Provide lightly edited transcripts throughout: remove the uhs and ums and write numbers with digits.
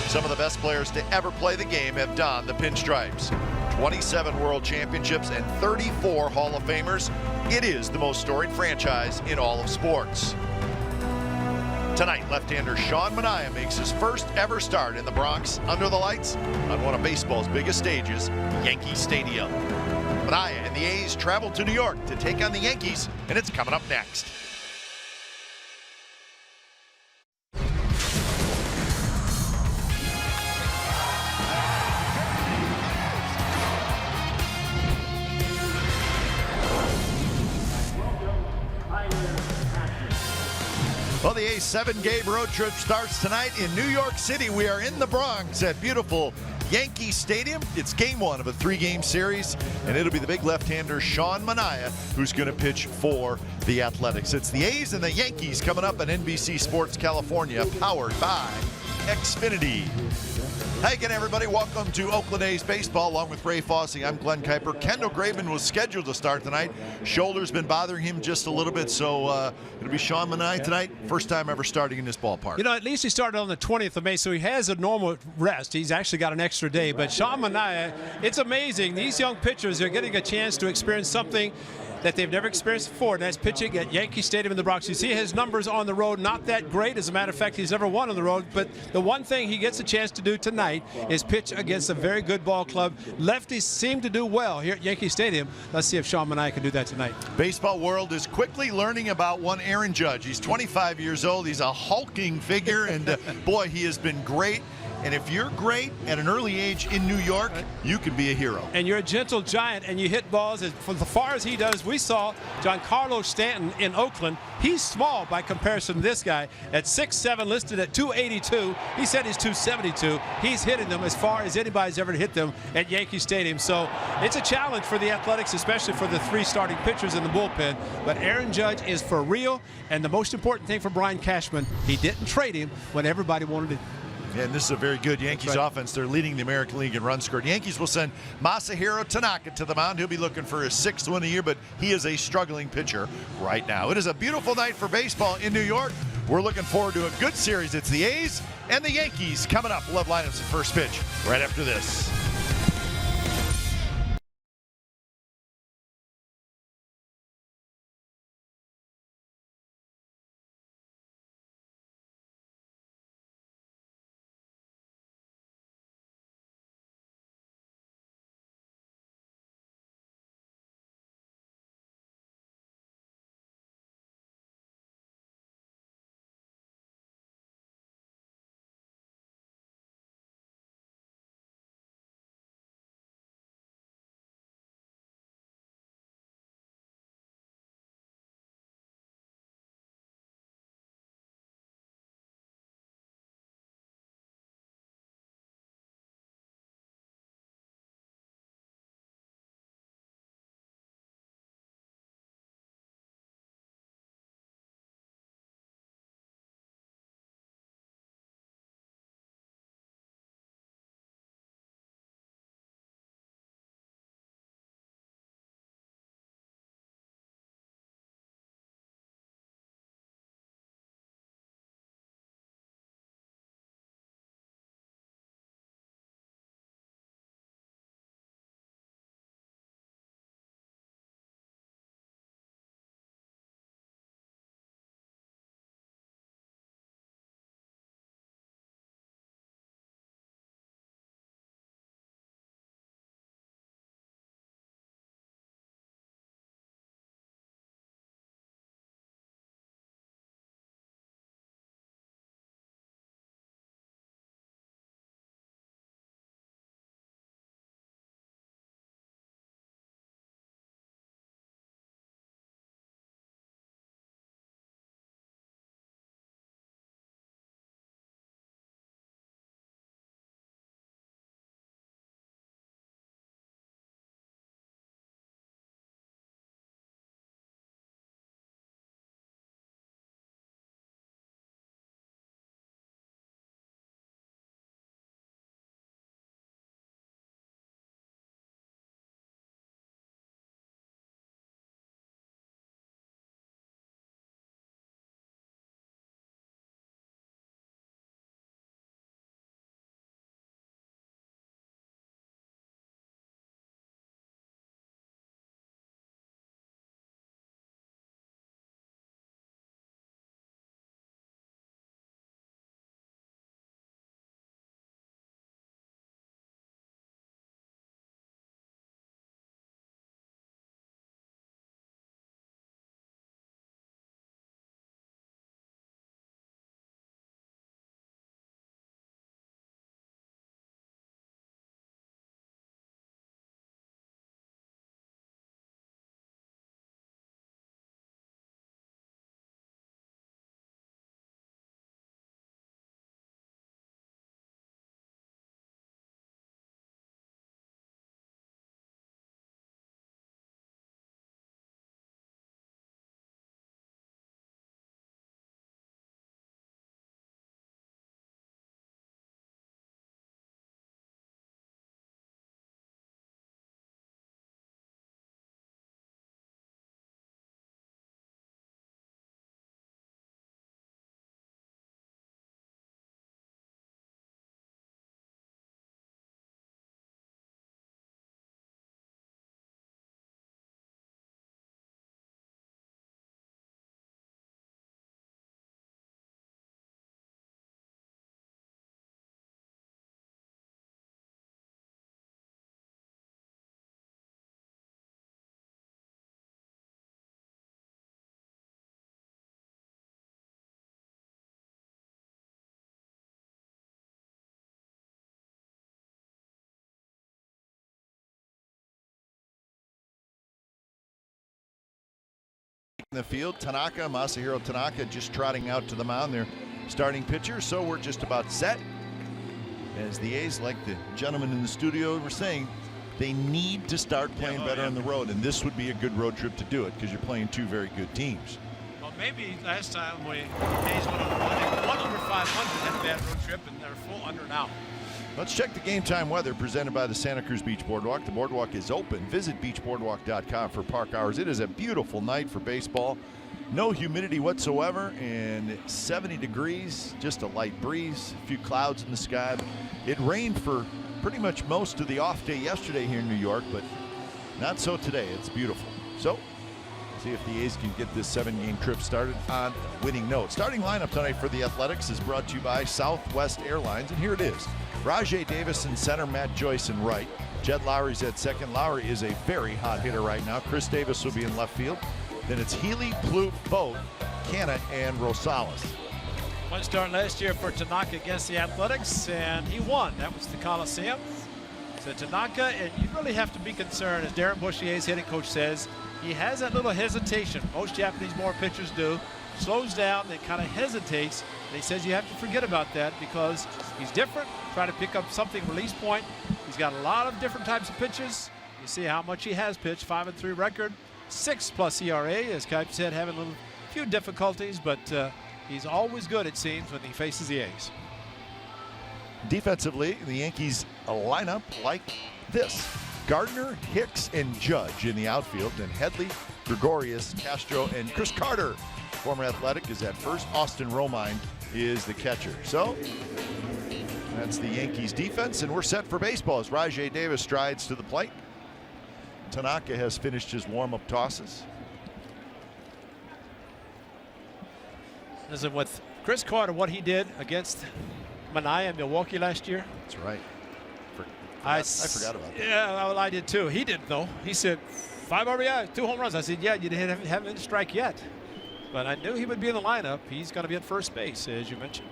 Some of the best players to ever play the game have donned the pinstripes. 27 World Championships and 34 Hall of Famers. It is the most storied franchise in all of sports. Tonight, left-hander Sean Manaea makes his first ever start in the Bronx under the lights on one of baseball's biggest stages, Yankee Stadium. Manaea and the A's travel to New York to take on the Yankees, and it's coming up next. Well, the A's 7-game road trip starts tonight in New York City. We are in the Bronx at beautiful Yankee Stadium. It's game one of a 3-game series, and it'll be the big left-hander Sean Manaea who's going to pitch for the Athletics. It's the A's and the Yankees coming up on NBC Sports California, powered by Xfinity. Hi again, everybody. Welcome to Oakland A's baseball. Along with Ray Fosse, I'm Glenn Kuiper. Kendall Graveman was scheduled to start tonight. Shoulder's been bothering him just a little bit, so it'll be Sean Manaea tonight. First time ever starting in this ballpark. You know, at least he started on the 20th of May, so he has a normal rest. He's actually got an extra day. But Sean Manaea, it's amazing. These young pitchers are getting a chance to experience something that they've never experienced before, and that's pitching at Yankee Stadium in the Bronx. You see his numbers on the road, not that great. As a matter of fact, he's never won on the road, but the one thing he gets a chance to do tonight is pitch against a very good ball club. Lefties seem to do well here at Yankee Stadium. Let's see if Sean Manaea can do that tonight. Baseball world is quickly learning about one Aaron Judge. He's 25 years old. He's a hulking figure, and boy, he has been great. And if you're great at an early age in New York, you can be a hero. And you're a gentle giant, and you hit balls as far as he does. We saw Giancarlo Stanton in Oakland. He's small by comparison to this guy. At 6'7", listed at 282. He said he's 272. He's hitting them as far as anybody's ever hit them at Yankee Stadium. So it's a challenge for the Athletics, especially for the 3 starting pitchers in the bullpen. But Aaron Judge is for real. And the most important thing for Brian Cashman, he didn't trade him when everybody wanted it. And this is a very good Yankees offense. They're leading the American League in run scored. Yankees will send Masahiro Tanaka to the mound. He'll be looking for his 6th win of the year, but he is a struggling pitcher right now. It is a beautiful night for baseball in New York. We're looking forward to a good series. It's the A's and the Yankees coming up. We'll have lineups at first pitch right after this. in the field. Masahiro Tanaka just trotting out to the mound, their starting pitcher. So we're just about set. As the A's, like the gentleman in the studio were saying, they need to start playing better on the road, and this would be a good road trip to do it because you're playing two very good teams. Well, maybe last time the A's went on one under 500 had a bad road trip, and they're full under now. Let's check the game time weather presented by the Santa Cruz Beach Boardwalk. The boardwalk is open. Visit beachboardwalk.com for park hours. It is a beautiful night for baseball. No humidity whatsoever, and 70 degrees, just a light breeze, a few clouds in the sky. It rained for pretty much most of the off day yesterday here in New York, but not so today. It's beautiful. So, see if the A's can get this 7-game trip started on a winning note. Starting lineup tonight for the Athletics is brought to you by Southwest Airlines, and here it is. Rajai Davis in center, Matt Joyce in right. Jed Lowry's at second. Lowry is a very hot hitter right now. Chris Davis will be in left field. Then it's Healy, Plouffe, Vogt, Canna, and Rosales. One start last year for Tanaka against the Athletics, and he won. That was the Coliseum. So Tanaka, and you really have to be concerned, as Darren Bushier's hitting coach says, he has that little hesitation. Most Japanese-born pitchers do. Slows down, then kind of hesitates. And he says you have to forget about that because he's different. Try to pick up something release point. He's got a lot of different types of pitches. You see how much he has pitched. 5-3 record, 6+ ERA. As Kipe said, having a few difficulties, but he's always good, it seems, when he faces the A's. Defensively, the Yankees a lineup like this. Gardner, Hicks, and Judge in the outfield. Then Headley, Gregorius, Castro, and Chris Carter, former Athletic, is at first. Austin Romine is the catcher. So that's the Yankees defense, and we're set for baseball as Rajai Davis strides to the plate. Tanaka has finished his warm-up tosses. Listen, with Chris Carter, what he did against Manaea in Milwaukee last year. That's right. I forgot about that. Yeah, well, I did too. He didn't, though. He said 5 RBI, 2 home runs. I said, yeah, you haven't strike yet. But I knew he would be in the lineup. He's going to be at first base, as you mentioned.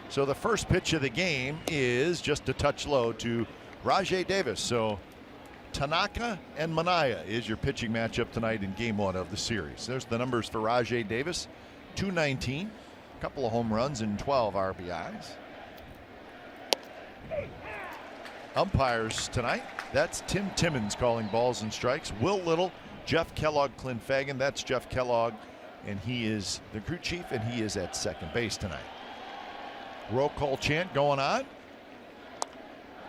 So the first pitch of the game is just a touch low to Rajai Davis. So Tanaka and Manaea is your pitching matchup tonight in game 1 of the series. There's the numbers for Rajai Davis. 219, a couple of home runs and 12 RBIs. Umpires tonight, that's Tim Timmons calling balls and strikes. Will Little, Jeff Kellogg, Clint Fagan. That's Jeff Kellogg, and he is the crew chief, and he is at second base tonight. Roll call chant going on.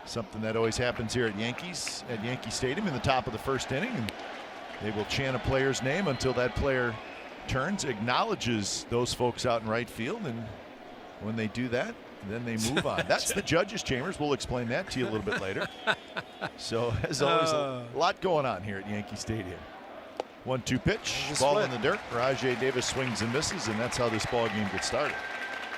Something that always happens here at Yankee Stadium in the top of the first inning, and they will chant a player's name until that player turns, acknowledges those folks out in right field, and when they do that, then they move on. That's the judges' chambers. We'll explain that to you a little bit later. So, as always, a lot going on here at Yankee Stadium. 1-2 pitch, ball in the dirt. Rajai Davis swings and misses, and that's how this ball game gets started.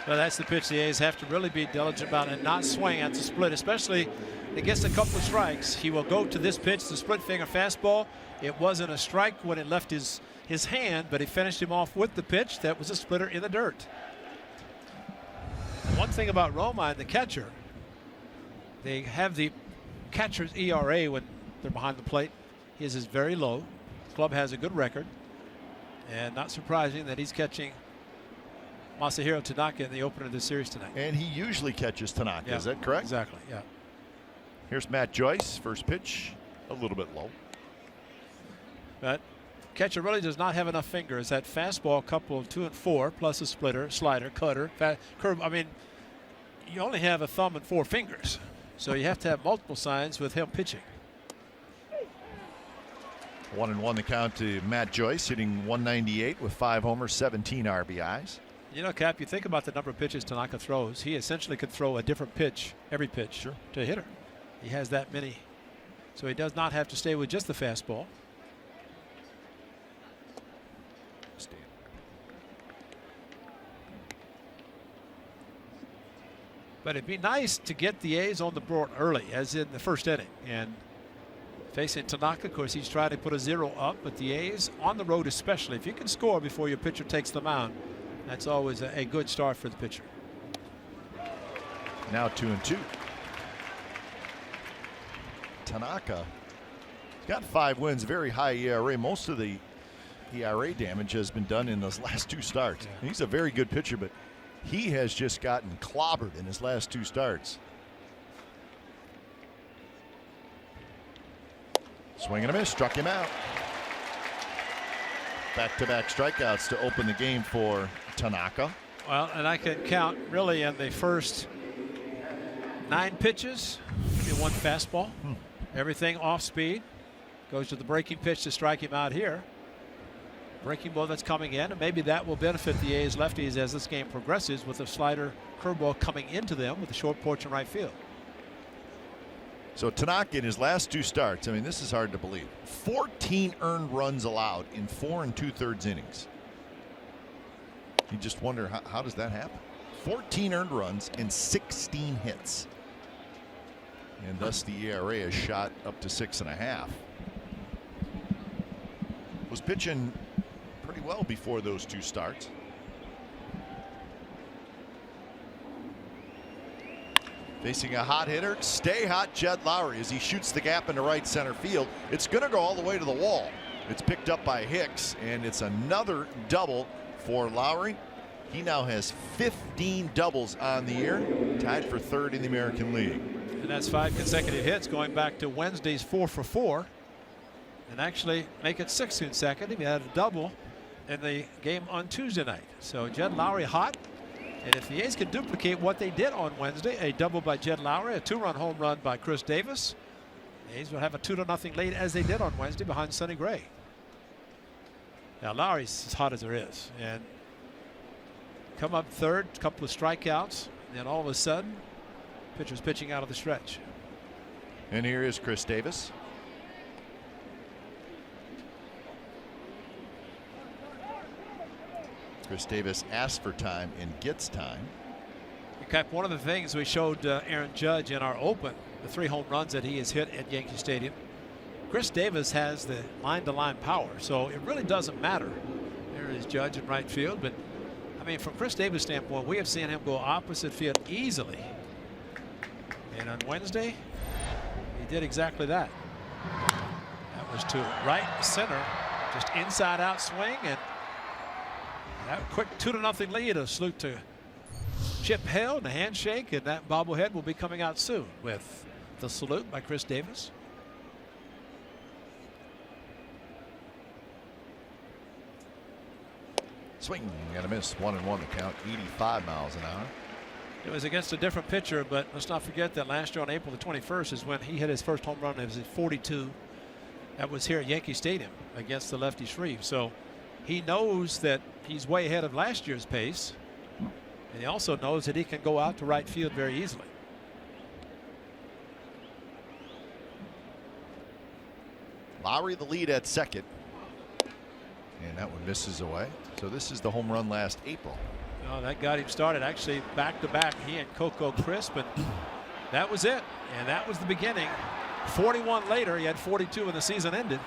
Well, that's the pitch the A's have to really be diligent about and not swing at the split, especially against a couple of strikes. He will go to this pitch, the split finger fastball. It wasn't a strike when it left his hand, but he finished him off with the pitch. That was a splitter in the dirt. One thing about Romine, the catcher, they have the catcher's ERA when they're behind the plate. His is very low. The club has a good record, and not surprising that he's catching Masahiro Tanaka in the opener of the series tonight. And he usually catches Tanaka, yeah, is that correct? Exactly, yeah. Here's Matt Joyce, first pitch, a little bit low. But catcher really does not have enough fingers. That fastball, couple of 2 and 4, plus a splitter, slider, cutter, curve. I mean, you only have a thumb and 4 fingers, so you have to have multiple signs with him pitching. 1-1 the count to Matt Joyce, hitting 198 with 5 homers, 17 RBIs. You know, Cap, you think about the number of pitches Tanaka throws. He essentially could throw a different pitch, every pitch, to a hitter. He has that many, so he does not have to stay with just the fastball. But it'd be nice to get the A's on the board early, as in the first inning. And facing Tanaka, of course, he's trying to put a 0 up, but the A's on the road especially, if you can score before your pitcher takes the mound, that's always a good start for the pitcher. Now 2-2. Tanaka, he's got 5 wins, very high ERA. Most of the ERA damage has been done in those last 2 starts. Yeah. He's a very good pitcher, but he has just gotten clobbered in his last 2 starts. Swing and a miss, struck him out. Back-to-back strikeouts to open the game for Tanaka. Well, and I can count really in the first 9 pitches, maybe 1 fastball. Everything off speed. Goes to the breaking pitch to strike him out here. Breaking ball that's coming in, and maybe that will benefit the A's lefties as this game progresses with a slider curveball coming into them with a short porch in right field. So Tanaka in his last 2 starts, I mean, this is hard to believe. 14 earned runs allowed in 4 2/3 innings. You just wonder how does that happen? 14 earned runs and 16 hits. And thus the ERA is shot up to 6.5. Was pitching pretty well before those 2 starts. Facing a hot hitter, stay hot, Jed Lowry, as he shoots the gap into right center field. It's going to go all the way to the wall. It's picked up by Hicks, and it's another double for Lowry. He now has 15 doubles on the year, tied for 3rd in the American League. And that's 5 consecutive hits going back to Wednesday's 4 for 4. And actually make it 6 consecutive. He had a double in the game on Tuesday night. So Jed Lowry hot. And if the A's can duplicate what they did on Wednesday, a double by Jed Lowry, a 2-run home run by Chris Davis, the A's will have a 2-0 lead as they did on Wednesday behind Sonny Gray. Now Lowry's as hot as there is, and come up 3rd, couple of strikeouts, and then all of a sudden, pitcher's pitching out of the stretch. And here is Chris Davis. Chris Davis asks for time and gets time. In fact, one of the things we showed Aaron Judge in our open, the 3 home runs that he has hit at Yankee Stadium. Chris Davis has the line-to-line power, so it really doesn't matter. There is Judge in right field, but I mean, from Chris Davis' standpoint, we have seen him go opposite field easily. And on Wednesday, he did exactly that. That was to right center, just inside-out swing, and that quick 2-0 lead. A salute to Chip Hale and a handshake, and that bobblehead will be coming out soon with the salute by Chris Davis. Swing and a miss, 1-1 to count, 85 miles an hour. It was against a different pitcher, but let's not forget that last year on April the 21st is when he hit his first home run. It was at 42. That was here at Yankee Stadium against the lefty Shreve. So he knows that he's way ahead of last year's pace, and he also knows that he can go out to right field very easily. Lowry the lead at 2nd, and that one misses away. So this is the home run last April. Oh, that got him started. Actually, back-to-back, he and Coco Crisp, and that was it. And that was the beginning. 41 later, he had 42 when the season ended.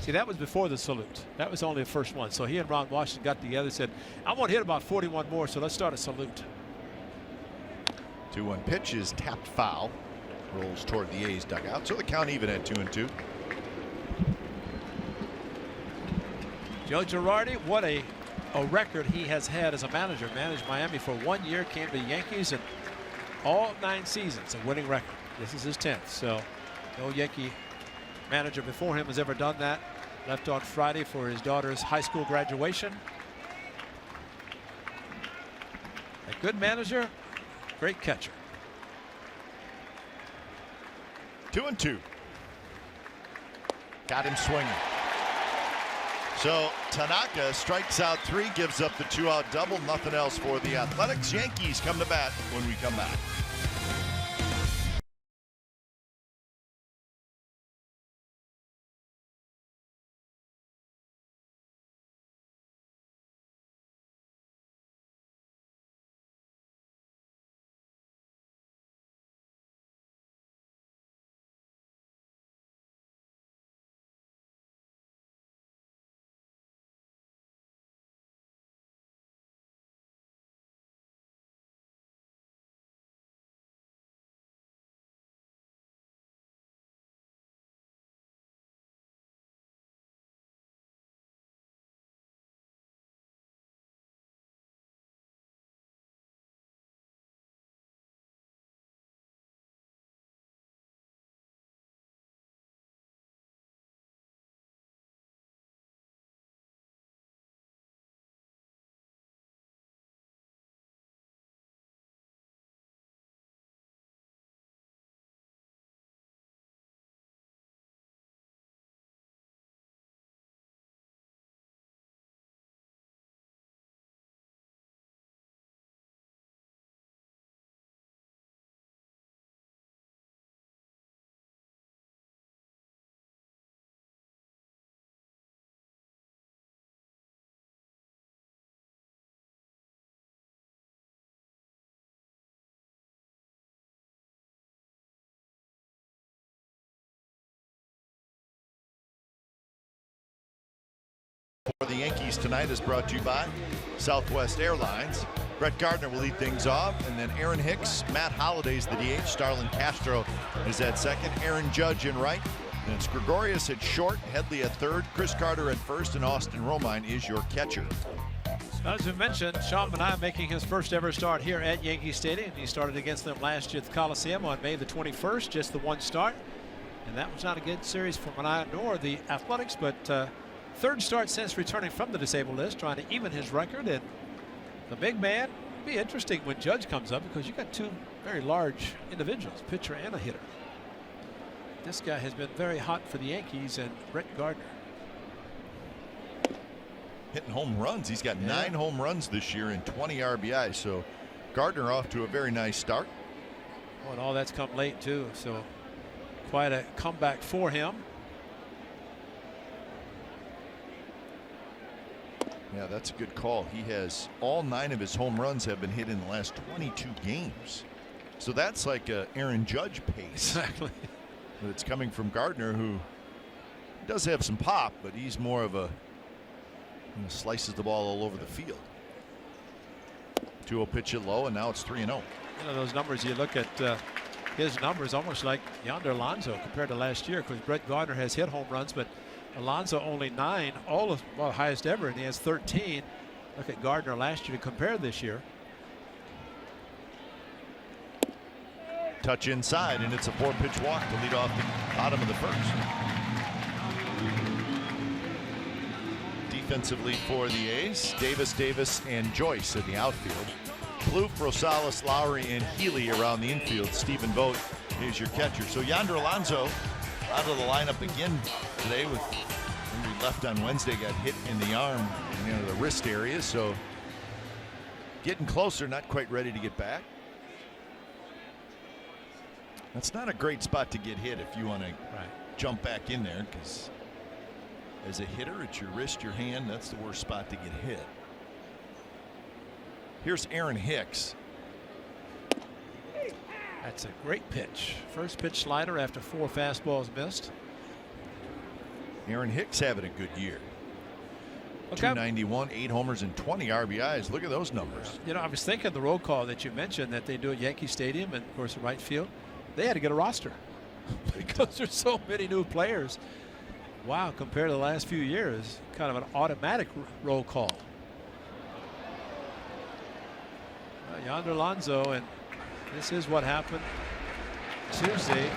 See, that was before the salute. That was only the first one. So he and Ron Washington got together and said, I want to hit about 41 more, so let's start a salute. 2-1 pitch is tapped foul. Rolls toward the A's dugout. So the count even at 2-2. Joe Girardi, what a record he has had as a manager. Managed Miami for 1 year, came to the Yankees, and all 9 seasons a winning record. This is his 10th. So no Yankee manager before him has ever done that. Left on Friday for his daughter's high school graduation. A good manager, great catcher. 2-2. Got him swinging. So Tanaka strikes out 3, gives up the 2-out double. Nothing else for the Athletics. Yankees come to bat when we come back. for the Yankees tonight is brought to you by Southwest Airlines. Brett Gardner will lead things off, and then Aaron Hicks, Matt Holliday's the DH, Starlin Castro is at second, Aaron Judge in right, and it's Gregorius at short, Headley at third, Chris Carter at first, and Austin Romine is your catcher. As we mentioned, Sean Manaea making his first ever start here at Yankee Stadium. He started against them last year at the Coliseum on May the 21st, just the one start. And that was not a good series for Manaea nor the Athletics, but third start since returning from the disabled list, trying to even his record. And the big man will be interesting when Judge comes up, because you got two very large individuals, pitcher and a hitter. This guy has been very hot for the Yankees, and Brett Gardner. Hitting home runs. He's got 9 home runs this year and 20 RBI. So Gardner off to a very nice start. Oh, and all that's come late too. So quite a comeback for him. Yeah, that's a good call. He has all 9 of his home runs have been hit in the last 22 games. So that's like a Aaron Judge pace. Exactly. But it's coming from Gardner, who does have some pop, but he's more of a slices the ball all over the field. 2-0 pitch it low, and now it's 3-0. You know, those numbers, you look at his numbers almost like Yonder Alonso compared to last year, because Brett Gardner has hit home runs, but Alonso only 9, all of, well, highest ever, and he has 13. Look at Gardner last year to compare this year. Touch inside, and it's a 4-pitch walk to lead off the bottom of the first. Defensively for the A's, Davis, and Joyce in the outfield. Plouffe, Rosales, Lowry, and Healy around the infield. Stephen Vogt is your catcher. So Yonder Alonso out of the lineup again today, with when we left on Wednesday, got hit in the arm, the wrist area. So getting closer, not quite ready to get back. That's not a great spot to get hit if you want to jump back in there, because as a hitter, it's your wrist, your hand. That's the worst spot to get hit. Here's Aaron Hicks. That's a great pitch. First pitch slider after 4 fastballs missed. Aaron Hicks having a good year. Okay. 291, 8 homers, and 20 RBIs. Look at those numbers. You know, I was thinking the roll call that you mentioned that they do at Yankee Stadium, and of course the right field, they had to get a roster because there's so many new players. Wow, compared to the last few years, kind of an automatic roll call. Yonder Alonso, and this is what happened Tuesday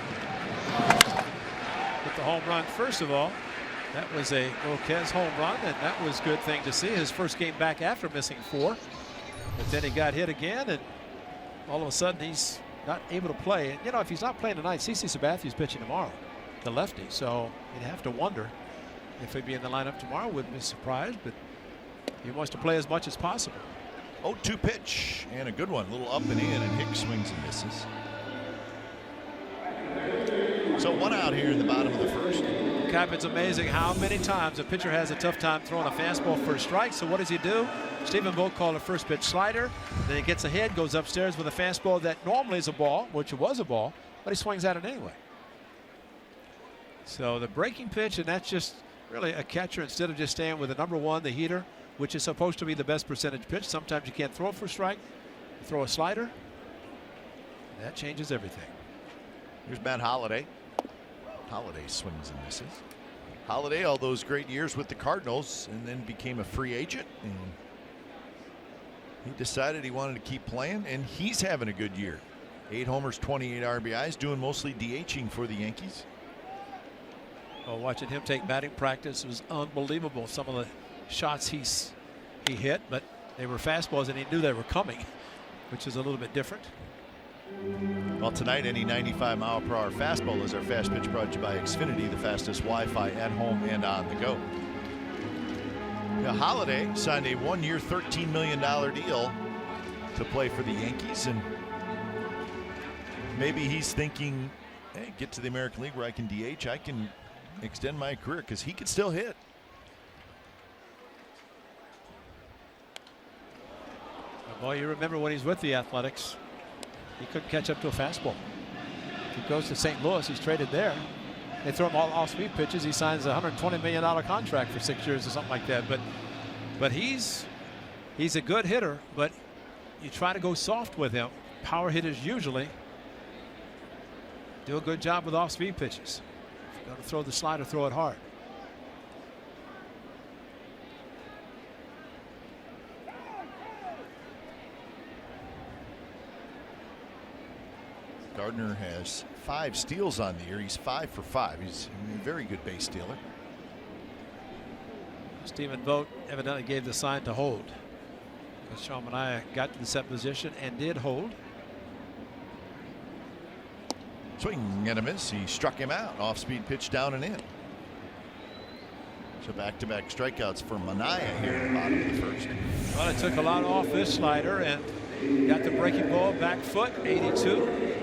with the home run. First of all, that was a Roquez home run, and that was a good thing to see. His first game back after missing 4. But then he got hit again, and all of a sudden he's not able to play. And, you know, if he's not playing tonight, CC Sabathia's pitching tomorrow, the lefty. So you'd have to wonder if he'd be in the lineup tomorrow. Wouldn't be surprised, but he wants to play as much as possible. 0-2 pitch, and a good one. A little up and in, and Hicks swings and misses. So 1 out here in the bottom of the first. Cap, it's amazing how many times a pitcher has a tough time throwing a fastball for a strike. So what does he do? Stephen Vogt called a first pitch slider. Then he gets ahead, goes upstairs with a fastball that normally is a ball, which it was a ball, but he swings at it anyway. So the breaking pitch, and that's just really a catcher, instead of just staying with the number 1, the heater, which is supposed to be the best percentage pitch. Sometimes you can't throw it for a strike. You throw a slider. That changes everything. Here's Matt Holliday. Holliday swings and misses. Holliday, all those great years with the Cardinals, and then became a free agent. And he decided he wanted to keep playing, and he's having a good year. 8 homers, 28 RBIs, doing mostly DHing for the Yankees. Well, watching him take batting practice was unbelievable. Some of the shots he hit, but they were fastballs, and he knew they were coming, which is a little bit different. Well, tonight, any 95-mile-per-hour fastball is our fast pitch, brought to you by Xfinity, the fastest Wi-Fi at home and on the go. Now, Holliday signed a 1-year, $13 million deal to play for the Yankees, and maybe he's thinking, hey, get to the American League where I can DH, I can extend my career, because he could still hit. Well, you remember when he's with the Athletics, he couldn't catch up to a fastball. If he goes to St. Louis, he's traded there. they throw him all off-speed pitches. He signs a $120 million contract for 6 years or something like that. But he's a good hitter, but you try to go soft with him. Power hitters usually do a good job with off-speed pitches. If you're going to throw the slider, throw it hard. Gardner has 5 steals on the year. He's 5 for 5. He's a very good base stealer. Stephen Vogt evidently gave the sign to hold. Sean Manaea got to the set position and did hold. Swing and a miss. He struck him out. Off-speed pitch down and in. So back-to-back strikeouts for Manaea here at the bottom of the first. Well, it took a lot off this slider and got the breaking ball back foot, 82.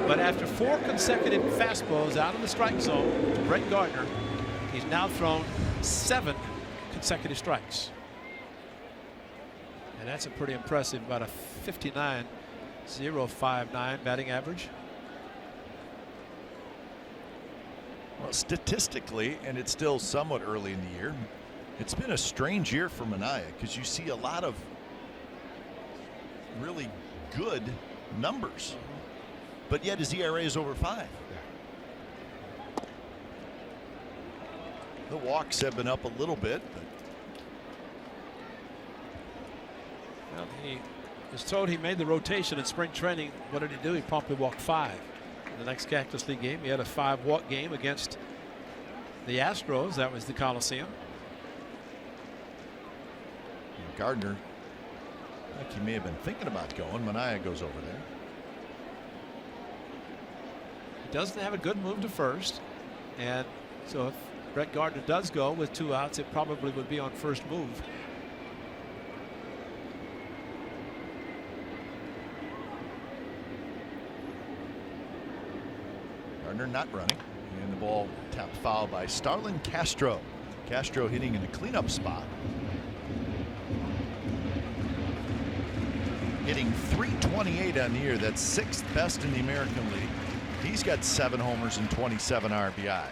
But after 4 consecutive fastballs out of the strike zone to Brett Gardner, he's now thrown 7 consecutive strikes. And that's a pretty impressive, about a 59.059 batting average. Well, statistically, and it's still somewhat early in the year, it's been a strange year for Manaea because you see a lot of really good numbers, but yet his ERA is over 5. The walks have been up a little bit, but well, he was told he made the rotation in spring training. What did he do? He promptly walked 5. In the next Cactus League game, he had a 5-walk game against the Astros. That was the Coliseum. Gardner, like he may have been thinking about going. Manaea goes over there. He doesn't have a good move to first, and so if Brett Gardner does go with 2 outs, it probably would be on first move. Gardner not running, and the ball tapped foul by Starlin Castro. Castro hitting in a cleanup spot. Hitting .328 on the year. That's 6th best in the American League. He's got 7 homers and 27 RBIs.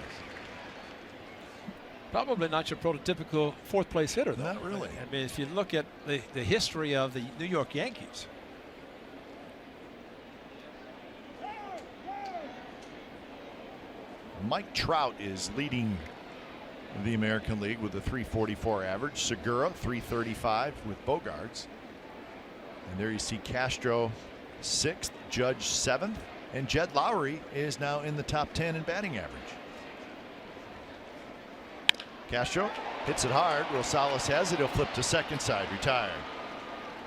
Probably not your prototypical 4th place hitter, though. Not really. I mean, if you look at the history of the New York Yankees. Mike Trout is leading the American League with a .344 average. Segura .335 with Bogarts. And there you see Castro 6th, Judge 7th, and Jed Lowry is now in the top 10 in batting average. Castro hits it hard. Rosales has it. He'll flip to second side, retired.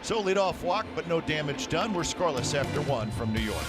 So leadoff walk, but no damage done. We're scoreless after 1 from New York.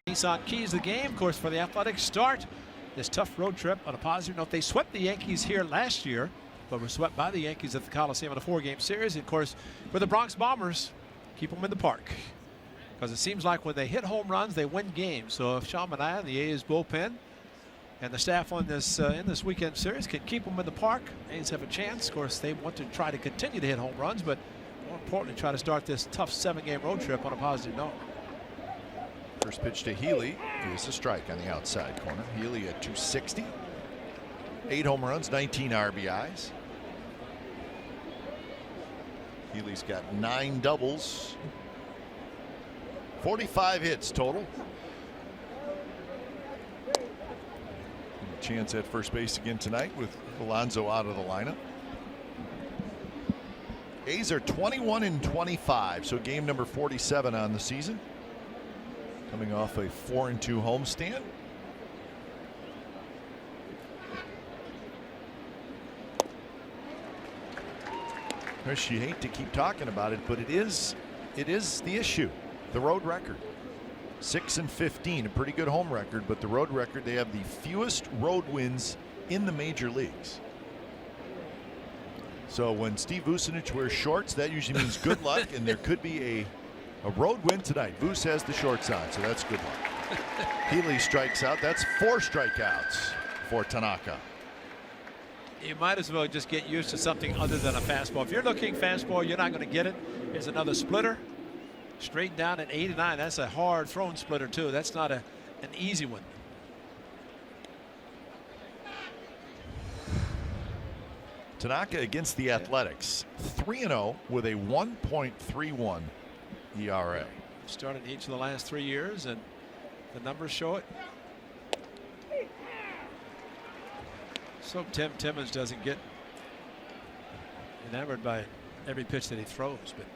Nissan keys the game, of course, for the Athletics. Start this tough road trip on a positive note. They swept the Yankees here last year, but were swept by the Yankees at the Coliseum in a 4-game series. And of course, for the Bronx Bombers, keep them in the park, because it seems like when they hit home runs, they win games. So if Sean Manaea and the A's bullpen and the staff on this in this weekend series can keep them in the park, A's have a chance. Of course, they want to try to continue to hit home runs, but more importantly, try to start this tough 7-game road trip on a positive note. First pitch to Healy is a strike on the outside corner. Healy at 260. 8 home runs, 19 RBIs. Healy's got 9 doubles. 45 hits total. Chance at first base again tonight with Alonso out of the lineup. A's are 21-25, so game number 47 on the season. Coming off a 4-2 homestand. Chris, you hate to keep talking about it, but it is the issue. The road record. 6-15, a pretty good home record, but the road record, they have the fewest road wins in the major leagues. So when Steve Vucinich wears shorts, that usually means good luck, and there could be a road win tonight. Vuce has the shorts on, so that's good luck. Healy strikes out. That's 4 strikeouts for Tanaka. You might as well just get used to something other than a fastball. If you're looking fastball, you're not going to get it. Here's another splitter. Straight down at 89. That's a hard thrown splitter, too. That's not an easy one. Tanaka against the Athletics. 3-0 with a 1.31 ERA. Started each of the last 3 years, and the numbers show it. So Tim Timmons doesn't get enamored by every pitch that he throws, but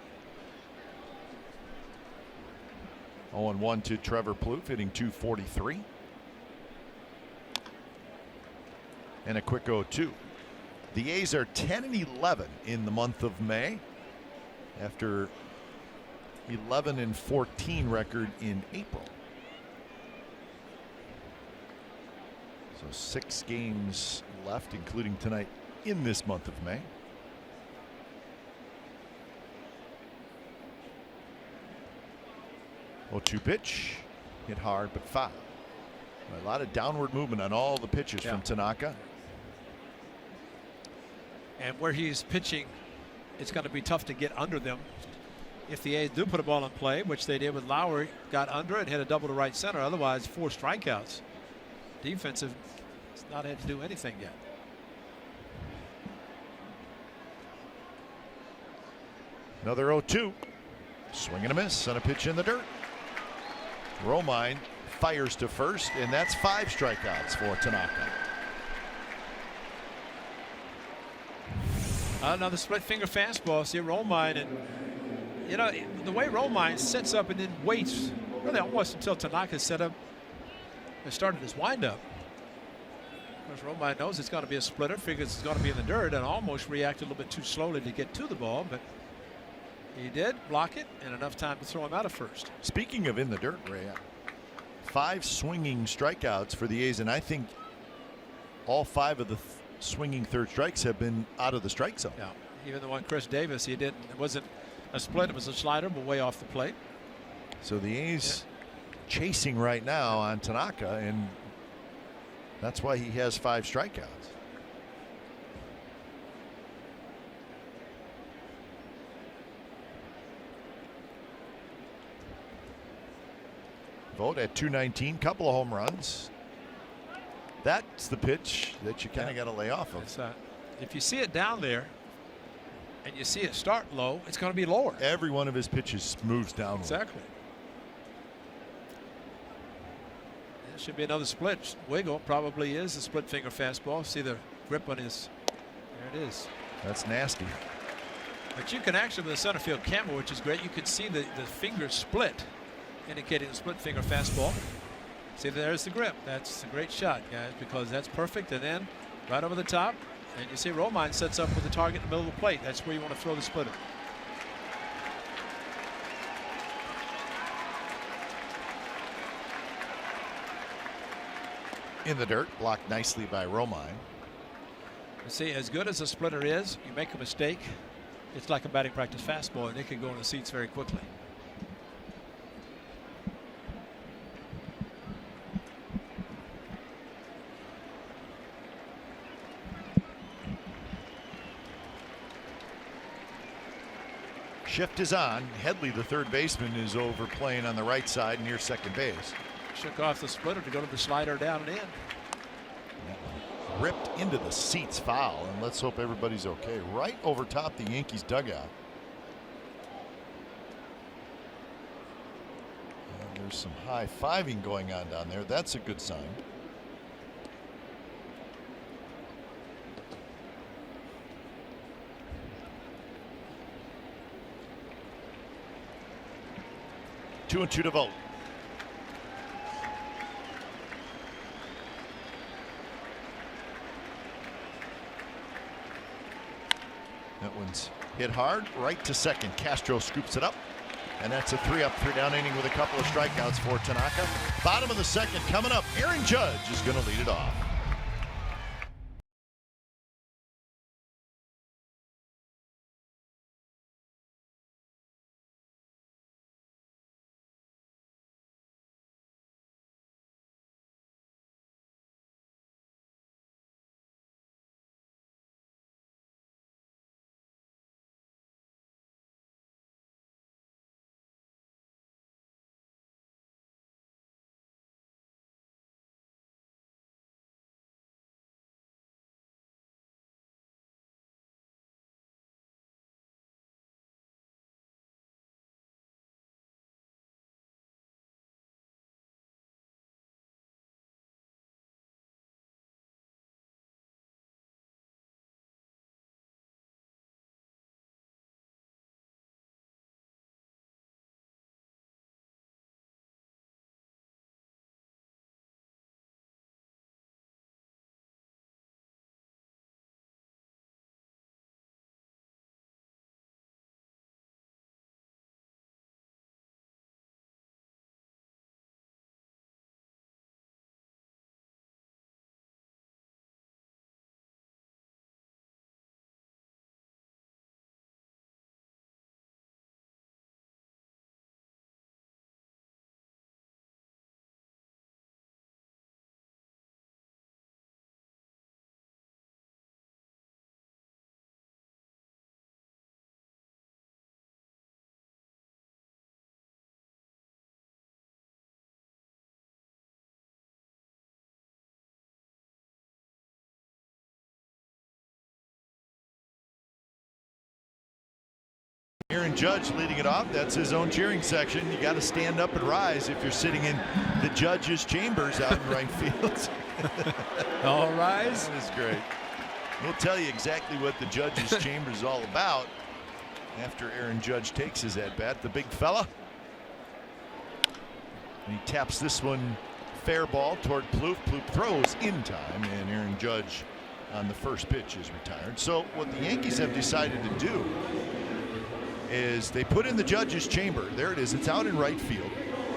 0-1 to Trevor Plouffe, hitting .243. And a quick 0-2. The A's are 10-11 in the month of May, after 11-14 record in April. So 6 games left, including tonight, in this month of May. Oh, 2 pitch, hit hard but foul. A lot of downward movement on all the pitches from Tanaka. And where he's pitching, it's going to be tough to get under them. If the A's do put a ball in play, which they did with Lowry, got under it, hit a double to right center. Otherwise, 4 strikeouts. Defensive, it's not had to do anything yet. Another 0-2. Swing and a miss on a pitch in the dirt. Romine fires to first, and that's 5 strikeouts for Tanaka. Another split finger fastball. See Romine, and you know the way Romine sets up and then waits really almost until Tanaka set up and started his windup. Of course, Romine knows it's going to be a splitter, figures it's going to be in the dirt, and almost reacted a little bit too slowly to get to the ball, but he did block it, and enough time to throw him out at first. Speaking of in the dirt, Ray, 5 swinging strikeouts for the A's, and I think all 5 of the swinging third strikes have been out of the strike zone. Yeah, even the one Chris Davis, he didn't. It wasn't a split; it was a slider, but way off the plate. So the A's chasing right now on Tanaka, and that's why he has 5 strikeouts. Vogt at 219, couple of home runs. That's the pitch that you kind of got to lay off of. If you see it down there and you see it start low, it's going to be lower. Every one of his pitches moves downward. Exactly. There should be another split. Wiggle probably is a split finger fastball. See the grip on his. There it is. That's nasty. But you can actually, with the center field camera, which is great, you can see the finger split, indicating the split finger fastball. See, there's the grip. That's a great shot, guys, because that's perfect. And then right over the top, and you see Romine sets up with the target in the middle of the plate. That's where you want to throw the splitter. in the dirt, blocked nicely by Romine. See, as good as a splitter is, you make a mistake, it's like a batting practice fastball, and it can go in the seats very quickly. Shift is on. Headley, the third baseman, is over playing on the right side near second base. Shook off the splitter to go to the slider down and in. Ripped into the seats, foul, and let's hope everybody's okay. Right over top the Yankees dugout. And there's some high-fiving going on down there. That's a good sign. Two and two to vote. That one's hit hard, right to second. Castro scoops it up, and that's a 3-up, 3-down inning with a couple of strikeouts for Tanaka. Bottom of the second coming up. Aaron Judge is going to lead it off. Aaron Judge leading it off. That's his own cheering section. You got to stand up and rise if you're sitting in the judge's chambers out in right field. All rise. That is great. We'll tell you exactly what the judge's chamber is all about after Aaron Judge takes his at-bat. The big fella. And he taps this one fair ball toward Plouffe. Plouffe throws in time, and Aaron Judge on the first pitch is retired. So what the Yankees have decided to do is they put in the judge's chamber. There it is. It's out in right field.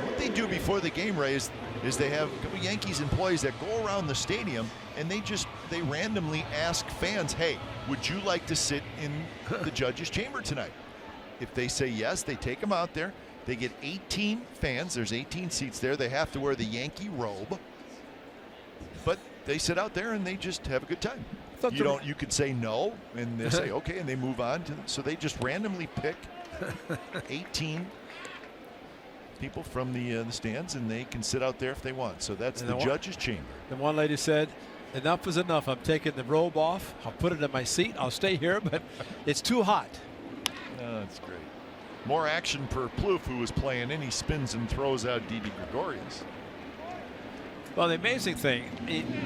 What they do before the game, Ray, is they have a couple Yankees employees that go around the stadium and they randomly ask fans, hey, would you like to sit in the judge's chamber tonight? If they say yes, they take them out there. They get 18 fans. There's 18 seats there. They have to wear the Yankee robe. But they sit out there and they just have a good time. You could say no, and they say okay, and they move on. So they just randomly pick 18 people from the stands, and they can sit out there if they want. So that's the judge's chamber. And one lady said, enough is enough. I'm taking the robe off. I'll put it in my seat. I'll stay here, but it's too hot. Oh, that's great. More action for Plouffe, who was playing in. He spins and throws out Didi Gregorius. Well, the amazing thing,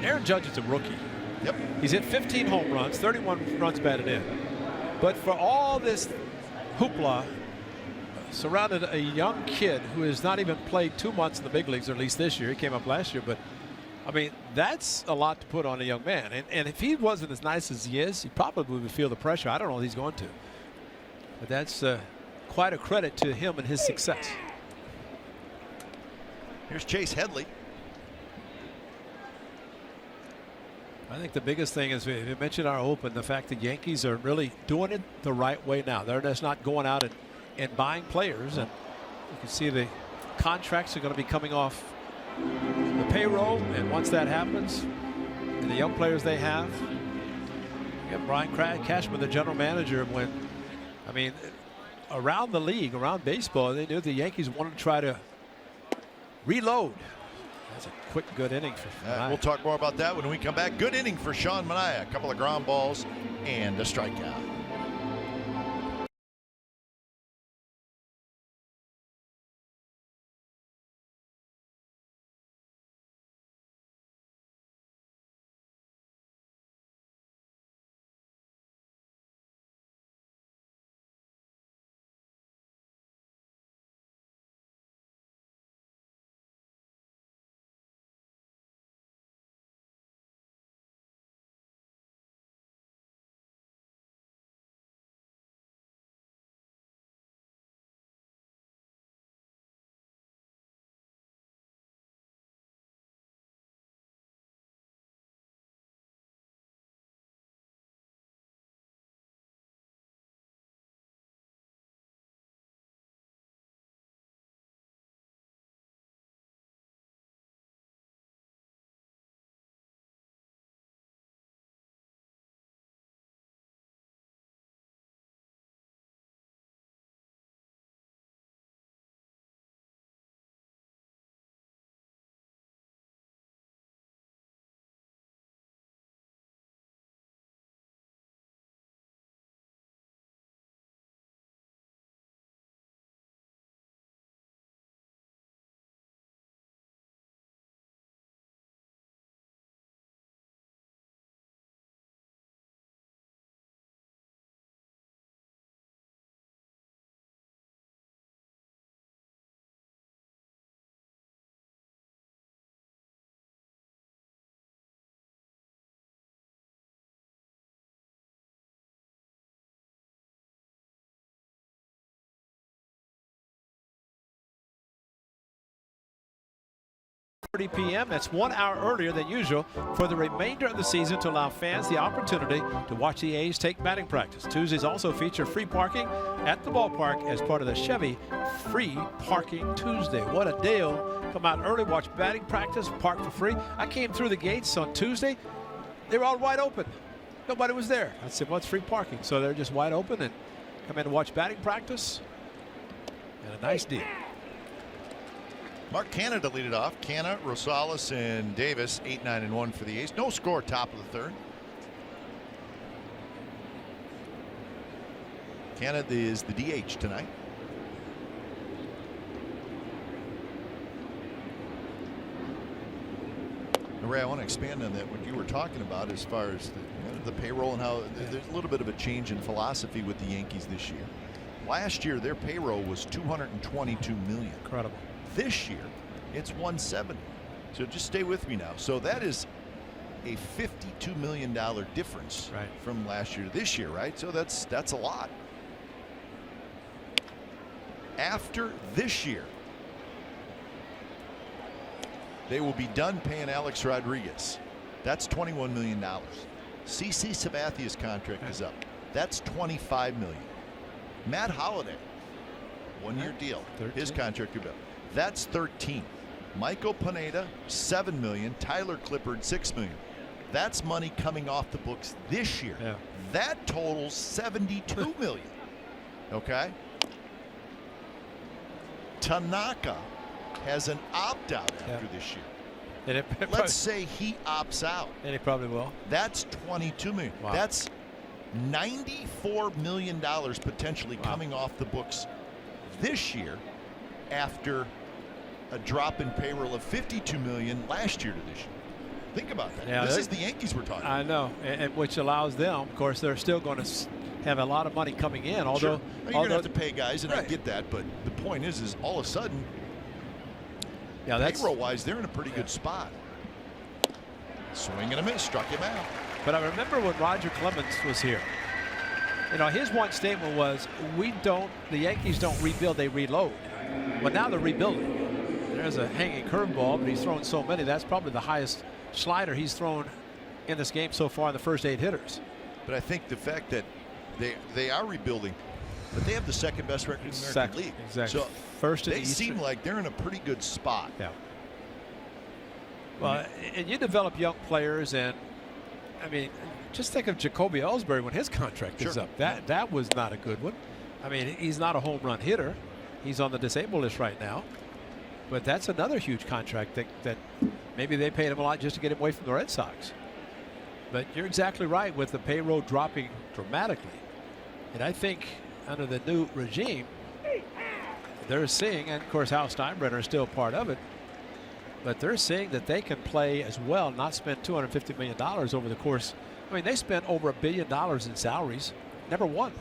Aaron Judge is a rookie. Yep. He's hit 15 home runs, 31 runs batted in. But for all this hoopla surrounded a young kid who has not even played 2 months in the big leagues, or at least this year. He came up last year, but I mean, that's a lot to put on a young man. And if he wasn't as nice as he is, he probably would feel the pressure. I don't know if he's going to. But that's quite a credit to him and his success. Here's Chase Headley. I think the biggest thing is we mentioned our open, the fact that Yankees are really doing it the right way now. They're just not going out and buying players, and you can see the contracts are going to be coming off the payroll, and once that happens, and the young players they have, Brian Cashman, the general manager, around the league, around baseball, they knew the Yankees wanted to try to reload. That's a quick, good inning for Manaea. We'll talk more about that when we come back. Good inning for Sean Manaea. A couple of ground balls and a strikeout. p.m. That's 1 hour earlier than usual for the remainder of the season to allow fans the opportunity to watch the A's take batting practice. Tuesdays also feature free parking at the ballpark as part of the Chevy Free Parking Tuesday. What a deal. Come out early, watch batting practice, park for free. I came through the gates on Tuesday. They were all wide open. Nobody was there. I said, what's free parking? So they're just wide open and come in and watch batting practice. And a nice deal. Mark Canada lead it off. Canna, Rosales, and Davis, 8, 9, and 1 for the A's. No score, top of the third. Canada is the DH tonight. Ray, I want to expand on that, what you were talking about as far as the payroll and how there's a little bit of a change in philosophy with the Yankees this year. Last year, their payroll was $222 million. Incredible. This year, it's $170. So just stay with me now. So that is a $52 million difference from last year to this year, right? So that's a lot. After this year, they will be done paying Alex Rodriguez. That's $21 million. CC Sabathia's contract is up. That's $25 million. Matt Holliday, one-year deal. 13. His contract is up. That's 13. Michael Pineda, $7 million. Tyler Clippard, $6 million. That's money coming off the books this year. Yeah. That totals $72 million. Okay. Tanaka has an opt-out after this year. Let's say he opts out. And he probably will. That's $22 million. Wow. That's $94 million potentially coming off the books this year after a drop in payroll of $52 million last year to this year. Think about that. Yeah, this is the Yankees we're talking about. I know, and which allows them, of course, they're still going to have a lot of money coming in. Although you're going to have to pay guys, and I get that, but the point is all of a sudden, payroll-wise, they're in a pretty good spot. Swing and a miss, struck him out. But I remember when Roger Clemens was here. You know, his one statement was, the Yankees don't rebuild, they reload. Well, now they're rebuilding. There's a hanging curveball, but he's thrown so many. That's probably the highest slider he's thrown in this game so far in the first 8 hitters. But I think the fact that they are rebuilding, but they have the second best record in the American League. Exactly. So first they seem like they're in a pretty good spot. Yeah. Well, and you develop young players, and I mean, just think of Jacoby Ellsbury when his contract is up. That was not a good one. I mean, he's not a home run hitter. He's on the disabled list right now. But that's another huge contract that maybe they paid him a lot just to get him away from the Red Sox. But you're exactly right with the payroll dropping dramatically. And I think under the new regime, they're seeing, and of course Hal Steinbrenner is still part of it, but they're seeing that they can play as well, not spend $250 million over the course. I mean, they spent over $1 billion in salaries, never won.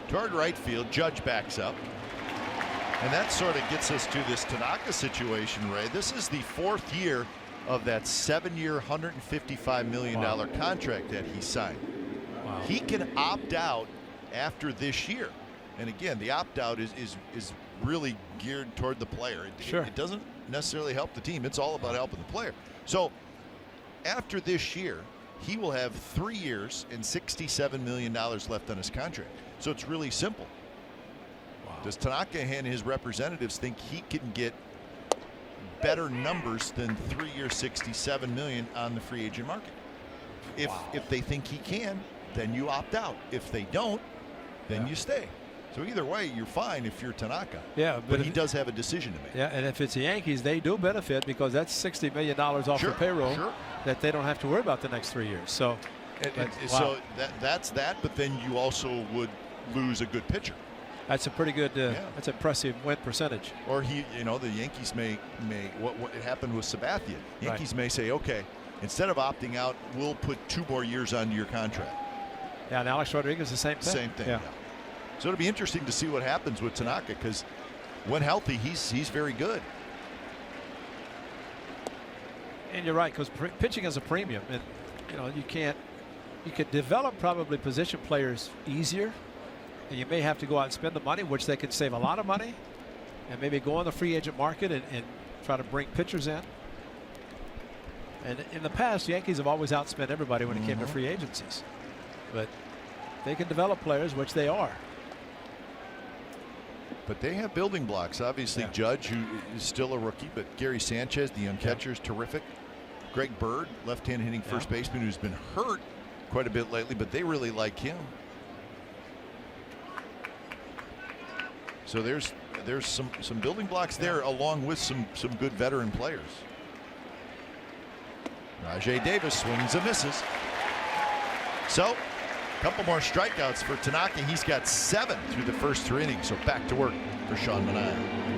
Toward right field, Judge backs up. And that sort of gets us to this Tanaka situation, Ray. This is the 4th year of that 7-year, $155 million contract that he signed. Wow. He can opt out after this year. And again, the opt-out is really geared toward the player. It doesn't necessarily help the team. It's all about helping the player. So after this year, he will have 3 years and $67 million left on his contract. So it's really simple. Wow. Does Tanaka and his representatives think he can get better numbers than 3 years, $67 million on the free agent market? If they think he can, then you opt out. If they don't, then you stay. So either way, you're fine if you're Tanaka. Yeah, but he does have a decision to make. Yeah, and if it's the Yankees, they do benefit because that's $60 million off the payroll that they don't have to worry about the next 3 years. So, so that's that. But then you also would lose a good pitcher. That's a pretty good. That's impressive win percentage. Or the Yankees may what happened with Sabathia. Yankees may say, okay, instead of opting out, we'll put 2 more years onto your contract. Yeah, and Alex Rodriguez the same thing. Same thing. Yeah. So it'll be interesting to see what happens with Tanaka because when healthy, he's very good. And you're right because pitching is a premium, and you could develop probably position players easier, and you may have to go out and spend the money, which they could save a lot of money, and maybe go on the free agent market and try to bring pitchers in. And in the past, the Yankees have always outspent everybody when it came to free agencies, but they can develop players, which they are. But they have building blocks. Obviously, Judge, who is still a rookie, but Gary Sanchez, the young catcher, is terrific. Greg Bird, left-hand hitting first baseman, who's been hurt quite a bit lately, but they really like him. So there's some building blocks there, along with some good veteran players. Rajay Davis swings and misses. So a couple more strikeouts for Tanaka. He's got 7 through the first 3 innings. So back to work for Sean Manaea.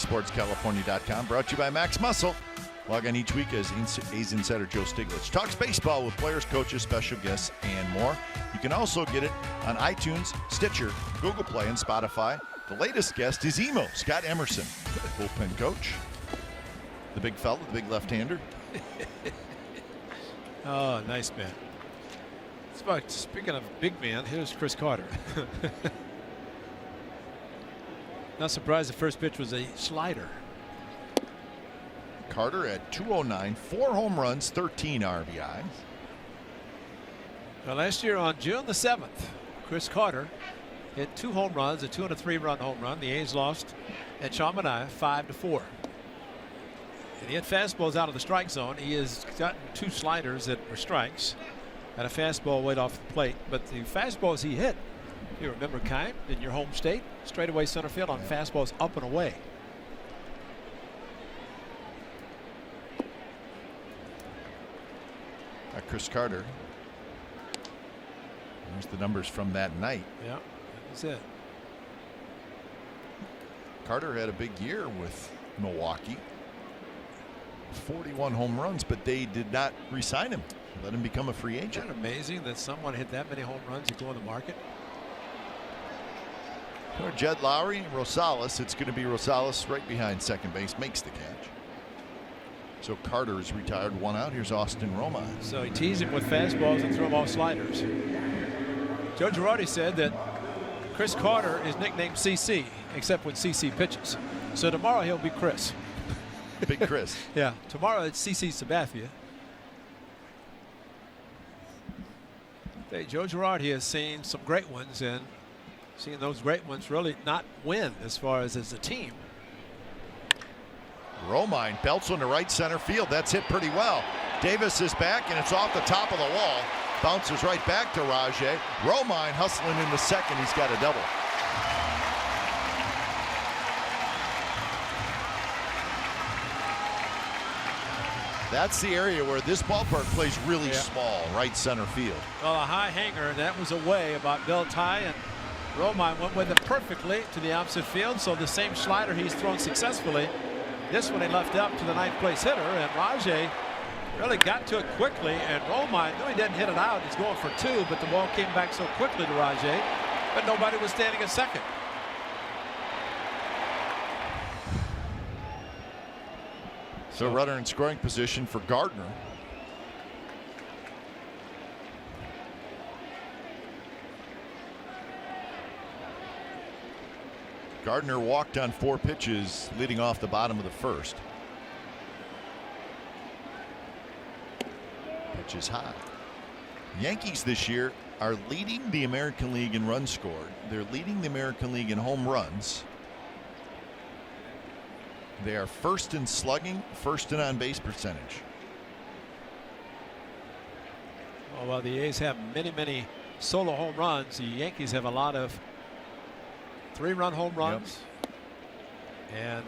bsportscalifornia.com. Brought to you by Max Muscle. Log on each week as A's insider Joe Stiglitz talks baseball with players, coaches, special guests, and more. You can also get it on iTunes, Stitcher, Google Play, and Spotify. The latest guest is Emo, Scott Emerson, bullpen coach. The big fella, the big left-hander. Oh, nice man. Speaking of big man, here's Chris Carter. Not surprised the first pitch was a slider. Carter at 209, 4 home runs, 13 RBIs. Now, last year on June the 7th, Chris Carter hit 2 home runs, a 2 and a 3-run home run. The A's lost at Chaminade 5-4. And he had fastballs out of the strike zone. He has gotten 2 sliders that were strikes and a fastball way off the plate. But the fastballs he hit, you remember, Kime, in your home state, straightaway center field on fastballs up and away. Chris Carter. There's the numbers from that night. Yeah, that's it. Carter had a big year with Milwaukee. 41 home runs, but they did not re-sign him. Let him become a free agent. Isn't it amazing that someone hit that many home runs and go on the market? For Jed Lowry, Rosales. It's going to be Rosales right behind second base, makes the catch. So Carter is retired, 1 out. Here's Austin Romine. So he teased him with fastballs and threw him off sliders. Joe Girardi said that Chris Carter is nicknamed CC, except when CC pitches. So tomorrow he'll be Chris. Big Chris. Yeah, tomorrow it's CC Sabathia. Hey, Joe Girardi has seen some great ones, and seen those great ones really not win as far as a team. Romine belts one to right center field. That's hit pretty well. Davis is back, and it's off the top of the wall. Bounces right back to Rajay. Romine hustling into second. He's got a double. That's the area where this ballpark plays really small, right center field. Well, a high hanger, that was away about Bill Ty, and Romine went with it perfectly to the opposite field. So the same slider he's thrown successfully, this one he left up to the ninth place hitter, and Rajay really got to it quickly, and Romine, though he didn't hit it out, he's going for 2, but the ball came back so quickly to Rajay, but nobody was standing at second. So runner in scoring position for Gardner. Gardner walked on 4 pitches leading off the bottom of the first. Pitch is high. Yankees this year are leading the American League in runs scored. They're leading the American League in home runs. They are first in slugging, first in on base percentage. Well, while the A's have many solo home runs, the Yankees have a lot of 3-run home runs. And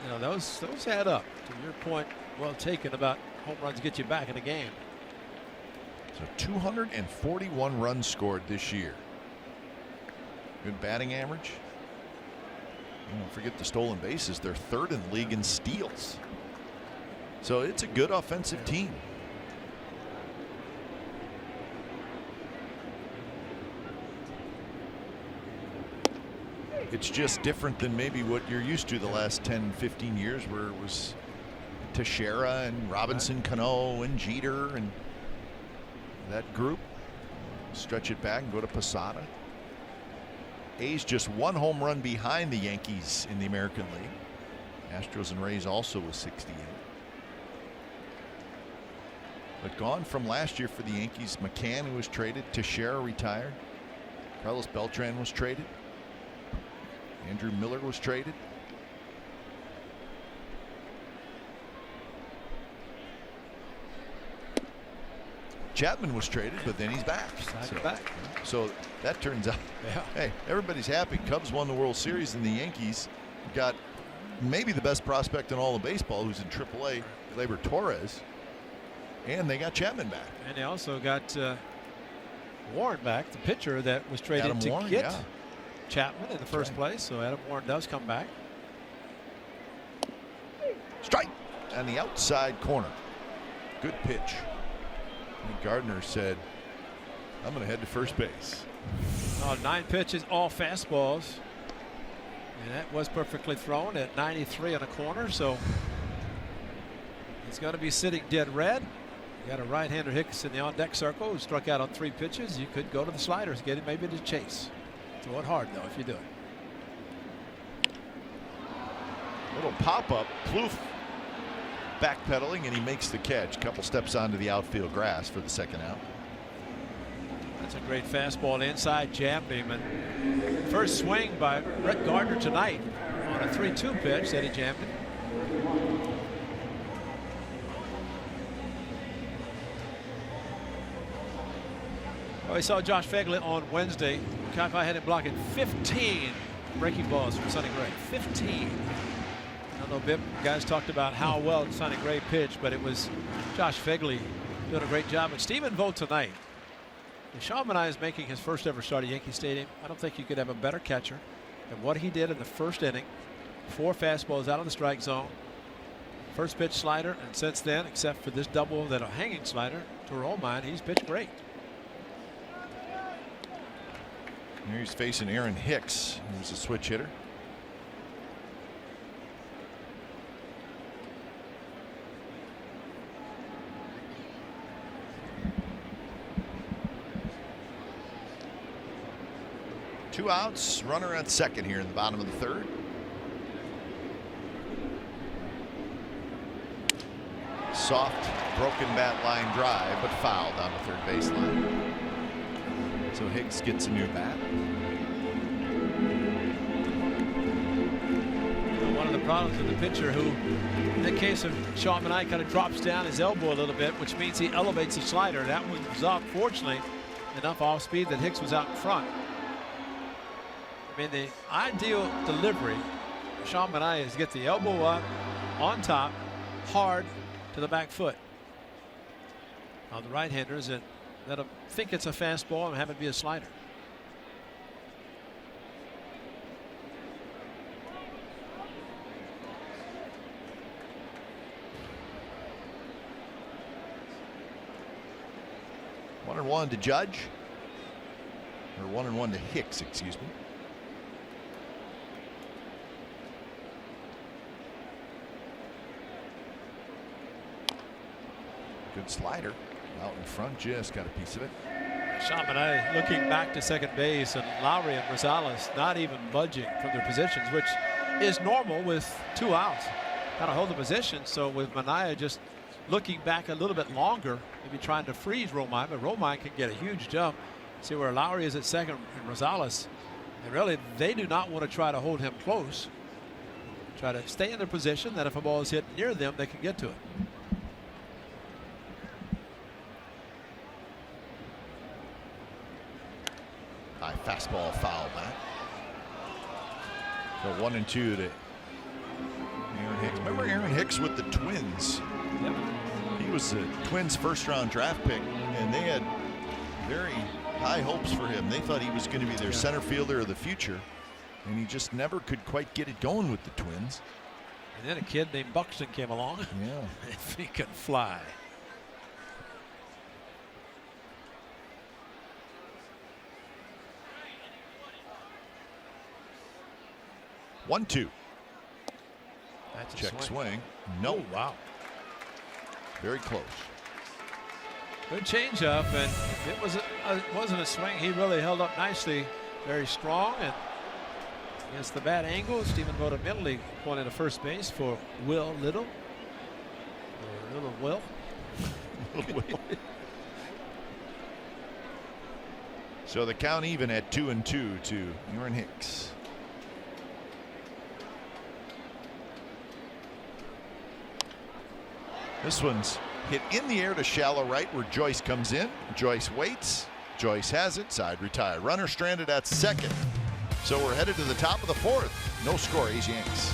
you know, those add up. To your point, well taken about home runs get you back in a game. So 241 runs scored this year. Good batting average. Don't forget the stolen bases. They're 3rd in the league in steals. So it's a good offensive team. It's just different than maybe what you're used to the last 10, 15 years, where it was Teixeira and Robinson Cano and Jeter and that group. Stretch it back and go to Posada. A's just 1 home run behind the Yankees in the American League. Astros and Rays also with 68. But gone from last year for the Yankees, McCann, who was traded, Teixeira retired, Carlos Beltran was traded, Andrew Miller was traded. Chapman was traded, but then he's back. So that turns out, hey, everybody's happy. Cubs won the World Series, and the Yankees got maybe the best prospect in all of baseball, who's in AAA, Gleyber Torres, and they got Chapman back. And they also got Warren back, the pitcher that was traded Adam to Warren, get Chapman in the first place. So Adam Warren does come back. Strike on the outside corner. Good pitch. And Gardner said, I'm going to head to first base. 9 pitches, all fastballs. And that was perfectly thrown at 93 on a corner. So he's going to be sitting dead red. You got a right-hander Hicks in the on-deck circle who struck out on 3 pitches. You could go to the sliders, get him maybe to chase. Throw it hard, though, if you do it. Little pop-up. Plouffe backpedaling, and he makes the catch. A couple steps onto the outfield grass for the second out. That's a great fastball inside, jammed him. And first swing by Brett Gardner tonight on a 3-2 pitch that he jammed him. Well, we saw Josh Phegley on Wednesday. Kai had him blocking 15 breaking balls from Sonny Gray. 15. I don't know, Bip, guys talked about how well Sonny Gray pitched, but it was Josh Phegley doing a great job. And Stephen Vogt tonight. Sean Manaea is making his first ever start at Yankee Stadium. I don't think you could have a better catcher than what he did in the first inning. 4 fastballs out of the strike zone. First pitch slider, and since then, except for this double that a hanging slider, to our own mind, he's pitched great. Here he's facing Aaron Hicks, who's a switch hitter. Two outs, runner at second here in the bottom of the third. Soft, broken bat line drive, but foul down the third baseline. So Hicks gets a new bat. One of the problems with the pitcher, who in the case of Sean Manaea, kind of drops down his elbow a little bit, which means he elevates the slider. That one was up, fortunately, enough off speed that Hicks was out in front. I mean, the ideal delivery for Sean Manaea is get the elbow up on top, hard to the back foot. Now the right-handers that think it's a fastball and have it be a slider. One and one to Judge, or 1-1 to Hicks, excuse me. Good slider out in front, just got a piece of it. Sean Manaea looking back to second base, and Lowry and Rosales not even budging from their positions, which is normal with 2 outs. Kind of hold the position. So with Manaea just looking back a little bit longer, maybe trying to freeze Romine, but Romine can get a huge jump. See where Lowry is at second and Rosales. And really, they do not want to try to hold him close. Try to stay in their position that if a ball is hit near them, they can get to it. High fastball foul back. So 1-2 to Aaron Hicks. Remember Aaron Hicks with the Twins? Yep. He was the Twins' first-round draft pick, and they had very high hopes for him. They thought he was going to be their center fielder of the future, and he just never could quite get it going with the Twins. And then a kid named Buxton came along. Yeah. If he could fly. 1-2. That's a check swing. No. Oh, wow. Very close. Good changeup, and it wasn't a swing. He really held up nicely, very strong, and against the bad angle, Stephen Vogt immediately pointed to first base for Will Little, or Little Will. Little Will. So the count even at 2-2 to Aaron Hicks. This one's hit in the air to shallow right where Joyce comes in. Joyce waits. Joyce has it. Side retired. Runner stranded at second. So we're headed to the top of the fourth. No score. A's Yanks.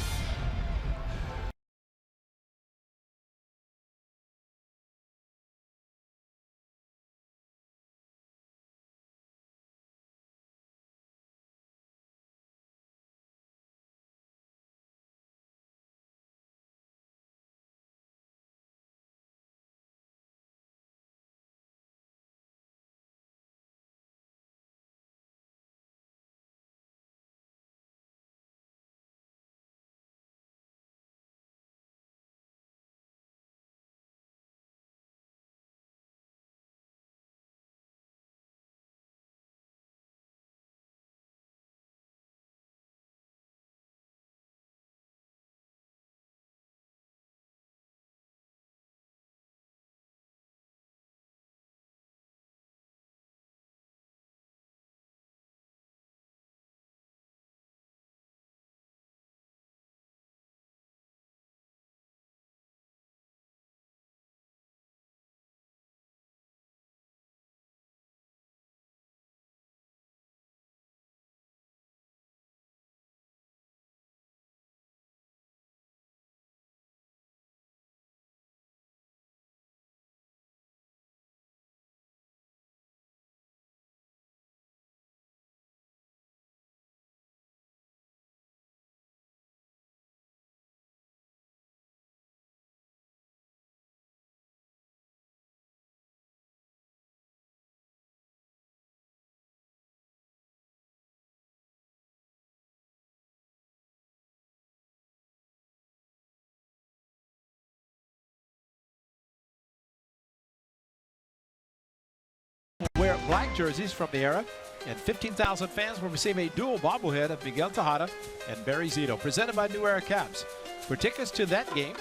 black jerseys from the era. And 15,000 fans will receive a dual bobblehead of Miguel Tejada and Barry Zito, presented by New Era Caps. For tickets to that game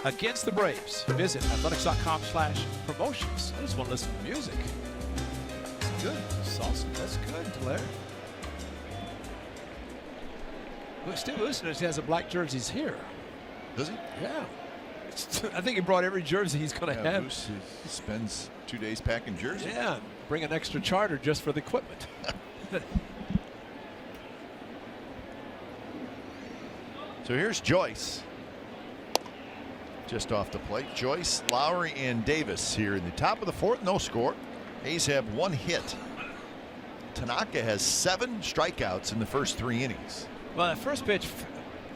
against the Braves, visit athletics.com/promotions. I just want to listen to music. That's good. That's awesome. That's good, Blair. Well, Steve Usners has a black jerseys here. Does he? Yeah. I think he brought every jersey he's going to have. Bruce spends 2 days packing jerseys. Yeah, bring an extra charter just for the equipment. So here's Joyce. Just off the plate. Joyce, Lowry, and Davis here in the top of the fourth. No score. A's have 1 hit. Tanaka has 7 strikeouts in the first 3 innings. Well, that first pitch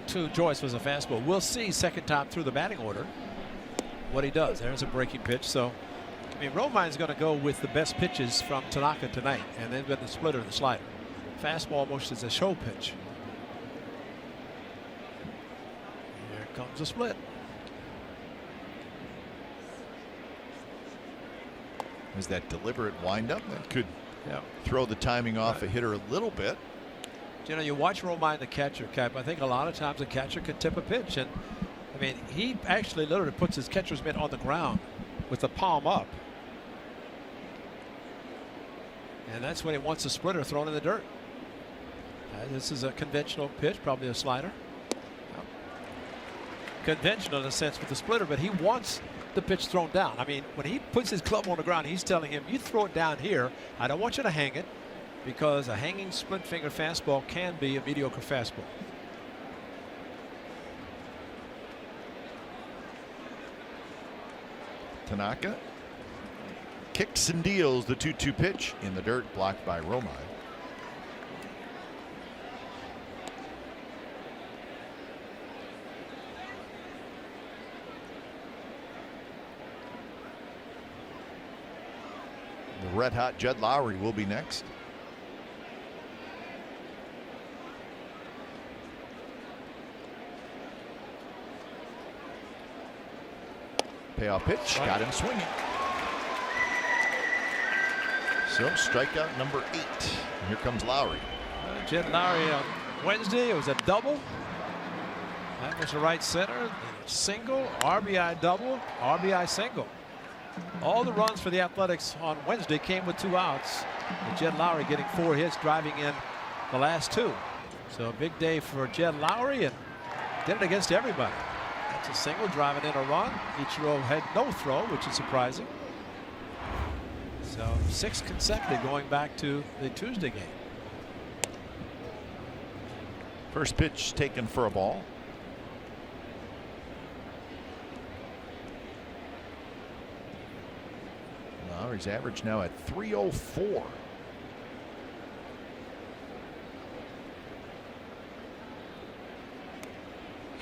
to Joyce was a fastball. We'll see second time through the batting order what he does. There's a breaking pitch. So, I mean, Romine's going to go with the best pitches from Tanaka tonight, and they've got the splitter and the slider. Fastball almost is a show pitch. Here comes a split. Is that deliberate windup that could throw the timing off a hitter a little bit? You know, you watch Romine, the catcher, Cap. I think a lot of times the catcher can tip a pitch, and I mean, he actually literally puts his catcher's mitt on the ground with the palm up, and that's when he wants the splitter thrown in the dirt. This is a conventional pitch, probably a slider. Conventional in a sense with the splitter, but he wants the pitch thrown down. I mean, when he puts his club on the ground, he's telling him, you throw it down here. I don't want you to hang it, because a hanging split finger fastball can be a mediocre fastball. Tanaka kicks and deals the 2-2 pitch in the dirt, blocked by Romine. The red hot Jed Lowry will be next. Payoff pitch, got him swinging. So strikeout number 8. And here comes Lowry. Jed Lowry on Wednesday, it was a double. That was a right center. Single, RBI double, RBI single. All the runs for the Athletics on Wednesday came with 2 outs. And Jed Lowry getting 4 hits, driving in the last 2. So a big day for Jed Lowry, and did it against everybody. That's a single, driving in a run. Ichiro had no throw, which is surprising. So 6 consecutive going back to the Tuesday game. First pitch taken for a ball. Lowry's average now at 304.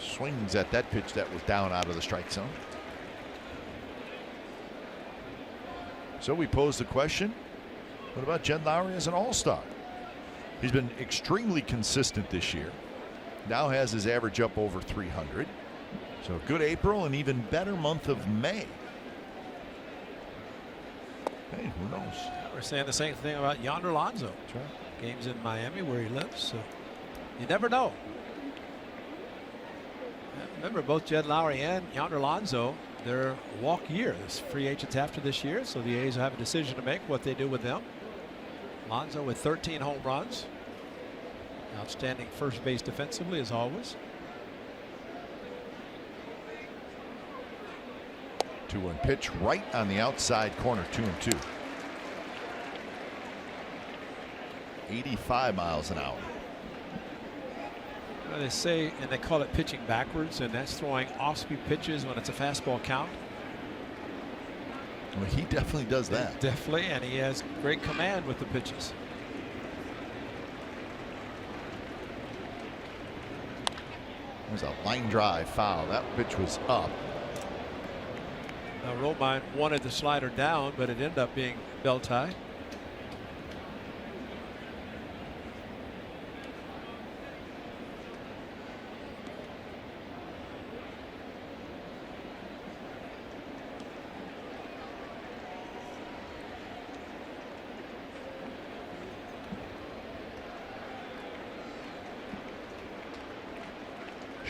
Swings at that pitch that was down out of the strike zone. So we pose the question, what about Jed Lowry as an all-star? He's been extremely consistent this year. Now has his average up over 300. So a good April and even better month of May. Hey, who knows? We're saying the same thing about Yonder Alonso. That's right. Games in Miami where he lives, so you never know. Remember, both Jed Lowry and Yonder Alonso, their walk year. This free agents after this year, so the A's will have a decision to make what they do with them. Alonso with 13 home runs. Outstanding first base defensively as always. 2-1 pitch right on the outside corner, 2-2. 85 miles an hour. Well, they say, and they call it pitching backwards, and that's throwing off-speed pitches when it's a fastball count. Well, he definitely does that. Definitely, and he has great command with the pitches. There's a line drive foul. That pitch was up. Now, Romine wanted the slider down, but it ended up being belt high.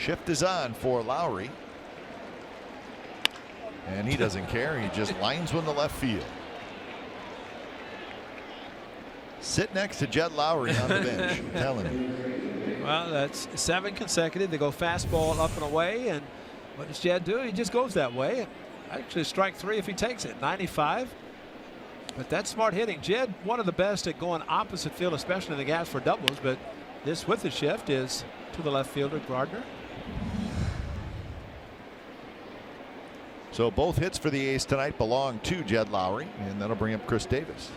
Shift is on for Lowry. And he doesn't care. He just lines one to left field. Sit next to Jed Lowry on the bench. I'm telling you. Well, that's 7 consecutive. They go fastball up and away. And what does Jed do? He just goes that way. Actually, strike 3 if he takes it. 95. But that's smart hitting. Jed, one of the best at going opposite field, especially in the gaps for doubles. But this with the shift is to the left fielder, Gardner. So both hits for the A's tonight belong to Jed Lowry, and that'll bring up Chris Davis.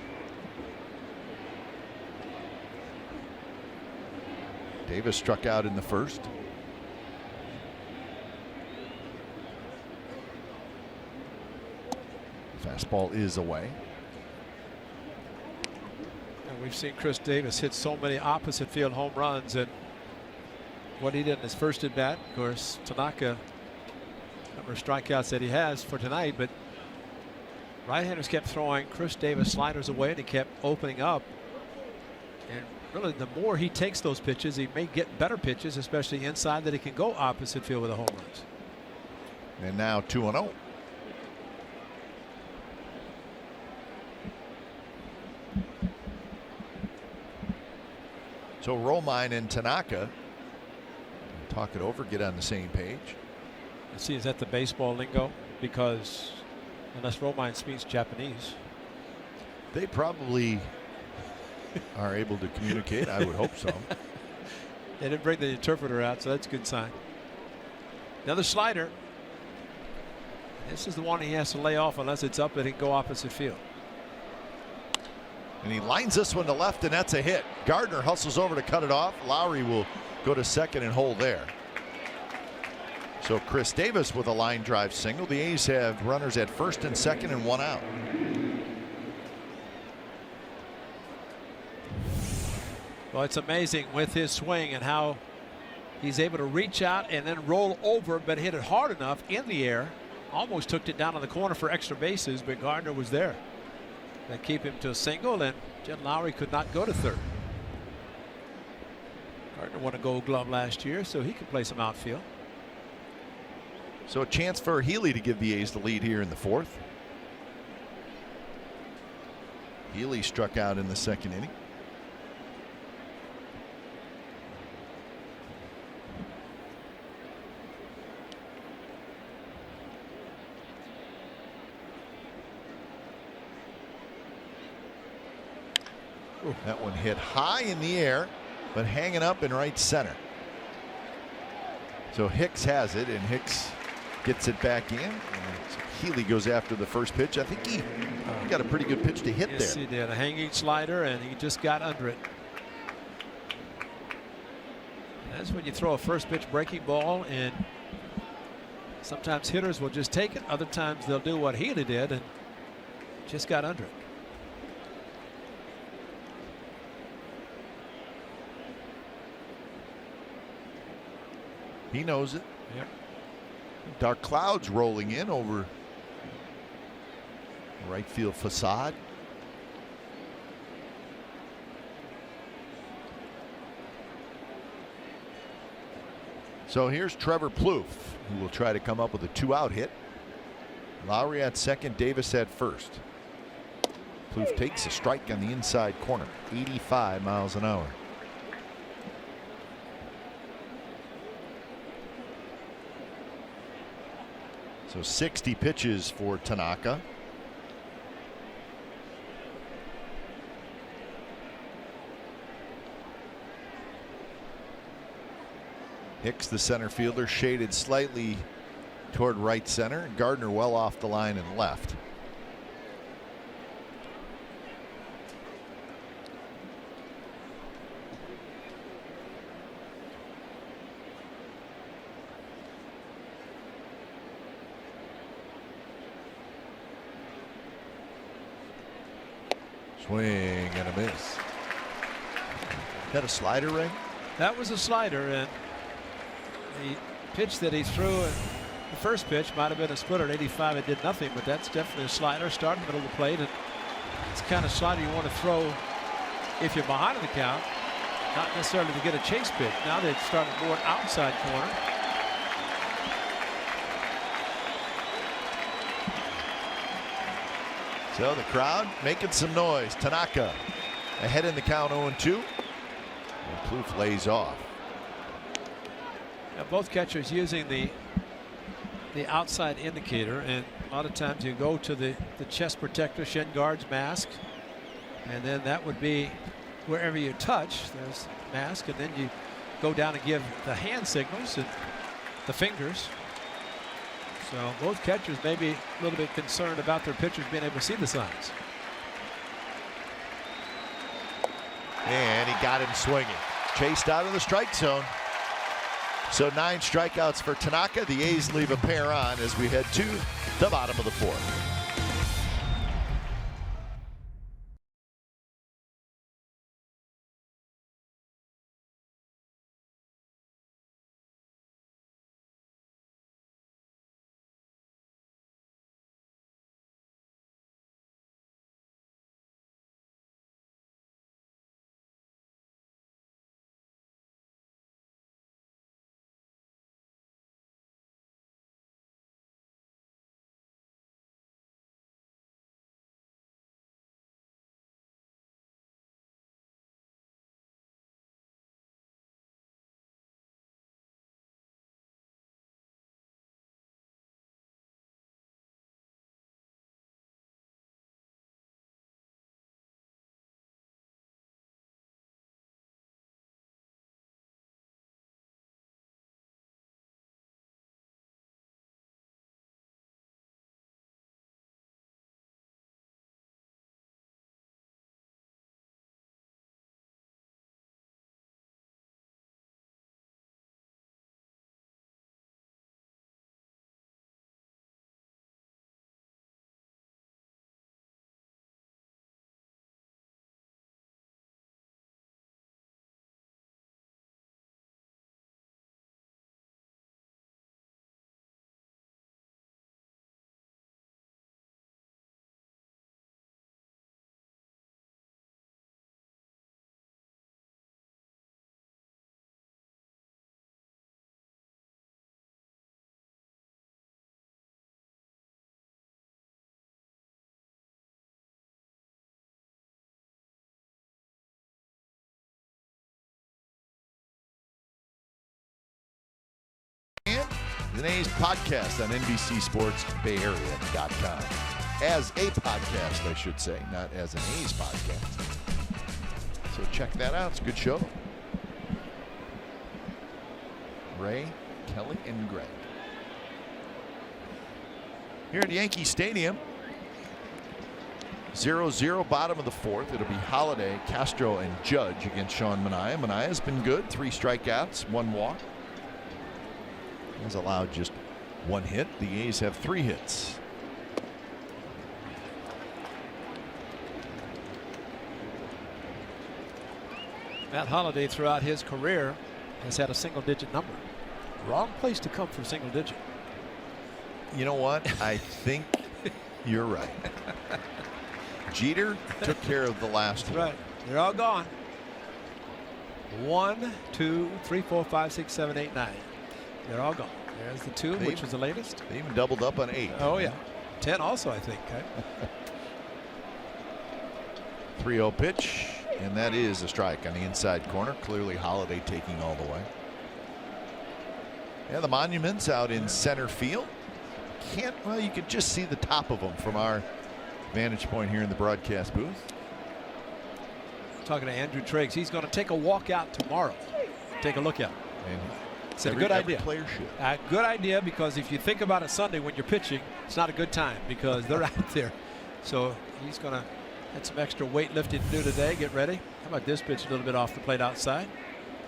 Davis struck out in the first. Fastball is away. And we've seen Chris Davis hit so many opposite field home runs, and what he did in his first at bat, of course, Tanaka, number of strikeouts that he has for tonight, but right-handers kept throwing Chris Davis sliders away, and he kept opening up. And really, the more he takes those pitches, he may get better pitches, especially inside, that he can go opposite field with the home runs. And now 2-0. So Romine and Tanaka talk it over, get on the same page. Let's see, is that the baseball lingo? Because unless Romine speaks Japanese, they probably are able to communicate. I would hope so. They didn't bring the interpreter out, so that's a good sign. Another slider. This is the one he has to lay off unless it's up and he can go opposite field. And he lines this one to left, and that's a hit. Gardner hustles over to cut it off. Lowry will go to second and hold there. So Chris Davis with a line drive single. The A's have runners at first and second and 1 out. Well, it's amazing with his swing and how he's able to reach out and then roll over, but hit it hard enough in the air. Almost took it down on the corner for extra bases, but Gardner was there. That keep him to a single, and Jed Lowry could not go to third. Gardner won a Gold Glove last year, so he can play some outfield. So a chance for Healy to give the A's the lead here in the fourth. Healy struck out in the second inning. Ooh, that one hit high in the air, but hanging up in right center. So Hicks has it, and Hicks gets it back in. So Healy goes after the first pitch. I think he got a pretty good pitch to hit there. Yes, he did. A hanging slider, and he just got under it. That's when you throw a first pitch breaking ball, and sometimes hitters will just take it. Other times they'll do what Healy did and just got under it. He knows it. Yep. Dark clouds rolling in over the right field facade. So here's Trevor Plouffe, who will try to come up with a 2-out hit. Lowry at second, Davis at first. Plouffe takes a strike on the inside corner, 85 miles an hour. So 60 pitches for Tanaka. Hicks, the center fielder, shaded slightly toward right center. Gardner well off the line and left. Swing and a miss. That a slider, Ray? That was a slider, and the pitch that he threw, the first pitch might have been a splitter at 85. It did nothing, but that's definitely a slider. Start in the middle of the plate, and it's the kind of slider you want to throw if you're behind in the count, not necessarily to get a chase pitch. Now they've started more outside corner. So the crowd making some noise. Tanaka ahead in the count 0-2. And Plouffe lays off. Now both catchers using the outside indicator, and a lot of times you go to the chest protector, shin guards, mask, and then that would be wherever you touch. There's mask, and then you go down and give the hand signals and the fingers. So both catchers may be a little bit concerned about their pitchers being able to see the signs. And he got him swinging. Chased out of the strike zone. So 9 strikeouts for Tanaka. The A's leave a pair on as we head to the bottom of the 4th. The A's podcast on NBCSportsBayArea.com. As a podcast, I should say, not as an A's podcast. So check that out. It's a good show. Ray, Kelly, and Greg. Here at Yankee Stadium, 0-0, bottom of the 4th. It'll be Holiday, Castro, and Judge against Sean Manaea. Manaea's been good. 3 strikeouts, 1 walk. Has allowed just 1 hit. The A's have 3 hits. Matt Holliday throughout his career has had a single-digit number. Wrong place to come for single-digit. You know what? I think you're right. Jeter took care of the last one. Right. They're all gone. 1, 2, 3, 4, 5, 6, 7, 8, 9. They're all gone. There's the 2, which was the latest. They even doubled up on 8. Oh, yeah. 10 also, I think. Okay. 3-0 pitch, and that is a strike on the inside corner. Clearly Holiday taking all the way. Yeah, the Monuments out in center field. Well, you could just see the top of them from our vantage point here in the broadcast booth. Talking to Andrew Triggs. He's going to take a walk out tomorrow. Take a look at him. And it's a good idea. Player should. Good idea, because if you think about it Sunday when you're pitching, it's not a good time because they're out there. So he's going to have some extra weightlifting to do today. Get ready. How about this pitch a little bit off the plate outside?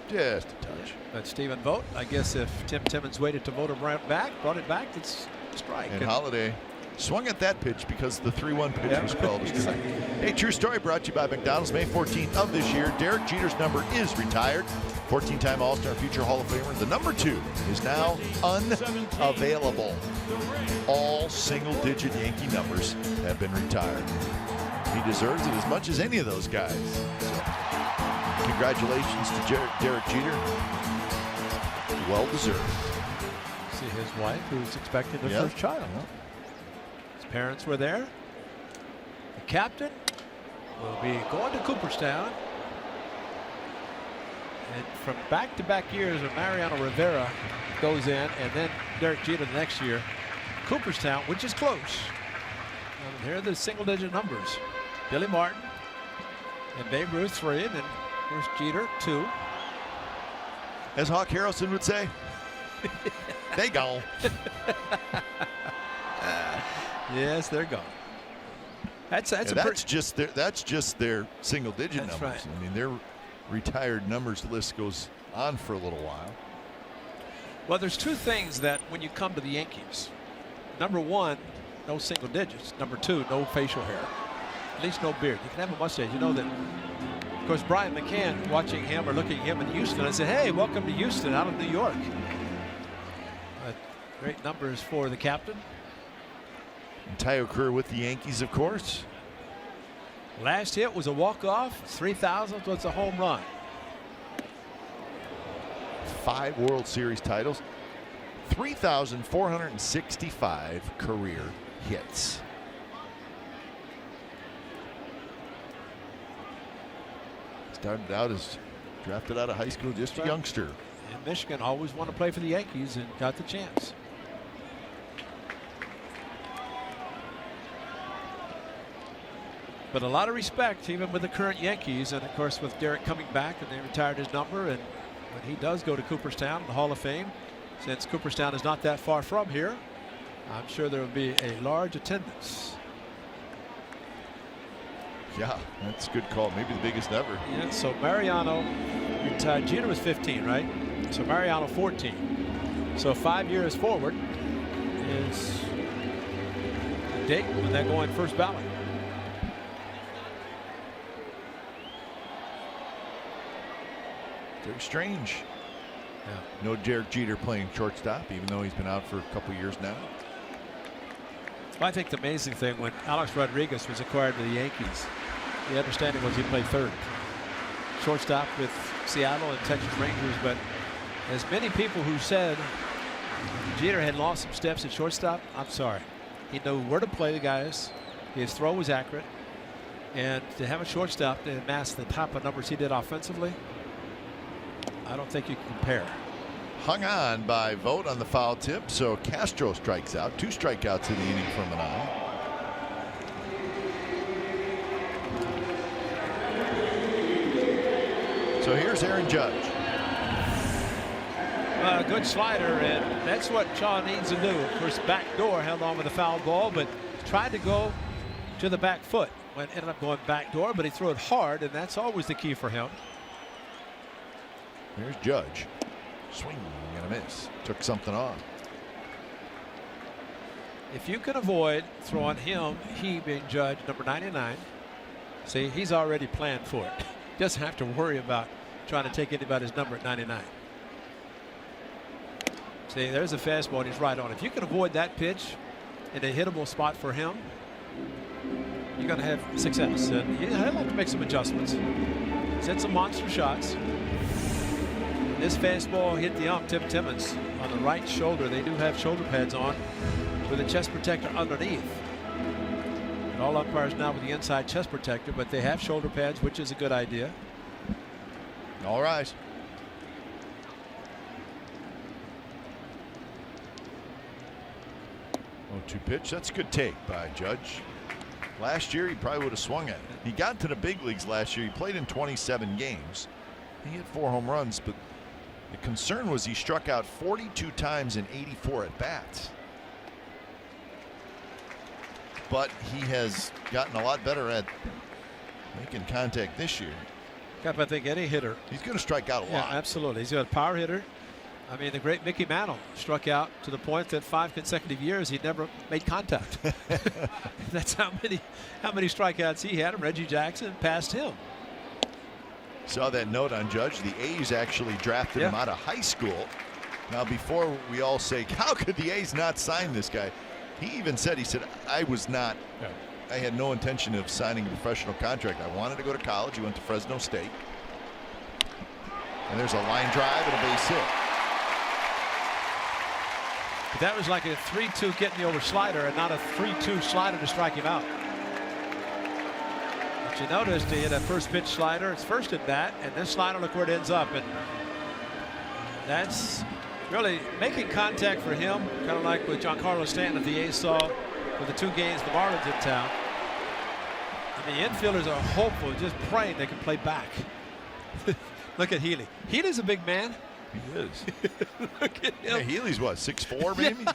Just a touch. But Stephen Vogt, I guess if Tim Timmons waited to vote him right back, brought it back, it's a strike. And Holiday swung at that pitch because the 3-1 pitch was called a strike. Hey, true story brought to you by McDonald's. May 14th of this year, Derek Jeter's number is retired. 14-time All-Star, future Hall of Famer. The number 2 is now unavailable. All single-digit Yankee numbers have been retired. He deserves it as much as any of those guys. So, congratulations to Derek Jeter. Well deserved. See his wife, who's expecting their first child. His parents were there. The captain will be going to Cooperstown. And from back-to-back years when Mariano Rivera goes in and then Derek Jeter the next year, Cooperstown, which is close. And here are the single-digit numbers. Billy Martin and Babe Ruth 3, and then here's Jeter 2. As Hawk Harrelson would say, they gone. Yes, they're gone. That's just their single-digit numbers. Right. I mean, their retired numbers list goes on for a little while. Well, there's two things that when you come to the Yankees. Number one, no single digits. Number two, no facial hair. At least no beard. You can have a mustache. You know that. Of course, Brian McCann, watching him or looking at him in Houston, I said, hey, welcome to Houston out of New York. Great numbers for the captain. Entire career with the Yankees, of course. Last hit was a walk-off. 3,000th was a home run. 5 World Series titles. 3,465 career hits. Started out as drafted out of high school, just a youngster. And Michigan always wanted to play for the Yankees and got the chance. But a lot of respect even with the current Yankees, and of course with Derek coming back, and they retired his number, and when he does go to Cooperstown in the Hall of Fame, since Cooperstown is not that far from here, I'm sure there will be a large attendance. Yeah, that's a good call. Maybe the biggest ever. Yeah, so Mariano retired. Jeter was 15, right? So Mariano 14. So 5 years forward is the date when they go in first ballot. Very strange. Yeah. No Derek Jeter playing shortstop, even though he's been out for a couple years now. I think the amazing thing when Alex Rodriguez was acquired to the Yankees, the understanding was he played third. Shortstop with Seattle and Texas Rangers, but as many people who said Jeter had lost some steps at shortstop, I'm sorry. He knew where to play the guys. His throw was accurate. And to have a shortstop that amassed the type of numbers he did offensively, I don't think you can compare. Hung on by Vogt on the foul tip, so Castro strikes out. 2 strikeouts in the inning from an eye. So here's Aaron Judge. Good slider, and that's what Shaw needs to do. Of course, back door held on with a foul ball, but tried to go to the back foot. When ended up going back door, but he threw it hard, and that's always the key for him. Here's Judge. Swing and a miss. Took something off. If you can avoid throwing him, he being Judge, number 99, see, he's already planned for it. Doesn't have to worry about trying to take anybody's number at 99. See, there's a fastball, and he's right on. If you can avoid that pitch in a hittable spot for him, you're going to have success. And he'll have to make some adjustments. He's hit some monster shots. This fastball hit the ump, Tim Timmons, on the right shoulder. They do have shoulder pads on with a chest protector underneath. And all umpires now with the inside chest protector, but they have shoulder pads, which is a good idea. All right. Oh, 2 pitch. That's a good take by Judge. Last year, he probably would have swung at it. He got to the big leagues last year. He played in 27 games. He hit 4 home runs, but the concern was he struck out 42 times in 84 at bats. But he has gotten a lot better at making contact this year. I think any hitter. He's going to strike out a lot. Yeah, absolutely. He's got a power hitter. I mean, the great Mickey Mantle struck out to the point that 5 consecutive years he never made contact. That's how many strikeouts he had. And Reggie Jackson passed him. Saw that note on Judge. The A's actually drafted him out of high school. Now, before we all say, how could the A's not sign this guy? He even said, I was not, I had no intention of signing a professional contract. I wanted to go to college. He went to Fresno State. And there's a line drive and a base hit. But that was like a 3-2 getting the over slider and not a 3-2 slider to strike him out. But you noticed he had a first pitch slider. It's first at bat, and this slider, look where it ends up. And that's really making contact for him, kind of like with Giancarlo Stanton at the A's saw for the 2 games the Marlins in town. And the infielders are hopeful, just praying they can play back. Look at Healy. Healy's a big man. He is. Look at him. Yeah, Healy's what, 6'4" maybe? Yeah.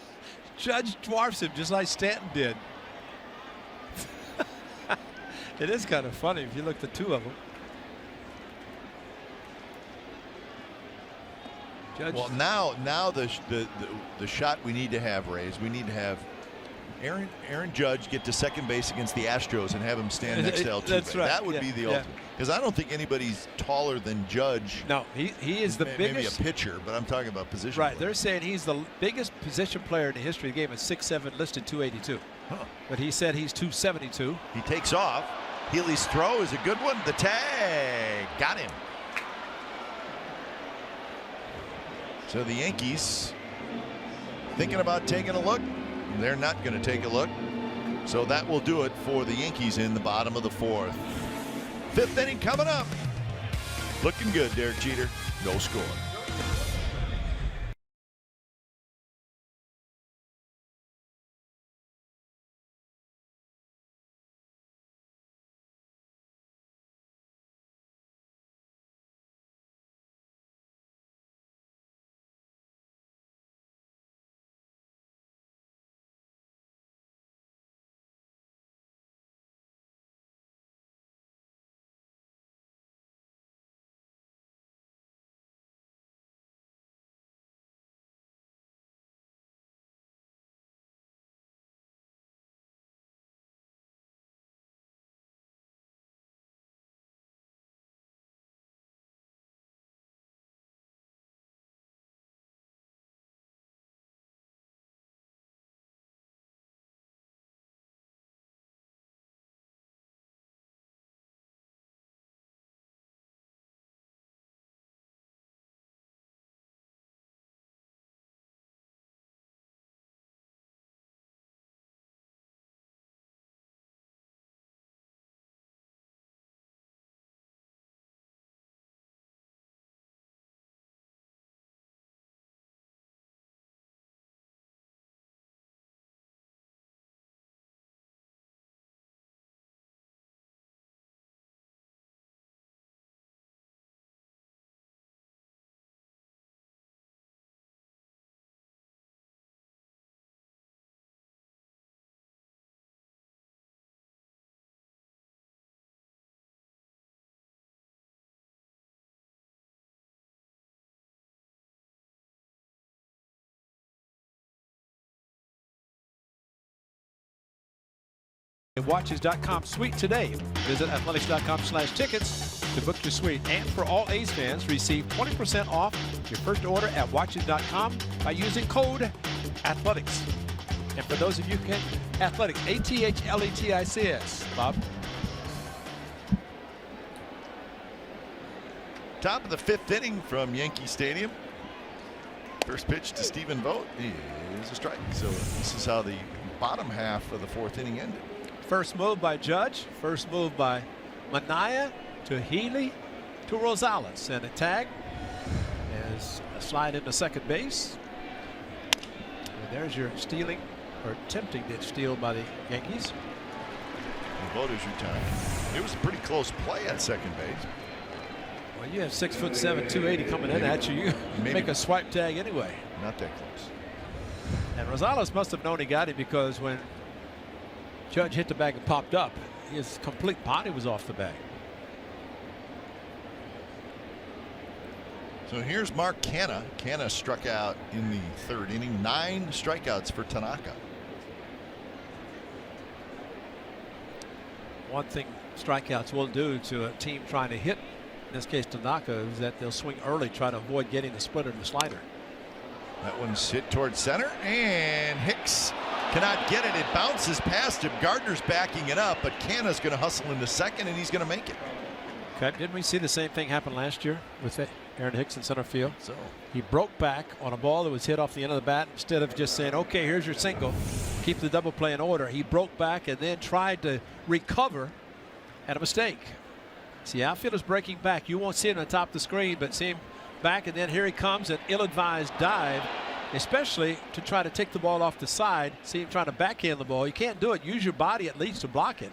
Judge dwarfs him just like Stanton did. It is kind of funny if you look at the 2 of them. Judge. Well, now the shot we need to have, Ray, is we need to have Aaron Judge get to second base against the Astros and have him stand next to Altuve. That's right. That would be the ultimate. Because I don't think anybody's taller than Judge. No, he is the biggest. Maybe a pitcher, but I'm talking about position. Right. player. They're saying he's the biggest position player in the history of the game at 6'7", listed 282. Huh. But he said he's 272. He takes off. Healy's throw is a good one. The tag got him. So the Yankees thinking about taking a look. They're not going to take a look. So that will do it for the Yankees in the bottom of the 4th. 5th inning coming up. Looking good, Derek Jeter. No score. Watches.com suite today. Visit athletics.com/tickets to book your suite. And for all A's fans, receive 20% off your first order at watches.com by using code athletics. And for those of you who can, athletics, ATHLETICS. Bob. Top of the 5th inning from Yankee Stadium. First pitch to Stephen Vogt is a strike. So this is how the bottom half of the 4th inning ended. First move by Judge. First move by Manaea to Healy to Rosales. And a tag as a slide into second base. And there's your stealing or attempting to steal by the Yankees. The Vogt is retired. It was a pretty close play at second base. Well, you have 6'7", 280 coming in at you. You make a swipe tag anyway. Not that close. And Rosales must have known he got him because when Judge hit the bag and popped up, his complete body was off the bag. So here's Mark Canha. Canha struck out in the 3rd inning. 9 strikeouts for Tanaka. One thing strikeouts will do to a team trying to hit, in this case Tanaka, is that they'll swing early, try to avoid getting the splitter and the slider. That one's hit towards center, and Hicks cannot get it. It bounces past him. Gardner's backing it up, but Canha's going to hustle into second, and he's going to make it. Okay, didn't we see the same thing happen last year with Aaron Hicks in center field? So he broke back on a ball that was hit off the end of the bat. Instead of just saying, okay, here's your single, keep the double play in order, he broke back and then tried to recover and a mistake. See, outfielder's breaking back. You won't see it on the top of the screen, but see him back, and then here he comes, an ill-advised dive, especially to try to take the ball off the side. See him trying to backhand the ball. You can't do it. Use your body at least to block it.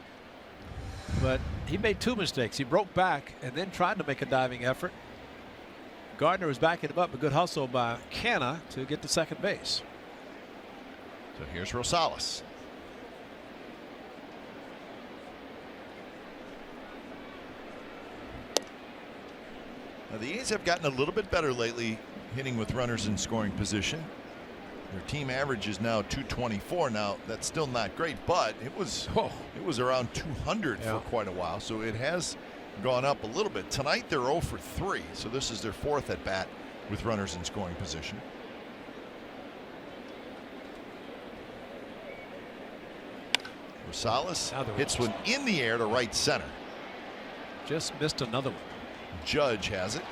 But he made two mistakes. He broke back and then tried to make a diving effort. Gardner was backing him up. A good hustle by Canna to get to second base. So here's Rosales. Now the A's have gotten a little bit better lately hitting with runners in scoring position. Their team average is now 224. Now that's still not great, but it was around 200 for quite a while, so it has gone up a little bit. Tonight they're 0 for 3, so this is their 4th at bat with runners in scoring position. Rosales hits one in the air to right center. Just missed another one. Judge has it.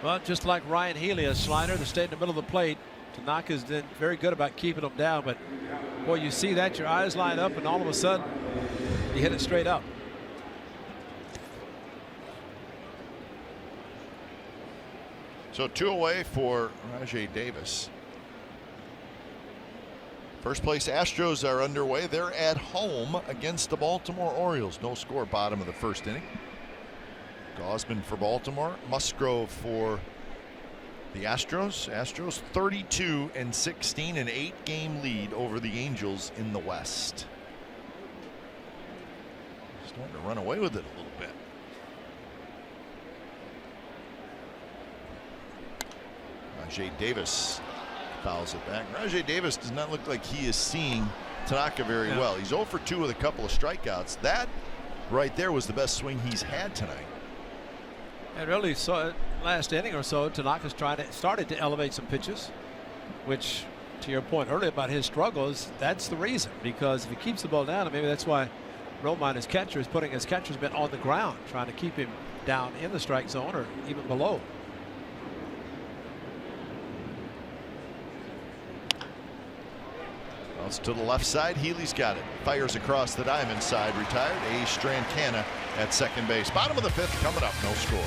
Well, just like Ryan Healy, a slider that stayed in the middle of the plate. Tanaka's been very good about keeping them down, but boy, you see that, your eyes line up, and all of a sudden you hit it straight up. So 2 away for Rajai Davis. First place Astros are underway. They're at home against the Baltimore Orioles. No score, bottom of the first inning. Gausman for Baltimore. Musgrove for the Astros. Astros 32-16, an 8-game lead over the Angels in the West. Starting to run away with it a little bit. Rajai Davis fouls it back. Rajai Davis does not look like he is seeing Tanaka very well. He's 0 for 2 with a couple of strikeouts. That right there was the best swing he's had tonight. And really saw it last inning or so. Tanaka's started to elevate some pitches, which, to your point earlier about his struggles, that's the reason. Because if he keeps the ball down, and maybe that's why Romine, his catcher, is putting his catcher's mitt on the ground, trying to keep him down in the strike zone or even below. It's to the left side. Healy's got it. Fires across the diamond side. Retired. A. Strancana at second base. Bottom of the 5th coming up. No score.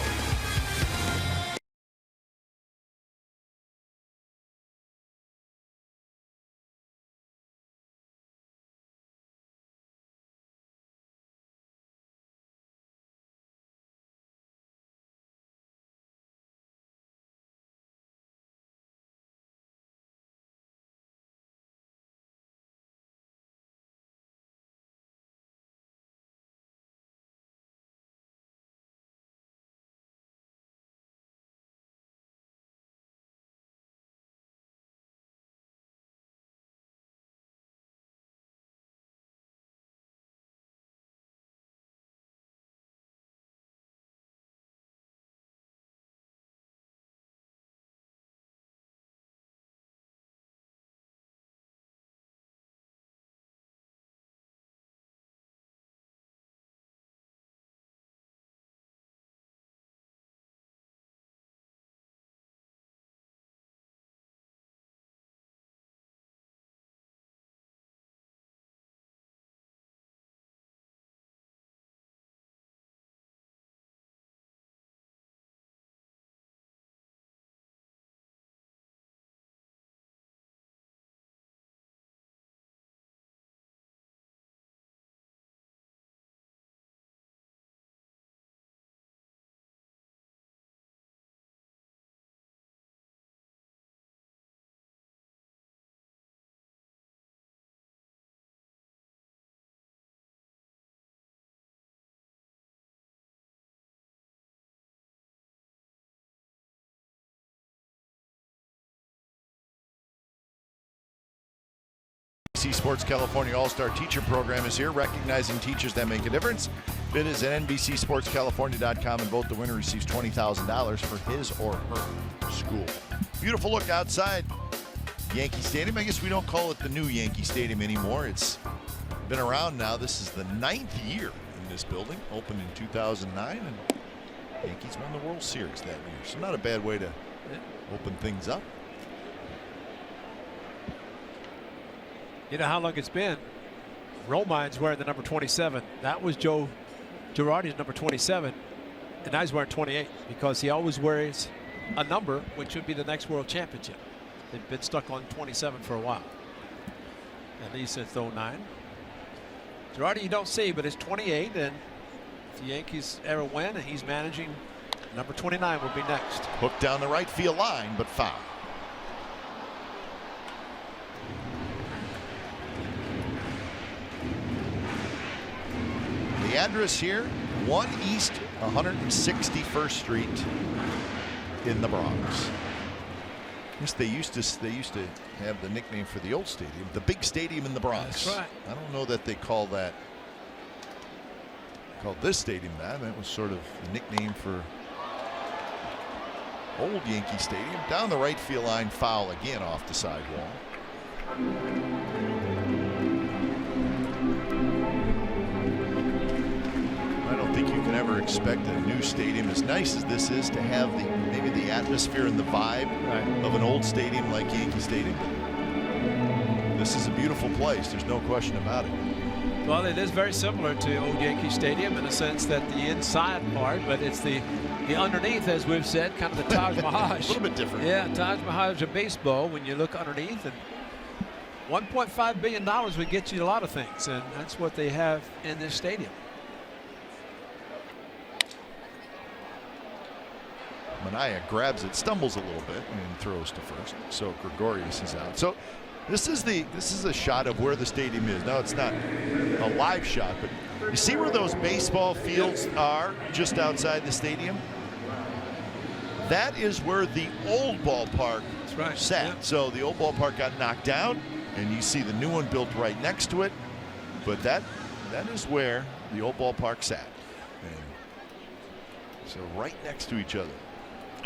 Sports California All-Star Teacher Program is here, recognizing teachers that make a difference. Bid is at NBCSportsCalifornia.com, and vote the winner receives $20,000 for his or her school. Beautiful look outside Yankee Stadium. I guess we don't call it the new Yankee Stadium anymore. It's been around now. This is the 9th year in this building. Opened in 2009, and Yankees won the World Series that year. So not a bad way to open things up. You know how long it's been? Romine's wearing the number 27. That was Joe Girardi's number 27, and now he's wearing 28 because he always wears a number which would be the next world championship. They've been stuck on 27 for a while, at least since '09. Girardi you don't see, but it's 28, and if the Yankees ever win and he's managing, number 29 will be next. Hooked down the right field line, but foul. The address here, 1 East 161st Street in the Bronx. Yes, they used to have the nickname for the old stadium, the big stadium in the Bronx. That's right. I don't know that they call this stadium that. That was sort of a nickname for old Yankee Stadium. Down the right field line, foul again off the sidewall. I don't think you can ever expect a new stadium as nice as this is to have maybe the atmosphere and the vibe of an old stadium like Yankee Stadium. This is a beautiful place. There's no question about it. Well, it is very similar to old Yankee Stadium in the sense that the inside part, but it's the underneath, as we've said, kind of the Taj Mahal. A little bit different. Yeah, Taj Mahal of baseball when you look underneath. And $1.5 billion would get you a lot of things, and that's what they have in this stadium. Manaea grabs it, stumbles a little bit, and throws to first. So Gregorius is out. So this is a shot of where the stadium is. Now it's not a live shot, but you see where those baseball fields are just outside the stadium? That is where the old ballpark sat. Yeah. So the old ballpark got knocked down, and you see the new one built right next to it. But that is where the old ballpark sat. And so right next to each other.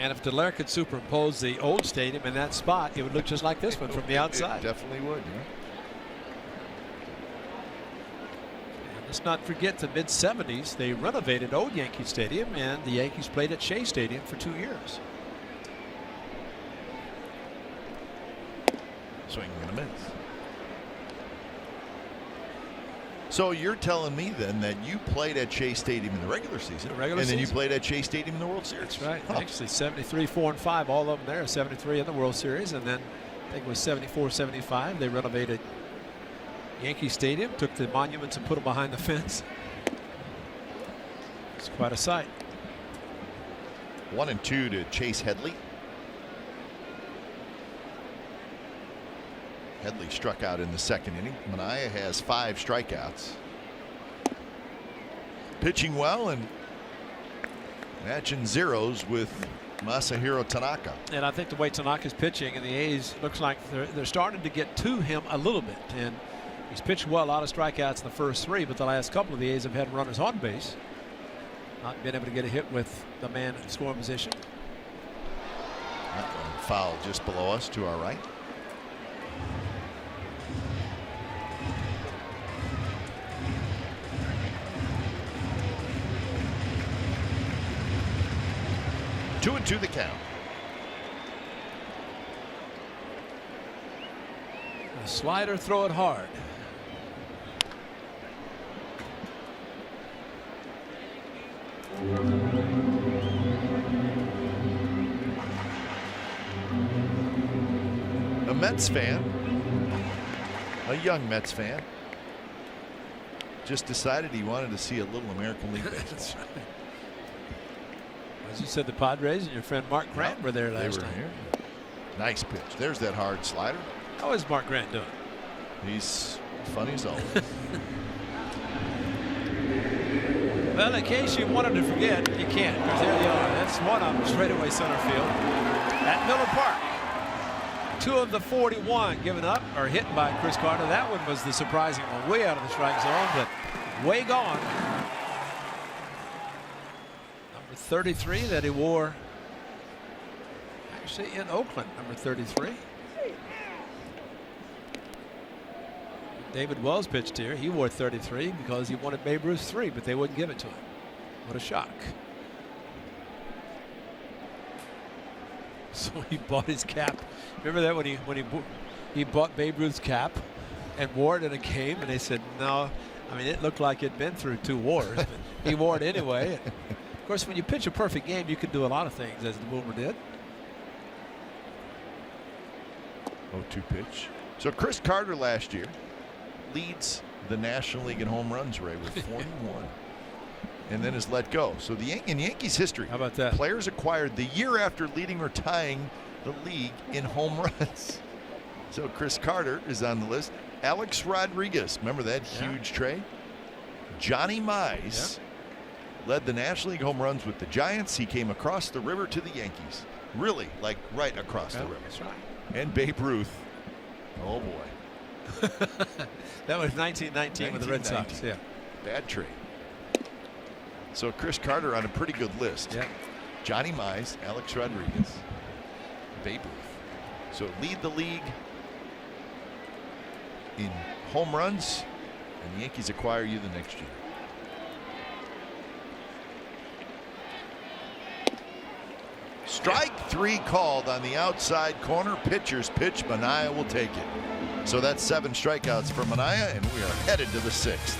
And if Dallaire could superimpose the old stadium in that spot, it would look just like this one from the outside. It definitely would. Yeah. And let's not forget the mid-'70s. They renovated old Yankee Stadium, and the Yankees played at Shea Stadium for 2 years. Swing and a miss. So you're telling me then that you played at Shea Stadium in the regular season, and then you played at Shea Stadium in the World Series. That's right. Huh. Actually, 73, 4, and 5, all of them there. 73 in the World Series, and then I think it was 74, 75. They renovated Yankee Stadium, took the monuments and put them behind the fence. It's quite a sight. 1-2 to Chase Headley. Headley struck out in the second inning. Manaea has 5 strikeouts. Pitching well and matching zeros with Masahiro Tanaka. And I think the way Tanaka's pitching and the A's looks like they're starting to get to him a little bit. And he's pitched well, a lot of strikeouts in the first 3, but the last couple of the A's have had runners on base. Not been able to get a hit with the man in scoring position. That one foul just below us to our right. Two and 2 the count. A slider, throw it hard. A Mets fan, a young Mets fan, just decided he wanted to see a little American League baseball. That's right. As you said, the Padres and your friend Mark Grant were there last time. Here. Nice pitch. There's that hard slider. How is Mark Grant doing? He's funny as always. Well, in case you wanted to forget, you can't, because there you are. That's one of them, straightaway center field at Miller Park. 2 of the 41 given up or hit by Chris Carter. That one was the surprising one, way out of the strike zone, but way gone. 33 that he wore actually in Oakland, number 33. David Wells pitched here. He wore 33 because he wanted Babe Ruth 3, but they wouldn't give it to him. What a shock. So he bought his cap. Remember that when he bought Babe Ruth's cap and wore it in a game, and they said no. I mean, it looked like it'd been through 2 wars, but he wore it anyway. Of course, when you pitch a perfect game, you can do a lot of things, as the Boomer did. 0-2 pitch. So Chris Carter last year leads the National League in home runs, Ray, with 41. And then is let go. So in Yankees history, how about that? Players acquired the year after leading or tying the league in home runs. So Chris Carter is on the list. Alex Rodriguez, remember that huge trade? Johnny Mize led the National League home runs with the Giants. He came across the river to the Yankees. Really, like right across the river. That's right. And Babe Ruth. Oh boy. That was 1919 with the Red Sox. Yeah. Bad trade. So Chris Carter on a pretty good list. Yeah. Johnny Mize, Alex Rodriguez, Babe Ruth. So lead the league in home runs, and the Yankees acquire you the next year. Strike 3 called on the outside corner. Pitcher's pitch. Minaya will take it. So that's 7 strikeouts for Minaya, and we are headed to the 6th.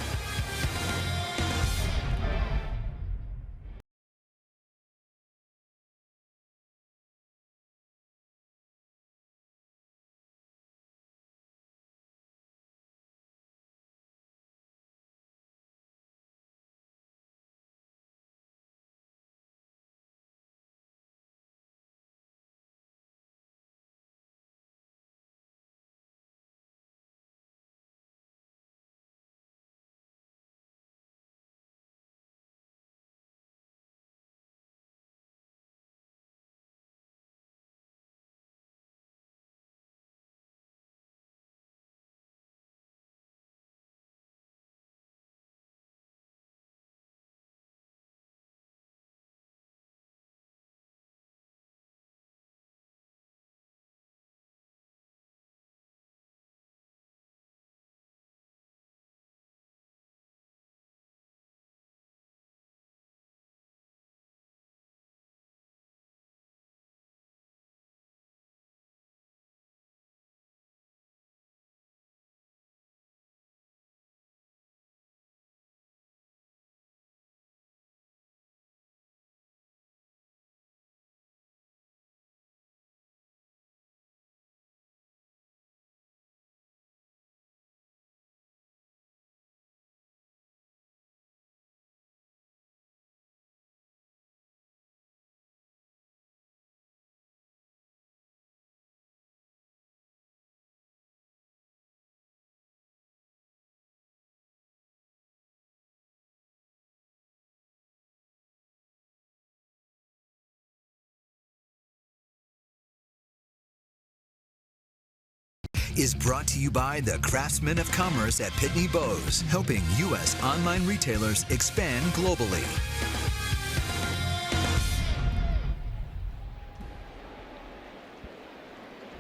Is brought to you by the Craftsmen of Commerce at Pitney Bowes, helping U.S. online retailers expand globally.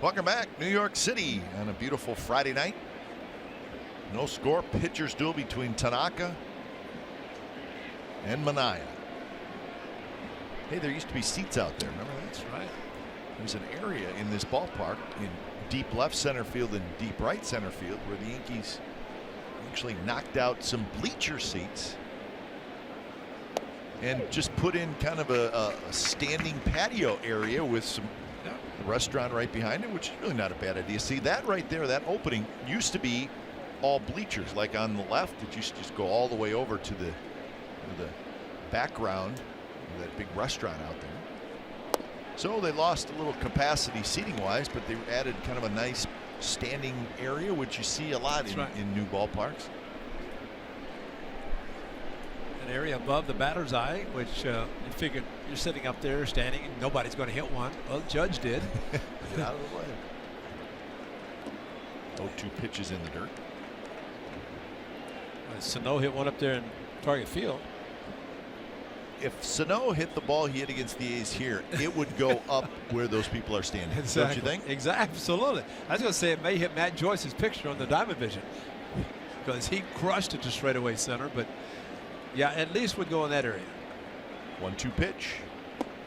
Welcome back. New York City on a beautiful Friday night. No score. Pitchers duel between Tanaka and Minaya. Hey, there used to be seats out there. Remember that? That's right. There's an area in this ballpark in deep left center field and deep right center field where the Yankees actually knocked out some bleacher seats and just put in kind of a standing patio area with some restaurant right behind it, which is really not a bad idea. See that right there, that opening used to be all bleachers. Like on the left, it used to just go all the way over to the background of that big restaurant out there. So they lost a little capacity seating wise, but they added kind of a nice standing area, which you see a lot in new ballparks. An area above the batter's eye, which you figured you're sitting up there standing and nobody's going to hit one. Well, the judge did. Get out of the way. 0-2 pitches in the dirt. Sano hit one up there in target field. If Sano hit the ball he hit against the A's here, it would go up where those people are standing. Exactly. Don't you think? Exactly. Absolutely. I was going to say it may hit Matt Joyce's picture on the Diamond Vision because he crushed it to straightaway center. But yeah, at least would go in that area. 1-2 pitch.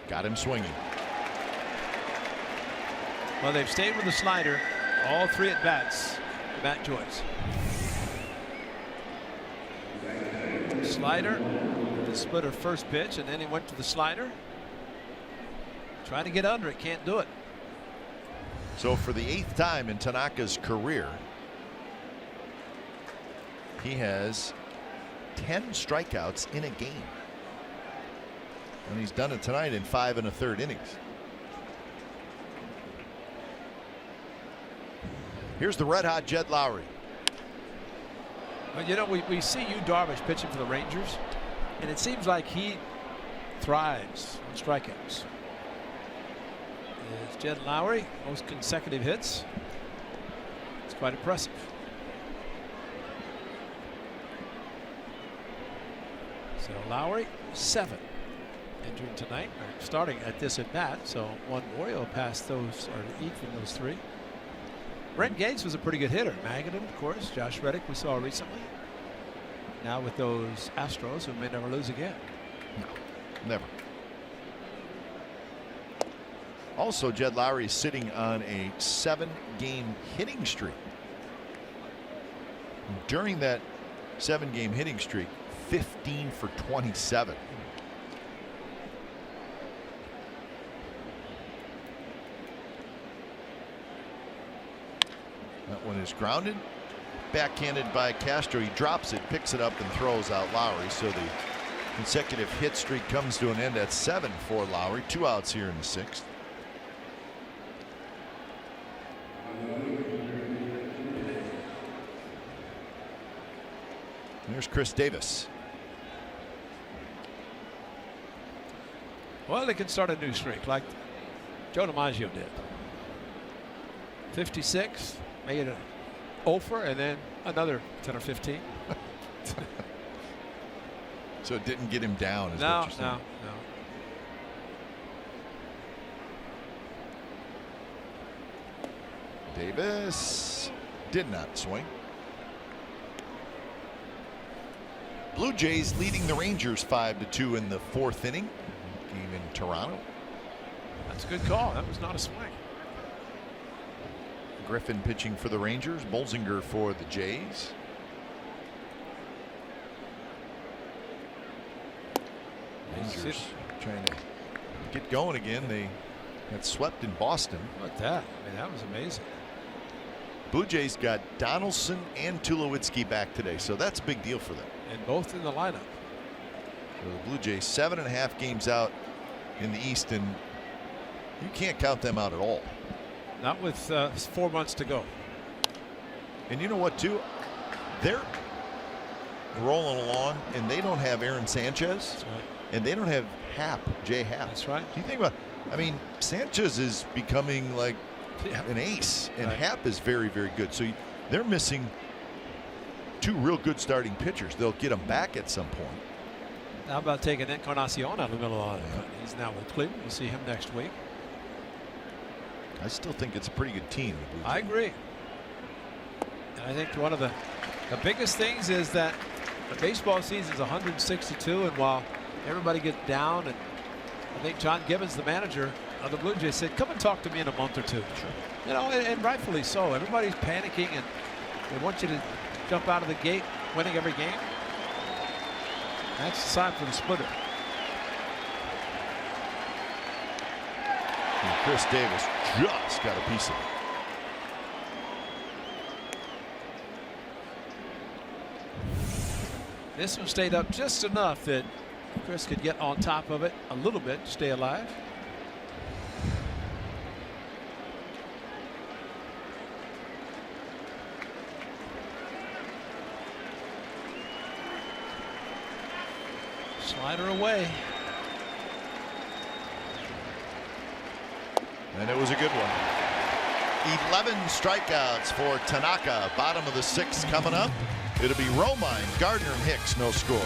Got him swinging. Well, they've stayed with the slider all 3 at bats. Matt Joyce. Slider, the splitter first pitch, and then he went to the slider. Trying to get under it, can't do it. So for the 8th time in Tanaka's career, he has 10 strikeouts in a game. And he's done it tonight in 5 1/3 innings. Here's the red hot Jed Lowry. Well, you know, we see Yu Darvish pitching for the Rangers, and it seems like he thrives on strikeouts. There's Jed Lowry, most consecutive hits. It's quite impressive. So Lowry, 7 entering tonight, or starting at this at bat. So one Oriole passed those, or each from those 3. Brent Gates was a pretty good hitter. Magadan, of course. Josh Reddick we saw recently. Now with those Astros, who may never lose again. No, never. Also, Jed Lowry is sitting on a 7-game hitting streak. During that 7-game hitting streak, 15 for 27. That one is grounded. Backhanded by Castro. He drops it, picks it up, and throws out Lowry. So the consecutive hit streak comes to an end at 7 for Lowry. 2 outs here in the 6th. There's Chris Davis. Well, they can start a new streak like Joe DiMaggio did. 56, made it over, and then another 10 or 15. So it didn't get him down. Is No, what you're saying. no. Davis did not swing. Blue Jays leading the Rangers 5-2 in the 4th inning. Game in Toronto. That's a good call. That was not a swing. Griffin pitching for the Rangers. Bolzinger for the Jays. Rangers trying to get going again. They got swept in Boston. How about that? I mean, that was amazing. Blue Jays got Donaldson and Tulowitzki back today, so that's a big deal for them. And both in the lineup. So the Blue Jays 7.5 games out in the East, and you can't count them out at all. Not with 4 months to go. And you know what, too? They're rolling along, and they don't have Aaron Sanchez. That's right. And they don't have Jay Happ. That's right. Do you think about? I mean, Sanchez is becoming like Yeah. an ace, and Right. Happ is very, very good. So they're missing 2 real good starting pitchers. They'll get them back at some point. How about taking Encarnacion out of the middle of it? He's now with Cleveland. We'll see him next week. I still think it's a pretty good team. The Blue I Jays. agree. And I think one of the biggest things is that the baseball season is 162, and while everybody gets down, and I think John Gibbons, the manager of the Blue Jays, said, "Come and talk to me in a month or 2." Sure. You know, and rightfully so. Everybody's panicking, and they want you to jump out of the gate winning every game. That's the sign for the splitter. And Chris Davis just got a piece of it. This one stayed up just enough that Chris could get on top of it a little bit to stay alive. Slider away. And it was a good one. 11 strikeouts for Tanaka. Bottom of the 6th coming up. It'll be Romine, Gardner, and Hicks. No score.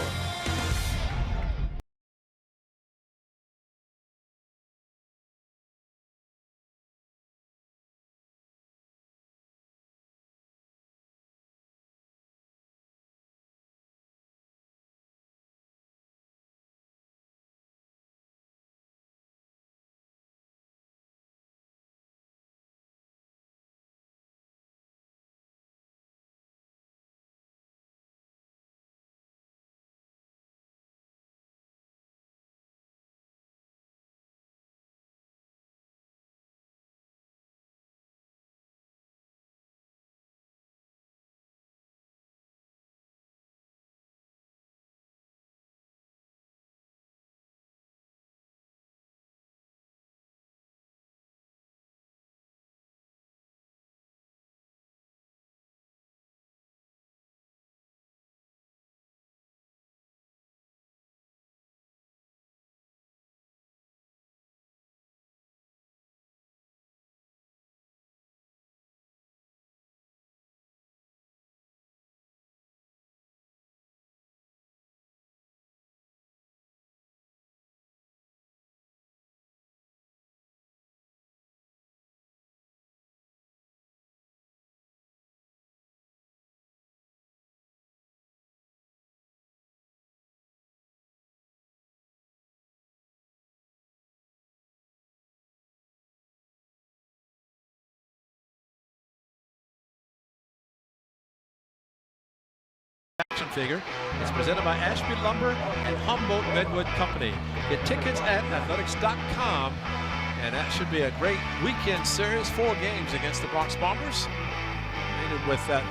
figure. It's presented by Ashby Lumber and Humboldt Redwood Company. Get tickets at athletics.com, and that should be a great weekend series. 4 games against the Bronx Bombers. Ended with that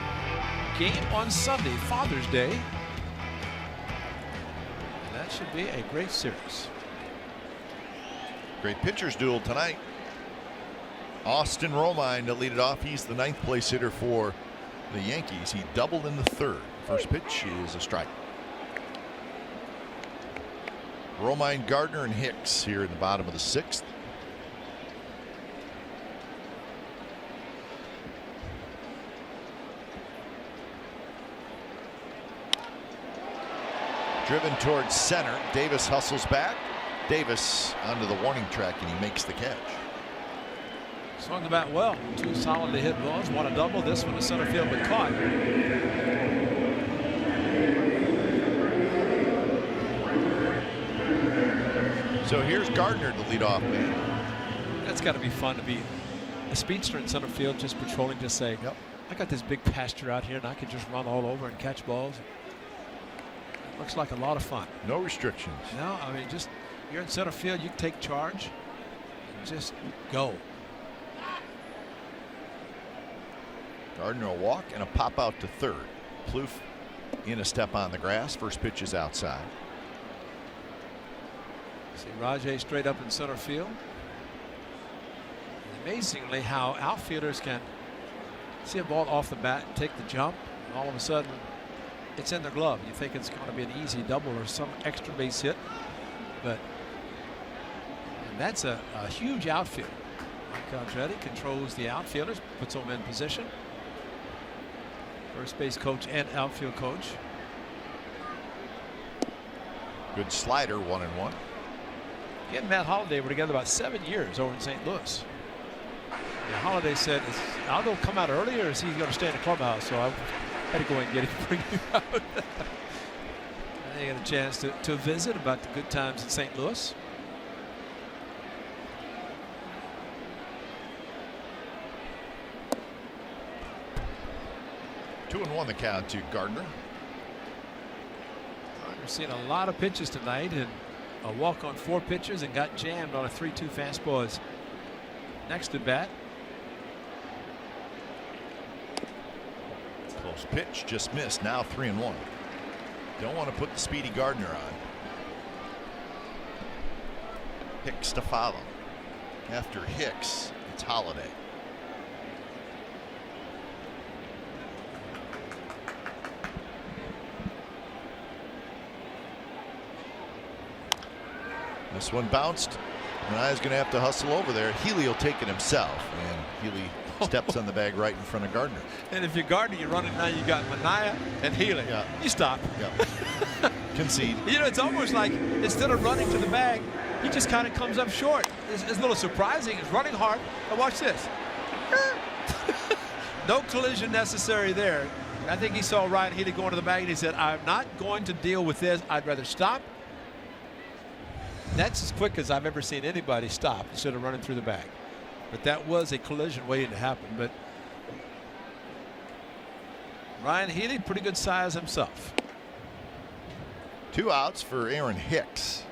game on Sunday, Father's Day. And that should be a great series. Great pitchers duel tonight. Austin Romine to lead it off. He's the 9th place hitter for the Yankees. He doubled in the 3rd. First pitch is a strike. Romine, Gardner, and Hicks here in the bottom of the 6th. Driven towards center. Davis hustles back. Davis onto the warning track, and he makes the catch. Swung the bat well. 2 solidly hit balls. One a double. This one to center field, but caught. So here's Gardner to lead off man. That's got to be fun to be a speedster in center field, just patrolling, just say, Yep. I got this big pasture out here and I can just run all over and catch balls. Looks like a lot of fun. No restrictions. No, I mean, just you're in center field, you can take charge and just go. Gardner a walk and a pop out to 3rd. Plouffe in a step on the grass. First pitch is outside. See Rajay straight up in center field. And amazingly how outfielders can see a ball off the bat, take the jump, and all of a sudden it's in their glove. You think it's going to be an easy double or some extra base hit, but that's a huge outfield. Mike Andretti controls the outfielders, puts them in position. First base coach and outfield coach. Good slider, 1-1. He and Matt Holliday were together about 7 years over in St. Louis. And Holliday said, "Is Aldo come out early, or is he going to stay in the clubhouse?" So I had to go and get him, bring him out. They got a chance to visit about the good times in St. Louis. Two and 1 the count to Gardner. We're seeing a lot of pitches tonight, and a walk on 4 pitches and got jammed on a 3-2 fastball is next to bat. Close pitch, just missed. Now 3-1. Don't want to put the speedy Gardner on. Hicks to follow. After Hicks, it's Holliday. This one bounced. Manaya's going to have to hustle over there. Healy will take it himself, and Healy steps on the bag right in front of Gardner. And if you're Gardner, you're running now. You got Manaya and Healy. Yeah. You stop. Yeah. Concede. You know, it's almost like instead of running to the bag, he just kind of comes up short. It's a little surprising. It's running hard. Now watch this. No collision necessary there. I think he saw Ryan Healy going to the bag, and he said, "I'm not going to deal with this. I'd rather stop." That's as quick as I've ever seen anybody stop instead of running through the bag. But that was a collision waiting to happen. But Ryan Healy, pretty good size himself. 2 outs for Aaron Hicks.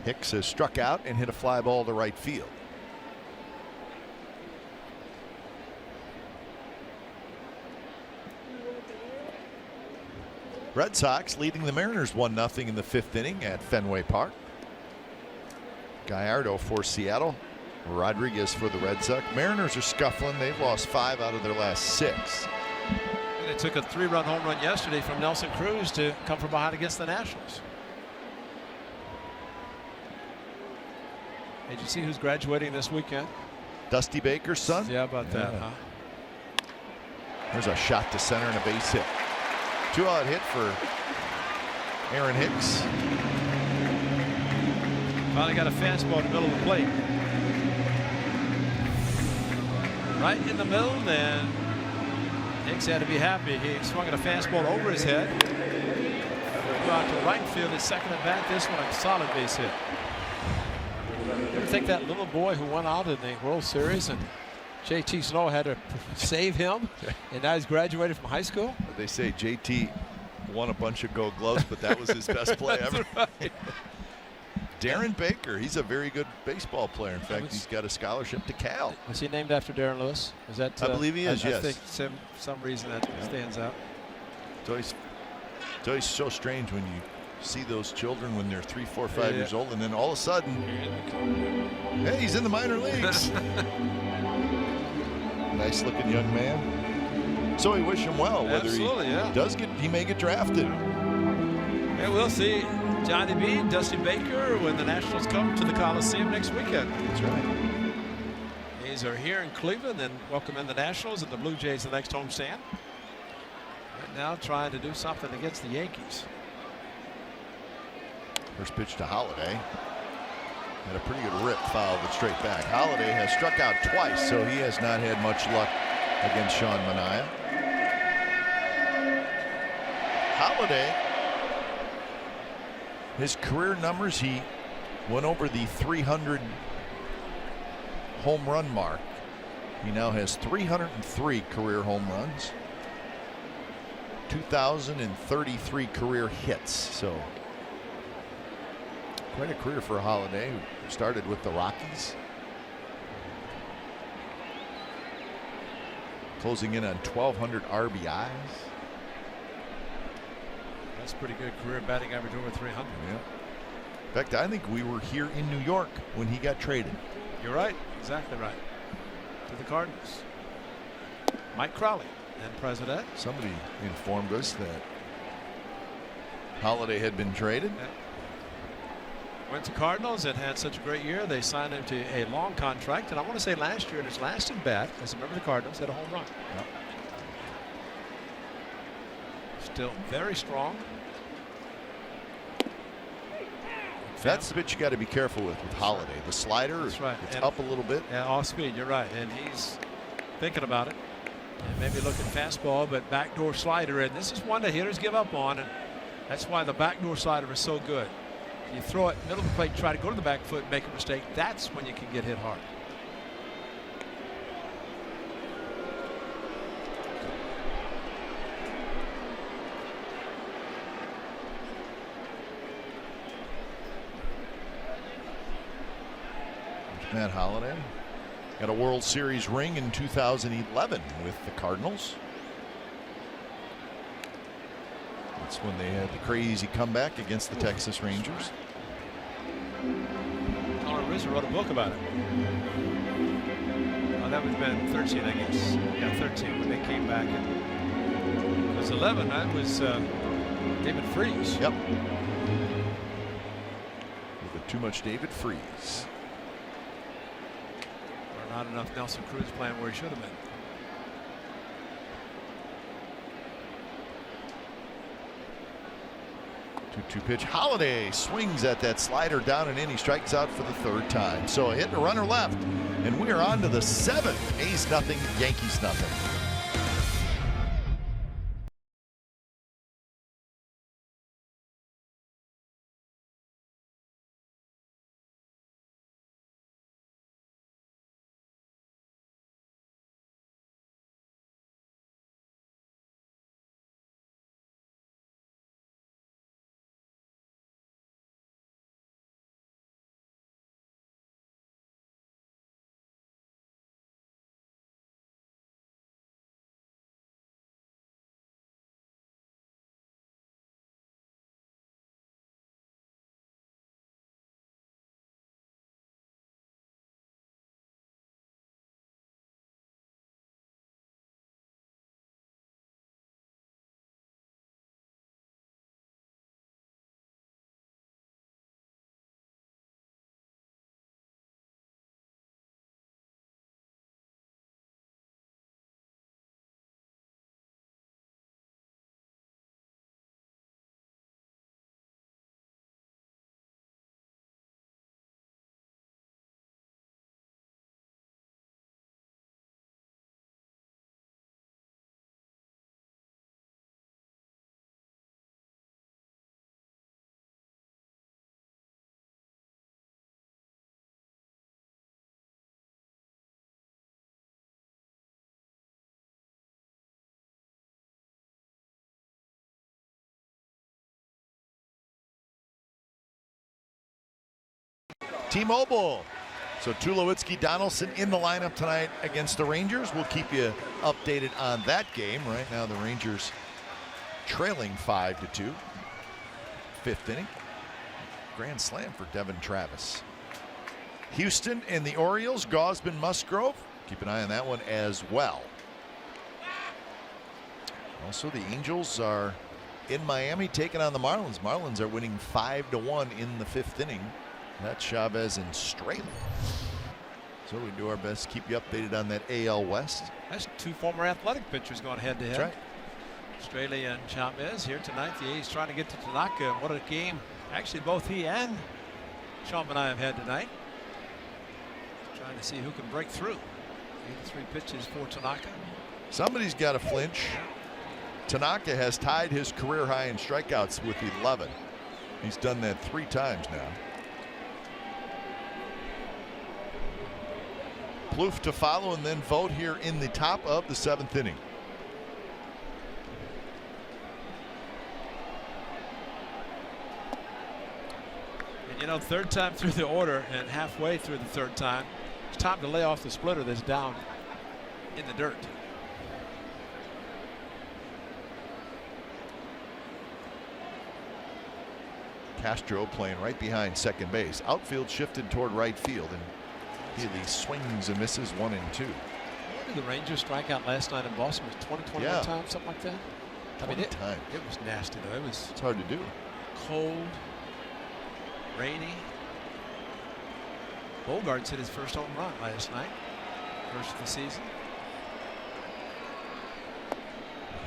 Hicks has struck out and hit a fly ball to right field. Red Sox leading the Mariners 1-0 in the 5th inning at Fenway Park. Gallardo for Seattle. Rodriguez for the Red Sox. Mariners are scuffling. They've lost 5 out of their last 6. They took a 3-run home run yesterday from Nelson Cruz to come from behind against the Nationals. Did you see who's graduating this weekend? Dusty Baker's son? Yeah, about that, huh? There's a shot to center and a base hit. 2-out hit for Aaron Hicks. Finally got a fastball in the middle of the plate. Right in the middle, and Hicks had to be happy. He swung at a fastball over his head. Go out to right field, his second at bat. This one a solid base hit. You ever think that little boy who went out in the World Series and JT Snow had to save him, and now he's graduated from high school. They say JT won a bunch of Gold Gloves, but that was his best play ever. Right. Darren Baker, he's a very good baseball player. In fact, he's got a scholarship to Cal. Was he named after Darren Lewis? Was that? I believe he is. I Yes. think some reason that stands out. It's always so strange when you see those children when they're 3, 4, 5 years old, and then all of a sudden, hey, he's in the minor leagues. Nice looking young man. So we wish him well. Whether he may get drafted. And we'll see Johnny B, Dusty Baker when the Nationals come to the Coliseum next weekend. That's right. A's are here in Cleveland and welcome in the Nationals and the Blue Jays the next homestand. Right now trying to do something against the Yankees. First pitch to Holiday. Had a pretty good rip, fouled it straight back. Holiday has struck out twice, so he has not had much luck against Sean Manaea. Holiday, his career numbers, he went over the 300 home run mark. He now has 303 career home runs, 2,033 career hits. So quite a career for Holiday, who started with the Rockies. Closing in on 1,200 RBIs. That's a pretty good career batting average over 300. Yeah. In fact, I think we were here in New York when he got traded. You're right. Exactly right. To the Cardinals. Mike Crowley, then president. Somebody informed us that Holiday had been traded. Yeah. Went to Cardinals and had such a great year. They signed him to a long contract. And I want to say last year, in his last at bat, as a member of the Cardinals, had a home run. Yep. Still very strong. That's the bit you got to be careful with Holiday. The slider, That's right. It's and up a little bit. Yeah, off speed. You're right. And he's thinking about it. And maybe looking fastball, but backdoor slider. And this is one that hitters give up on. And that's why the backdoor slider is so good. You throw it middle of the plate, try to go to the back foot, make a mistake. That's when you can get hit hard. Matt Holiday got a World Series ring in 2011 with the Cardinals. That's when they had the crazy comeback against the Texas Rangers. Colin Rizzo wrote a book about it. Oh, that would have been 13, I guess. Yeah, 13 when they came back. And it was 11. That was David Freese. Yep. With too much David Freese. Or not enough Nelson Cruz playing where he should have been. Two pitch. Holiday swings at that slider down and in. He strikes out for the third time. So a hit and a runner left. And we are on to the 7th. A's nothing, Yankees nothing. T-Mobile. So Tulowitzki, Donaldson in the lineup tonight against the Rangers. We'll keep you updated on that game. Right now the Rangers trailing 5-2. 5th inning. Grand slam for Devin Travis. Houston and the Orioles, Gausman, Musgrove. Keep an eye on that one as well. Also, the Angels are in Miami taking on the Marlins. Marlins are winning 5-1 in the 5th inning. That's Chavez and Straley. So we do our best to keep you updated on that AL West. That's 2 former Athletic pitchers going head to head. That's right. Straley and Chavez here tonight. The A's trying to get to Tanaka. What a game. Actually, both he and Sean and I have had tonight. Trying to see who can break through. 83 pitches for Tanaka. Somebody's got to flinch. Tanaka has tied his career high in strikeouts with 11. He's done that 3 times now. Plouffe to follow and then vote here in the top of the 7th inning. And you know, 3rd time through the order and halfway through the 3rd time, it's time to lay off the splitter that's down in the dirt. Castro playing right behind second base. Outfield shifted toward right field, and Healy swings and misses 1 and 2. What did the Rangers strike out last night in Boston? Was 21 times, something like that? I mean, it was nasty though. It's hard to do. Cold, rainy. Bogarts hit his first home run last night, first of the season.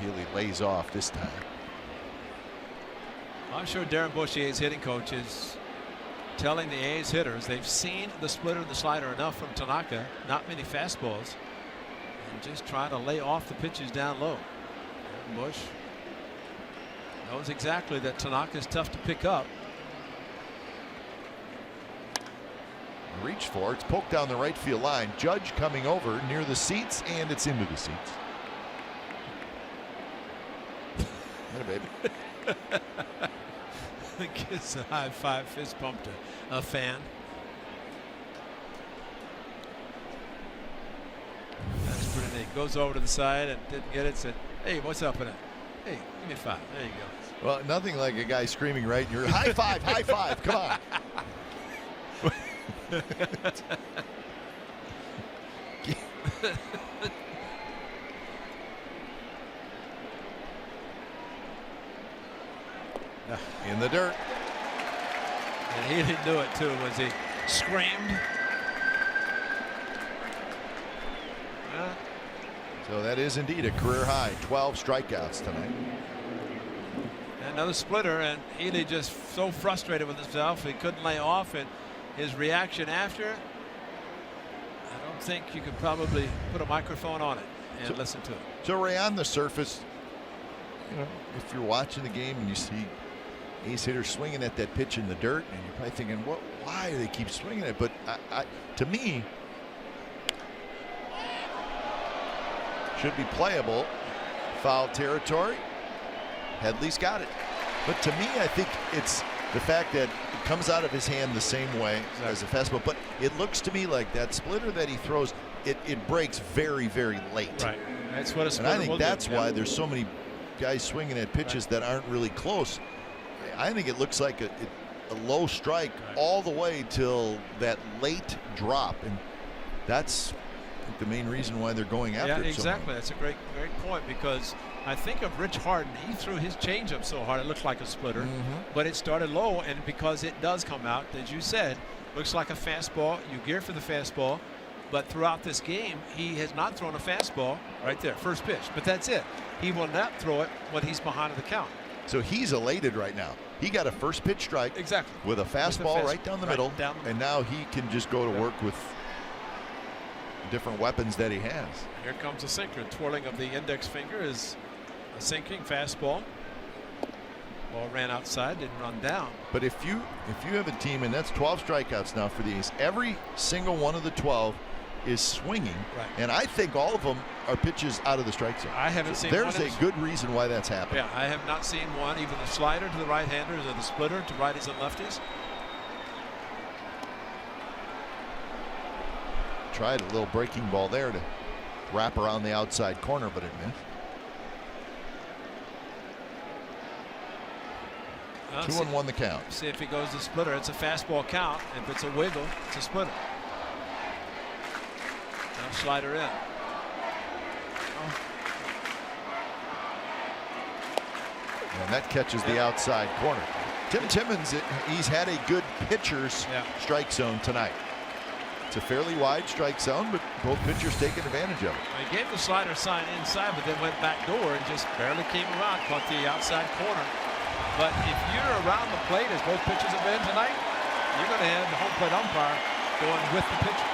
Healy lays off this time. I'm sure Darren Bush, the A's hitting coach, is telling the A's hitters they've seen the splitter and the slider enough from Tanaka, not many fastballs, and just try to lay off the pitches down low. Darren Bush knows exactly that Tanaka is tough to pick up. Reach for it. It's poked down the right field line. Judge coming over near the seats, and it's into the seats. Yeah, baby. Gives a high 5 fist bump to a fan. That's pretty neat. Goes over to the side and didn't get it. Said, "Hey, what's up in it? Hey, give me a 5." There you go. Well, nothing like a guy screaming right in your high five, high five. Come on. In the dirt. And he didn't do it too, was he? Screamed. So that is indeed a career high. 12 strikeouts tonight. Another splitter, and Healy just so frustrated with himself he couldn't lay off, and his reaction after, I don't think you could probably put a microphone on it and listen to it. So Ray, on the surface, you know, if you're watching the game and you see Ace hitters swinging at that pitch in the dirt, and you're probably thinking, "What? Why do they keep swinging it?" But to me, should be playable. Foul territory. Headley's got it. But to me, I think it's the fact that it comes out of his hand the same way as a fastball. But it looks to me like that splitter that he throws, it breaks very, very late. Right. That's what a splitter And I think that's do. why there's so many guys swinging at pitches that aren't really close. I think it looks like a low strike all the way till that late drop, and that's the main reason why they're going after it. Yeah, exactly. So that's a great point, because I think of Rich Harden. He threw his changeup so hard it looked like a splitter, but it started low, and because it does come out, as you said, looks like a fastball. You gear for the fastball, but throughout this game, he has not thrown a fastball right there, first pitch. But that's it. He will not throw it when he's behind the count. So he's elated right now. He got a first pitch strike with a fastball right down the middle, and now he can just go to work with different weapons that he has. Here comes a sinker. Twirling of the index finger is a sinking fastball. Ball ran outside, didn't run down. But if you have a team, and that's 12 strikeouts now for the A's, every single one of the 12 is swinging, and I think all of them are pitches out of the strike zone. I haven't seen there's one. a good reason why that's happening. Yeah, I have not seen one, even the slider to the right-handers or the splitter to righties and lefties. Tried a little breaking ball there to wrap around the outside corner, but it missed. 2-1 the count. See if he goes to splitter. It's a fastball count. If it's a wiggle, it's a splitter. Now slider in. And that catches the outside corner. Tim Timmons, he's had a good pitcher's strike zone tonight. It's a fairly wide strike zone, but both pitchers taking advantage of it. He gave the slider sign inside, but then went back door and just barely came around, caught the outside corner. But if you're around the plate, as both pitchers have been tonight, you're going to have the home plate umpire going with the pitcher.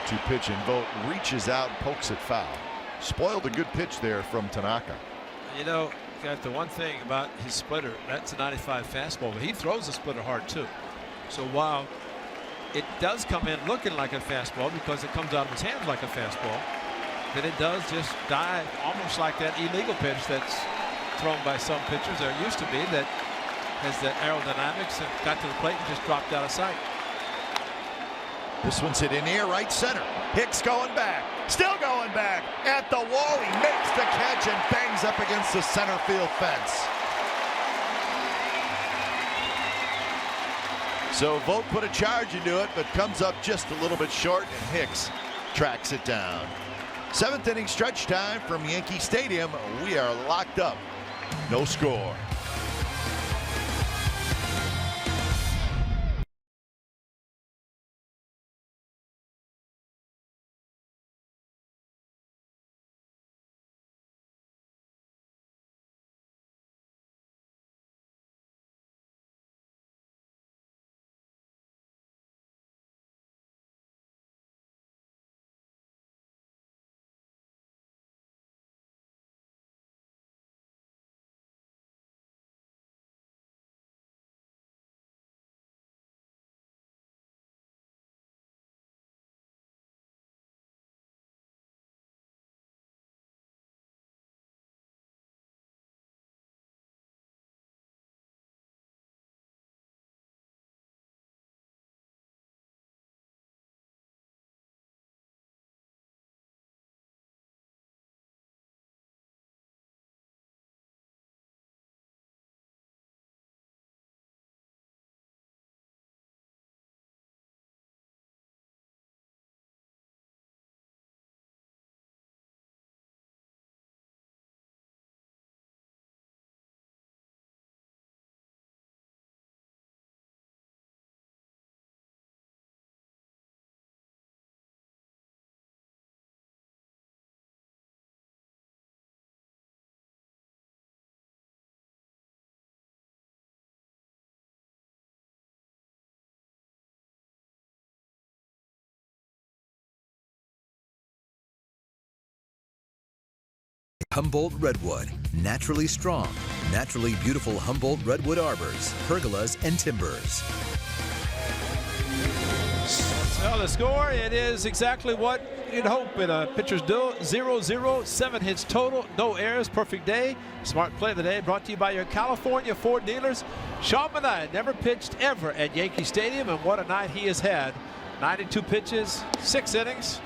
2-2 pitch, and Vogt reaches out and pokes it foul. Spoiled a good pitch there from Tanaka. You know, got the one thing about his splitter, that's a 95 fastball, but he throws the splitter hard too. So while it does come in looking like a fastball because it comes out of his hands like a fastball, then it does just die almost like that illegal pitch that's thrown by some pitchers. There used to be that has the aerodynamics and got to the plate and just dropped out of sight. This one's hit in the air, right center. Hicks going back, still going back at the wall. He makes the catch and bangs up against the center field fence. So Vogt put a charge into it, but comes up just a little bit short, and Hicks tracks it down. 7th inning stretch time from Yankee Stadium. We are locked up. No score. Humboldt Redwood. Naturally strong, naturally beautiful Humboldt Redwood arbors, pergolas, and timbers. Well, the score, it is exactly what you'd hope in a pitcher's duel. 0-0, 7 hits total, no errors, perfect day. Smart play of the day brought to you by your California Ford dealers. Sean Manaea never pitched ever at Yankee Stadium, and what a night he has had. 92 pitches, 6 innings.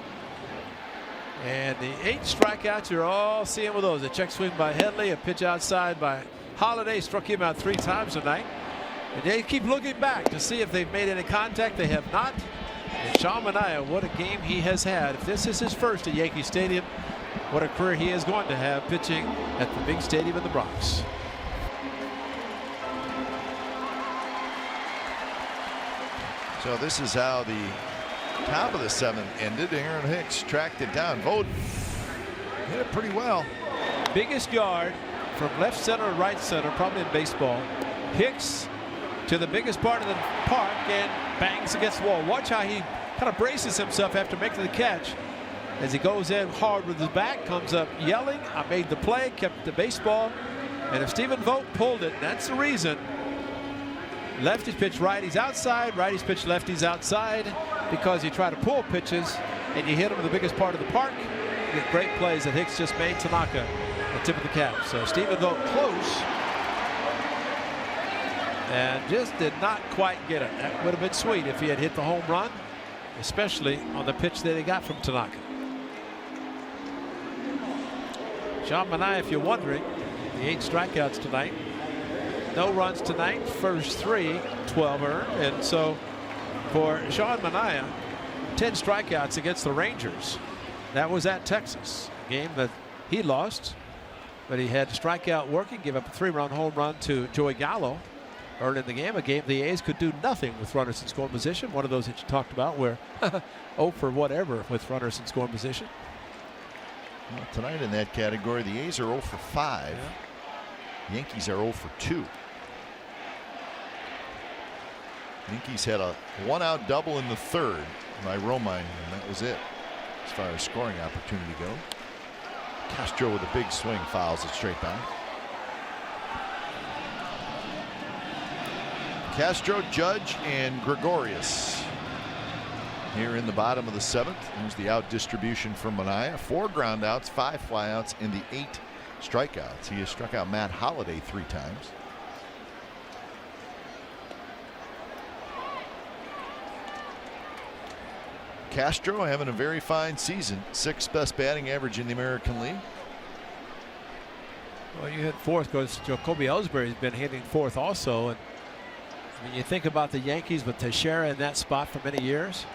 And the 8 strikeouts, you're all seeing with those. A check swing by Headley, a pitch outside by Holiday, struck him out 3 times tonight. And they keep looking back to see if they've made any contact. They have not. And Sean Manaea, what a game he has had. If this is his first at Yankee Stadium, what a career he is going to have pitching at the big stadium in the Bronx. So this is how the top of the 7th ended. Aaron Hicks tracked it down. Vogt hit it pretty well. Biggest yard from left center to right center, probably in baseball. Hicks to the biggest part of the park and bangs against the wall. Watch how he kind of braces himself after making the catch. As he goes in hard with his back, comes up yelling, I made the play, kept the baseball. And if Stephen Vogt pulled it, that's the reason. Lefties pitch righties outside, righties pitch lefties outside, because you try to pull pitches and you hit them in the biggest part of the park. You get great plays that Hicks just made. Tanaka, the tip of the cap. So Stephen Vogt close. and just did not quite get it. That would have been sweet if he had hit the home run, especially on the pitch that he got from Tanaka. Sean Manaea, if you're wondering, the 8 strikeouts tonight. No runs tonight. First 3, 12 earned. And so for Sean Manaea, 10 strikeouts against the Rangers. That was at Texas, a game that he lost, but he had to strike out working, give up a 3-run home run to Joey Gallo early in the game. A game the A's could do nothing with runners in scoring position. One of those that you talked about where 0 for whatever with runners in scoring position. Well, tonight in that category, the A's are 0 for 5. Yeah. Yankees are 0 for 2. Yankees had a 1-out double in the 3rd by Romine, and that was it as far as scoring opportunity goes. Castro with a big swing fouls it straight back. Castro, Judge, and Gregorius here in the bottom of the 7th. Here's the out distribution from Manaea. 4 ground outs, 5 flyouts, and the 8 strikeouts. He has struck out Matt Holliday 3 times. Castro having a very fine season. 6th best batting average in the American League. Well, you hit 4th because Jacoby Ellsbury's been hitting 4th also. And I mean, you think about the Yankees with Teixeira in that spot for many years.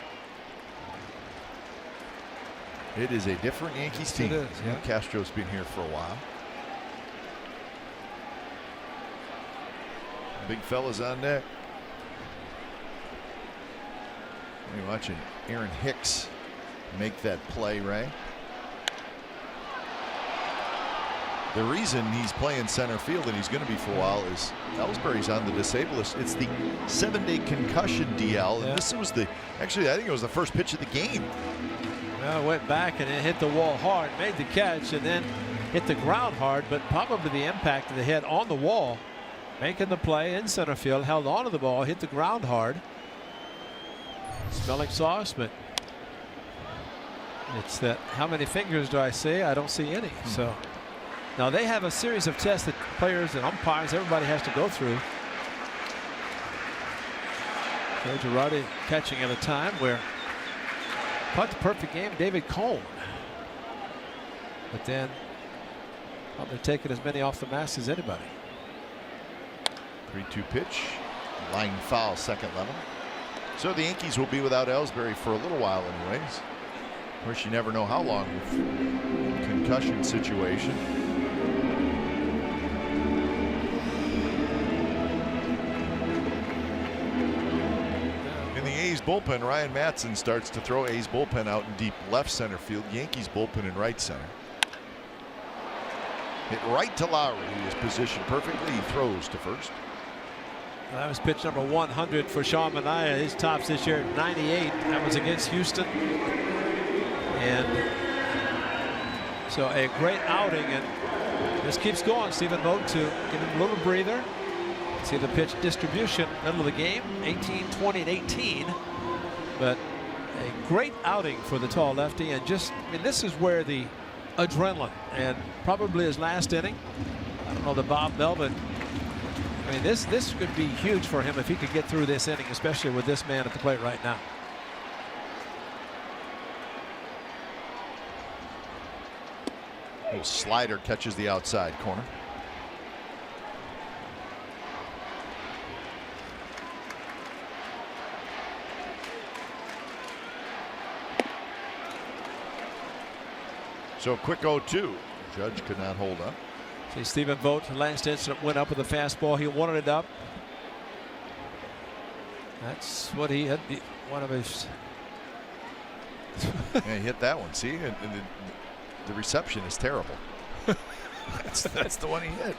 It is a different Yankees team. It is, yeah. Castro's been here for a while. Big fella's on deck. You're watching Aaron Hicks make that play, Ray. The reason he's playing center field, and he's going to be for a while, is Ellsbury's on the disabled list. It's the 7-day concussion DL, and this was actually I think it was the first pitch of the game. Well, went back and it hit the wall hard, made the catch, and then hit the ground hard, but probably the impact of the head on the wall, making the play in center field, held onto the ball, hit the ground hard. Smelling sauce, but it's that how many fingers do I see? I don't see any. So now they have a series of tests that players and umpires, everybody has to go through. Joe Girardi catching at a time where punt the perfect game, David Cone. But then probably taking as many off the mask as anybody. 3-2 pitch. Line foul, second level. So the Yankees will be without Ellsbury for a little while anyways. Of course, you never know how long with concussion situation. In the A's bullpen, Ryan Matson starts to throw. A's bullpen out in deep left center field. Yankees bullpen in right center. Hit right to Lowry, who is positioned perfectly. He throws to first. That was pitch number 100 for Sean Manaea. His tops this year at 98. That was against Houston. And so a great outing, and this keeps going. Stephen Vogt to give him a little breather. See the pitch distribution, middle of the game, 18, 20, and 18. But a great outing for the tall lefty, and just, I mean, this is where the adrenaline, and probably his last inning. I don't know the Bob Melvin. I mean, this could be huge for him if he could get through this inning, especially with this man at the plate right now. Little slider catches the outside corner. So quick 0-2. Judge could not hold up. See Stephen Vogt, last incident, went up with a fastball. He wanted it up. That's what he had. One of his. Yeah, he hit that one. See, and the reception is terrible. that's the one he hit.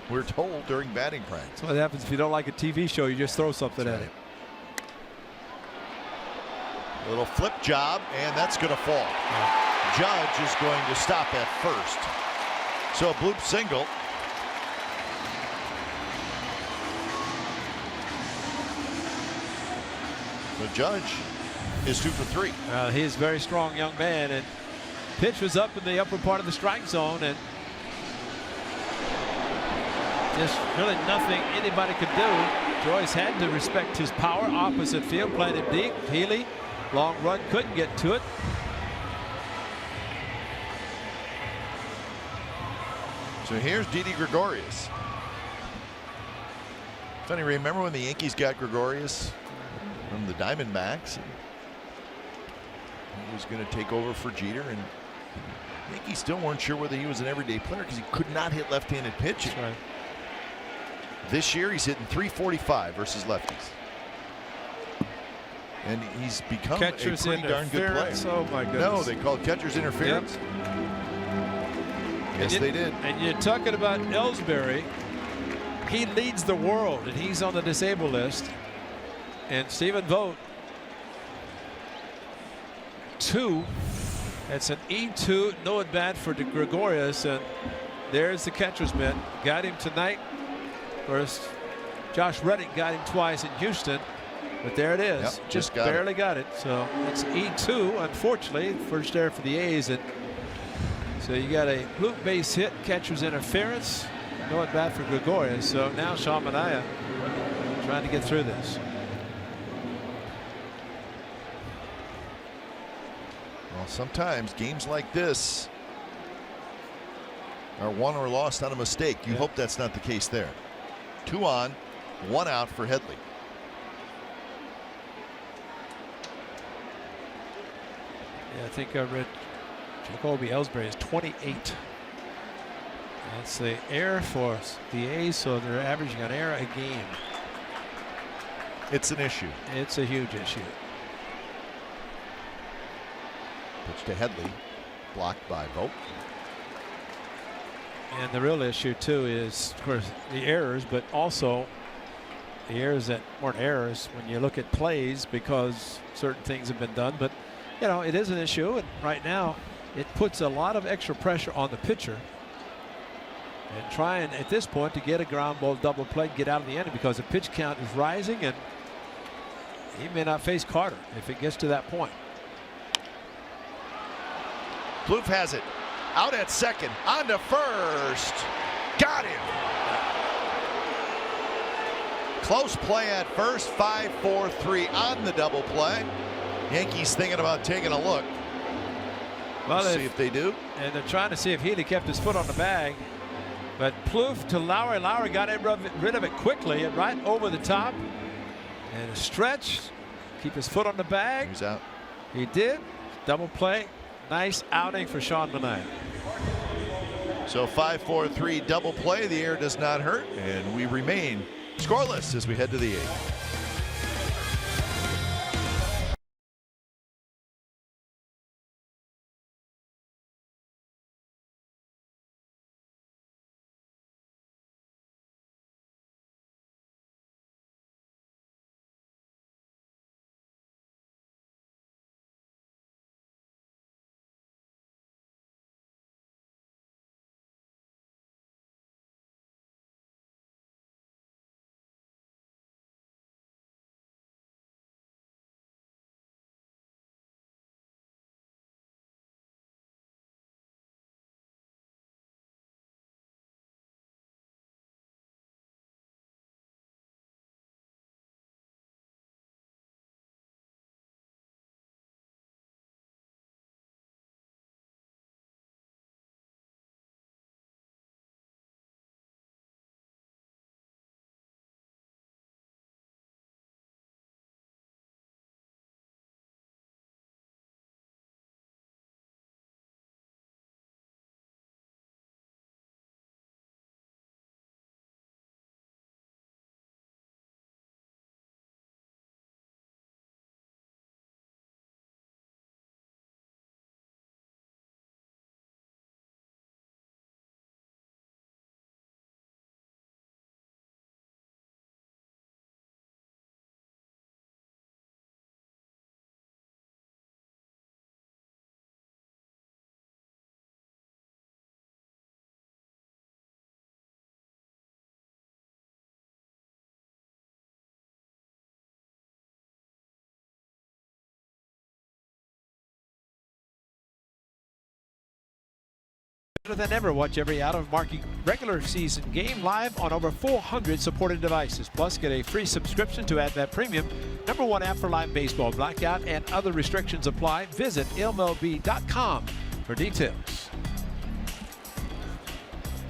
We're told during batting practice. That's what happens if you don't like a TV show. You just throw something at it. A little flip job, and that's going to fall. Yeah. Judge is going to stop at first. So a bloop single. The Judge is 2 for 3. He is a very strong young man, and pitch was up in the upper part of the strike zone, and just really nothing anybody could do. Joyce had to respect his power. Opposite field, playing him deep. Healy, long run, couldn't get to it. So here's Didi Gregorius. Funny, remember when the Yankees got Gregorius from the Diamondbacks? He was going to take over for Jeter, and the Yankees still weren't sure whether he was an everyday player because he could not hit left-handed pitching. That's right. This year he's hitting .345 versus lefties. And he's become Catcher's a pretty darn good player. Oh my goodness. No, they called catcher's interference. Yes, they did. And you're talking about Ellsbury. He leads the world, and he's on the disabled list. And Stephen Vogt, 2. That's an E2, no at bat for Gregorius, and there's the catcher's mitt. Got him tonight. Of course, Josh Reddick got him twice in Houston, but there it is. Yep, just barely got it. So it's E2, unfortunately, first error for the A's. And so you got a bloop base hit, catcher's interference, no at bat for Gregorius. So now Sean Manaea trying to get through this. Well, sometimes games like this are won or lost on a mistake. You hope that's not the case there. 2 on, 1 out for Headley. Yeah, I think I read Jacoby Ellsbury is 28. That's the error for the A's, so they're averaging an error a game. It's an issue. It's a huge issue. Pitch to Headley, blocked by Vogt. And the real issue too is, of course, the errors, but also the errors that weren't errors when you look at plays because certain things have been done. But you know, it is an issue, and right now it puts a lot of extra pressure on the pitcher and trying at this point to get a ground ball double play, get out of the inning, because the pitch count is rising and he may not face Carter if it gets to that point. Plouffe has it. Out at second. On to first. Got him. Close play at first. 5-4-3 on the double play. Yankees thinking about taking a look. Well, see if they do. And they're trying to see if Healy kept his foot on the bag. But Plouffe to Lowry. Lowry got rid of it quickly and right over the top. And a stretch. Keep his foot on the bag. He's out. He did. Double play. Nice outing for Sean Manaea. So 5-4-3 double play. The air does not hurt, and we remain scoreless as we head to the 8th. Than ever, watch every out-of-market regular season game live on over 400 supported devices. Plus, get a free subscription to AT Premium, #1 app for live baseball. Blackout and other restrictions apply. Visit MLB.com for details.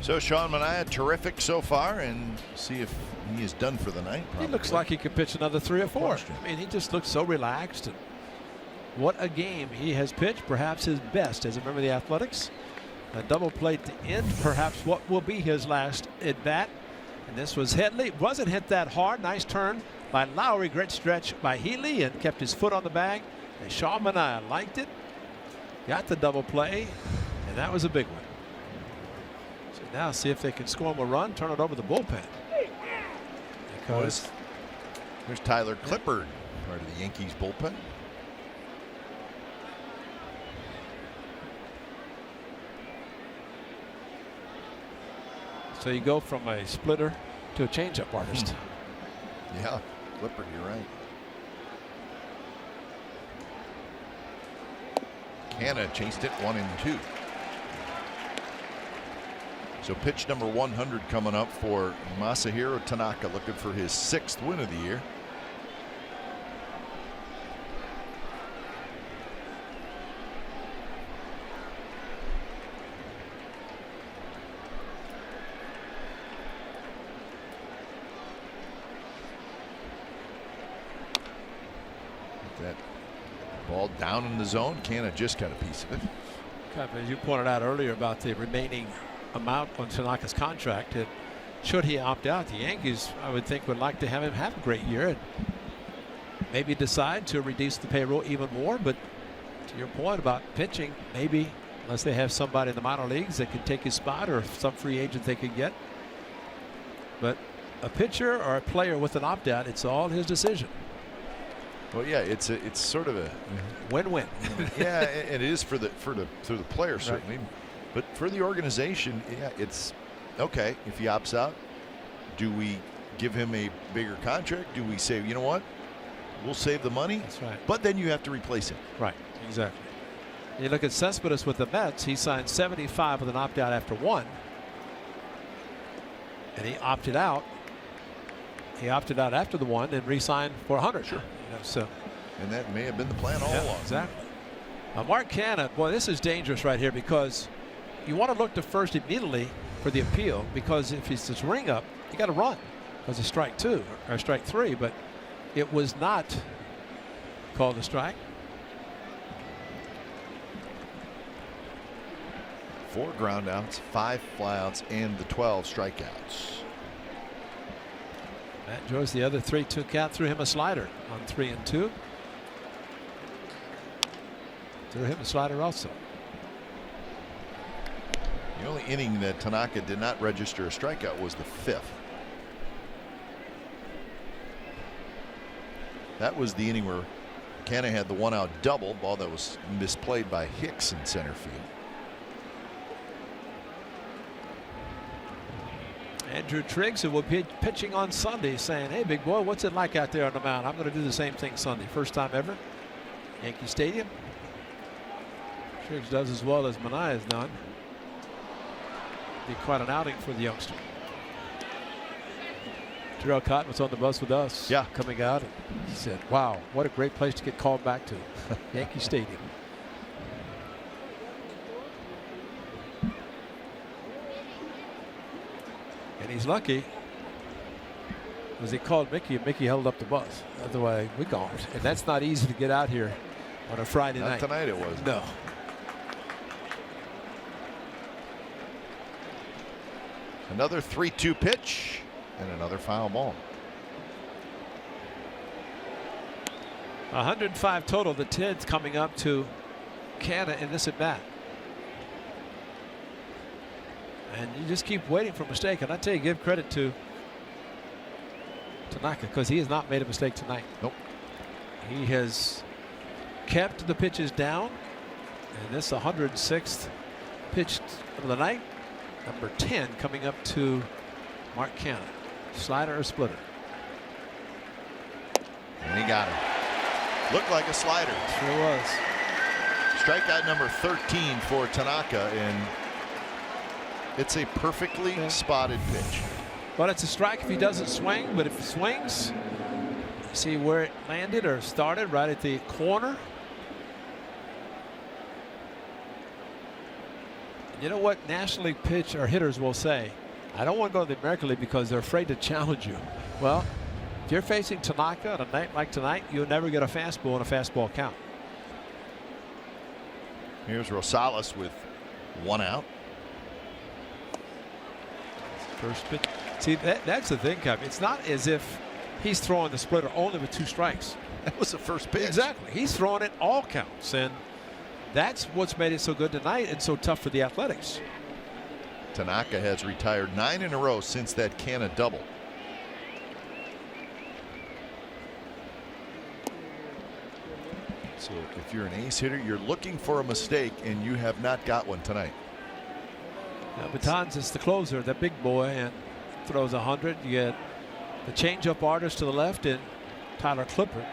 So Sean Manaea, terrific so far, and see if he is done for the night. He looks like he could pitch another 3 or 4. Question. I mean, he just looks so relaxed. And what a game he has pitched, perhaps his best as a member of the Athletics. A double play to end perhaps what will be his last at bat. And this was Headley. Wasn't hit that hard. Nice turn by Lowry. Great stretch by Healy and kept his foot on the bag. And Sean Manaea liked it. Got the double play. And that was a big one. So now see if they can score him a run. Turn it over the bullpen. Because there's Tyler Clippard, part of the Yankees bullpen. so you go from a splitter to a changeup artist. Yeah, Clippard, you're right. Canna chased it 1 and 2. So pitch number 100 coming up for Masahiro Tanaka, looking for his 6th win of the year. That ball down in the zone. Canna just got a piece of it. As you pointed out earlier about the remaining amount on Tanaka's contract, and should he opt out, the Yankees, I would think, would like to have him have a great year and maybe decide to reduce the payroll even more. But to your point about pitching, maybe unless they have somebody in the minor leagues that could take his spot or some free agent they could get. But a pitcher or a player with an opt out, it's all his decision. Well, yeah, it's sort of a win-win. Yeah, and it is for the player certainly, right. But for the organization, yeah, it's okay if he opts out. Do we give him a bigger contract? Do we say, you know what, we'll save the money? That's right. But then you have to replace him. Right. Exactly. You look at Cespedes with the Mets. He signed 75 with an opt out after 1, and he opted out. He opted out after the 1 and re-signed for 100. Sure. So, and that may have been the plan all along. Exactly. Mark Canha, boy, this is dangerous right here because you want to look to first immediately for the appeal, because if it's this ring up, you got to run because it's strike 2 or strike 3, but it was not called a strike. 4 groundouts, 5 flyouts, and the 12 strikeouts. Matt Joyce, the other 3-2 count, threw him a slider on 3 and 2. Threw him a slider also. The only inning that Tanaka did not register a strikeout was the 5th. That was the inning where Canha had the 1-out double, ball that was misplayed by Hicks in center field. Andrew Triggs, who will be pitching on Sunday, saying, hey, big boy, what's it like out there on the mound? I'm going to do the same thing Sunday. First time ever. Yankee Stadium. Triggs does as well as Manaea has done. Be quite an outing for the youngster. Terrell Cotton was on the bus with us. Yeah. Coming out. And he said, wow, what a great place to get called back to. Yankee Stadium. And he's lucky because he called Mickey and Mickey held up the bus. Otherwise, we gone. And that's not easy to get out here on a Friday night. Not tonight it was. No. Another 3-2 pitch and another foul ball. 105 total. The 10th coming up to Canha in this at bat. And you just keep waiting for a mistake. And I tell you, give credit to Tanaka because he has not made a mistake tonight. Nope. He has kept the pitches down. And this 106th pitch of the night. Number 10 coming up to Mark Canha. Slider or splitter. And he got him. Looked like a slider. Sure was. Strikeout number 13 for Tanaka, and It's a perfectly spotted pitch. But it's a strike if he doesn't swing. But if he swings, see where it landed or started, right at the corner. You know what National League hitters will say? I don't want to go to the American League because they're afraid to challenge you. Well, if you're facing Tanaka on a night like tonight, you'll never get a fastball in a fastball count. Here's Rosales with 1 out. First pitch. See, that's the thing, Kevin. It's not as if he's throwing the splitter only with 2 strikes. That was the first pitch. Exactly. He's throwing it all counts, and that's what's made it so good tonight and so tough for the Athletics. Tanaka has retired 9 in a row since that Canna double. So if you're an ace hitter, you're looking for a mistake, and you have not got one tonight. Now, Baton's is the closer, the big boy, and throws 100. You get the changeup artist to the left and Tyler Clippard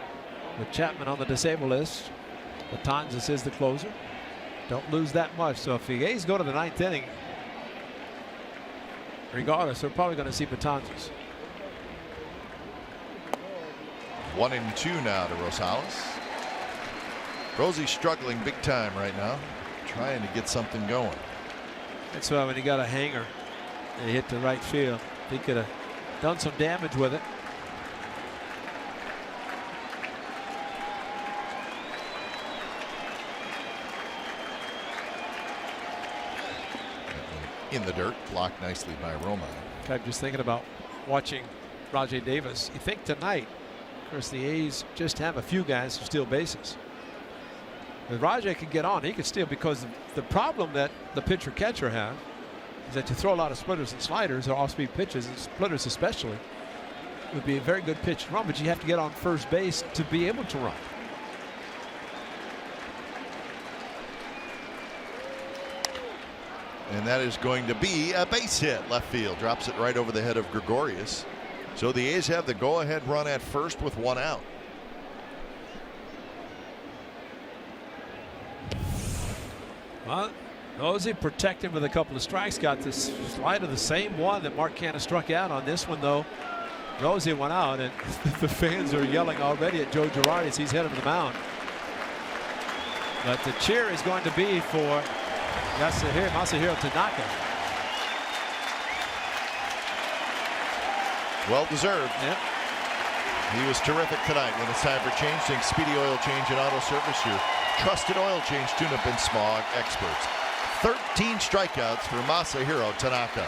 with Chapman on the disabled list. Baton's is the closer. Don't lose that much. So if the A's go to the 9th inning, regardless, they're probably going to see Baton's. 1-2 now to Rosales. Rosie's struggling big time right now, trying to get something going. That's why when he got a hanger and he hit the right field, he could have done some damage with it. In the dirt, blocked nicely by Romine. I'm just thinking about watching Rajai Davis. You think tonight, of course, the A's just have a few guys who steal bases. If Rajai could get on, he could steal, because the problem that the pitcher catcher have is that you throw a lot of splitters and sliders, or off-speed pitches, and splitters especially, would be a very good pitch to run, but you have to get on first base to be able to run. And that is going to be a base hit. Left field drops it right over the head of Gregorius. So the A's have the go-ahead run at first with 1 out. Well, Nosey protected with a couple of strikes. Got this slider, the same one that Mark Canha struck out on. This one, though, Nosey went out, and the fans are yelling already at Joe Girardi as he's headed to the mound. But the cheer is going to be for Masahiro Tanaka. Well deserved. Yep. He was terrific tonight. When it's time for change, think Speedy Oil Change and Auto Service, your trusted oil change, tune-up, and smog experts. 13 strikeouts for Masahiro Tanaka.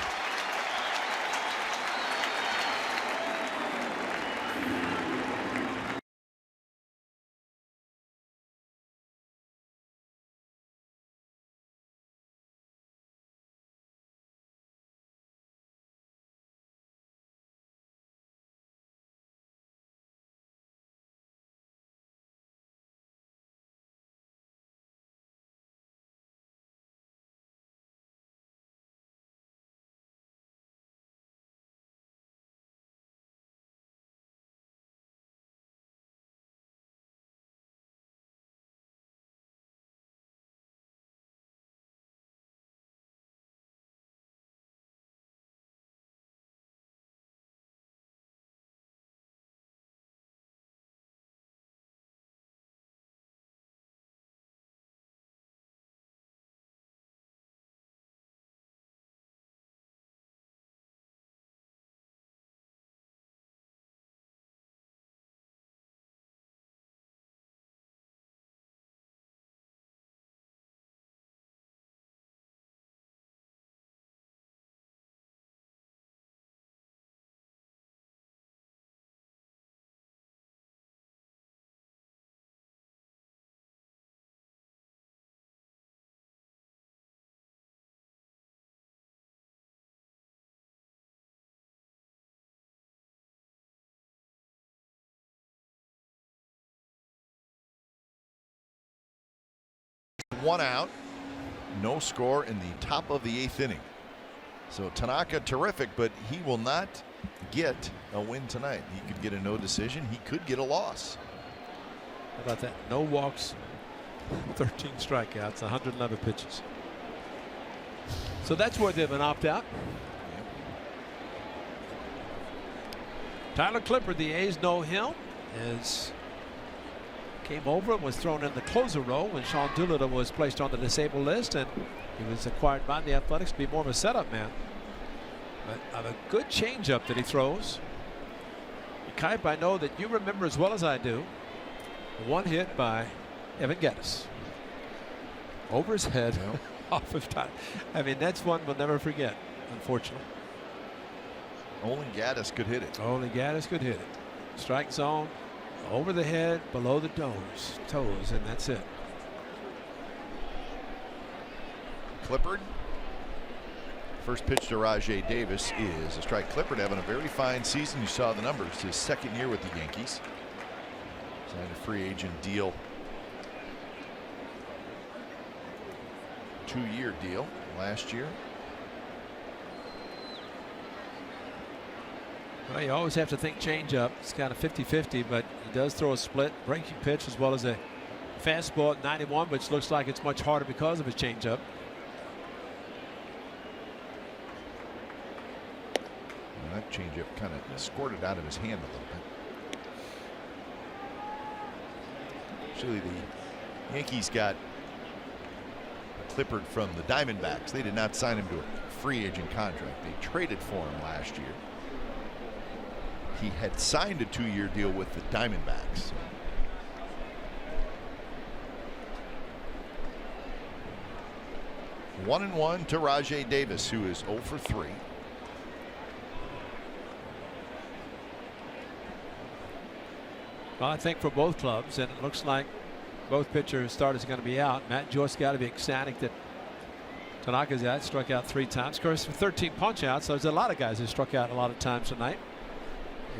One out, no score in the top of the 8th inning. So Tanaka terrific, but he will not get a win tonight. He could get a no decision. He could get a loss. How about that? No walks, 13 strikeouts, 111 pitches. So that's worthy of an opt-out. Tyler Clippard, the A's know him, came over and was thrown in the closer role when Sean Doolittle was placed on the disabled list, and he was acquired by the Athletics to be more of a setup man. But of a good changeup that he throws. Kipe, I know that you remember as well as I do, one hit by Evan Gattis over his head, off of time. I mean, that's one we'll never forget, unfortunately. Only Gattis could hit it. Only Gattis could hit it. Strike zone, over the head, below the toes, and that's it. Clippard. First pitch to Rajay Davis is a strike. Clippard having a very fine season. You saw the numbers. His second year with the Yankees. Signed a free agent deal. 2-year deal last year. Well, you always have to think changeup. It's kind of 50-50, but he does throw a split breaking pitch as well as a fastball at 91, which looks like it's much harder because of his changeup. Well, that changeup kind of squirted out of his hand a little bit. Actually, the Yankees got Clippard from the Diamondbacks. They did not sign him to a free agent contract. They traded for him last year. He had signed a 2-year deal with the Diamondbacks. One and one to Rajay Davis, who is 0 for 3. Well, I think for both clubs, and it looks like both pitcher starters are going to be out. Matt Joyce got to be ecstatic that Tanaka's out. Struck out 3 times. Of course, 13 punch outs. So there's a lot of guys who struck out a lot of times tonight.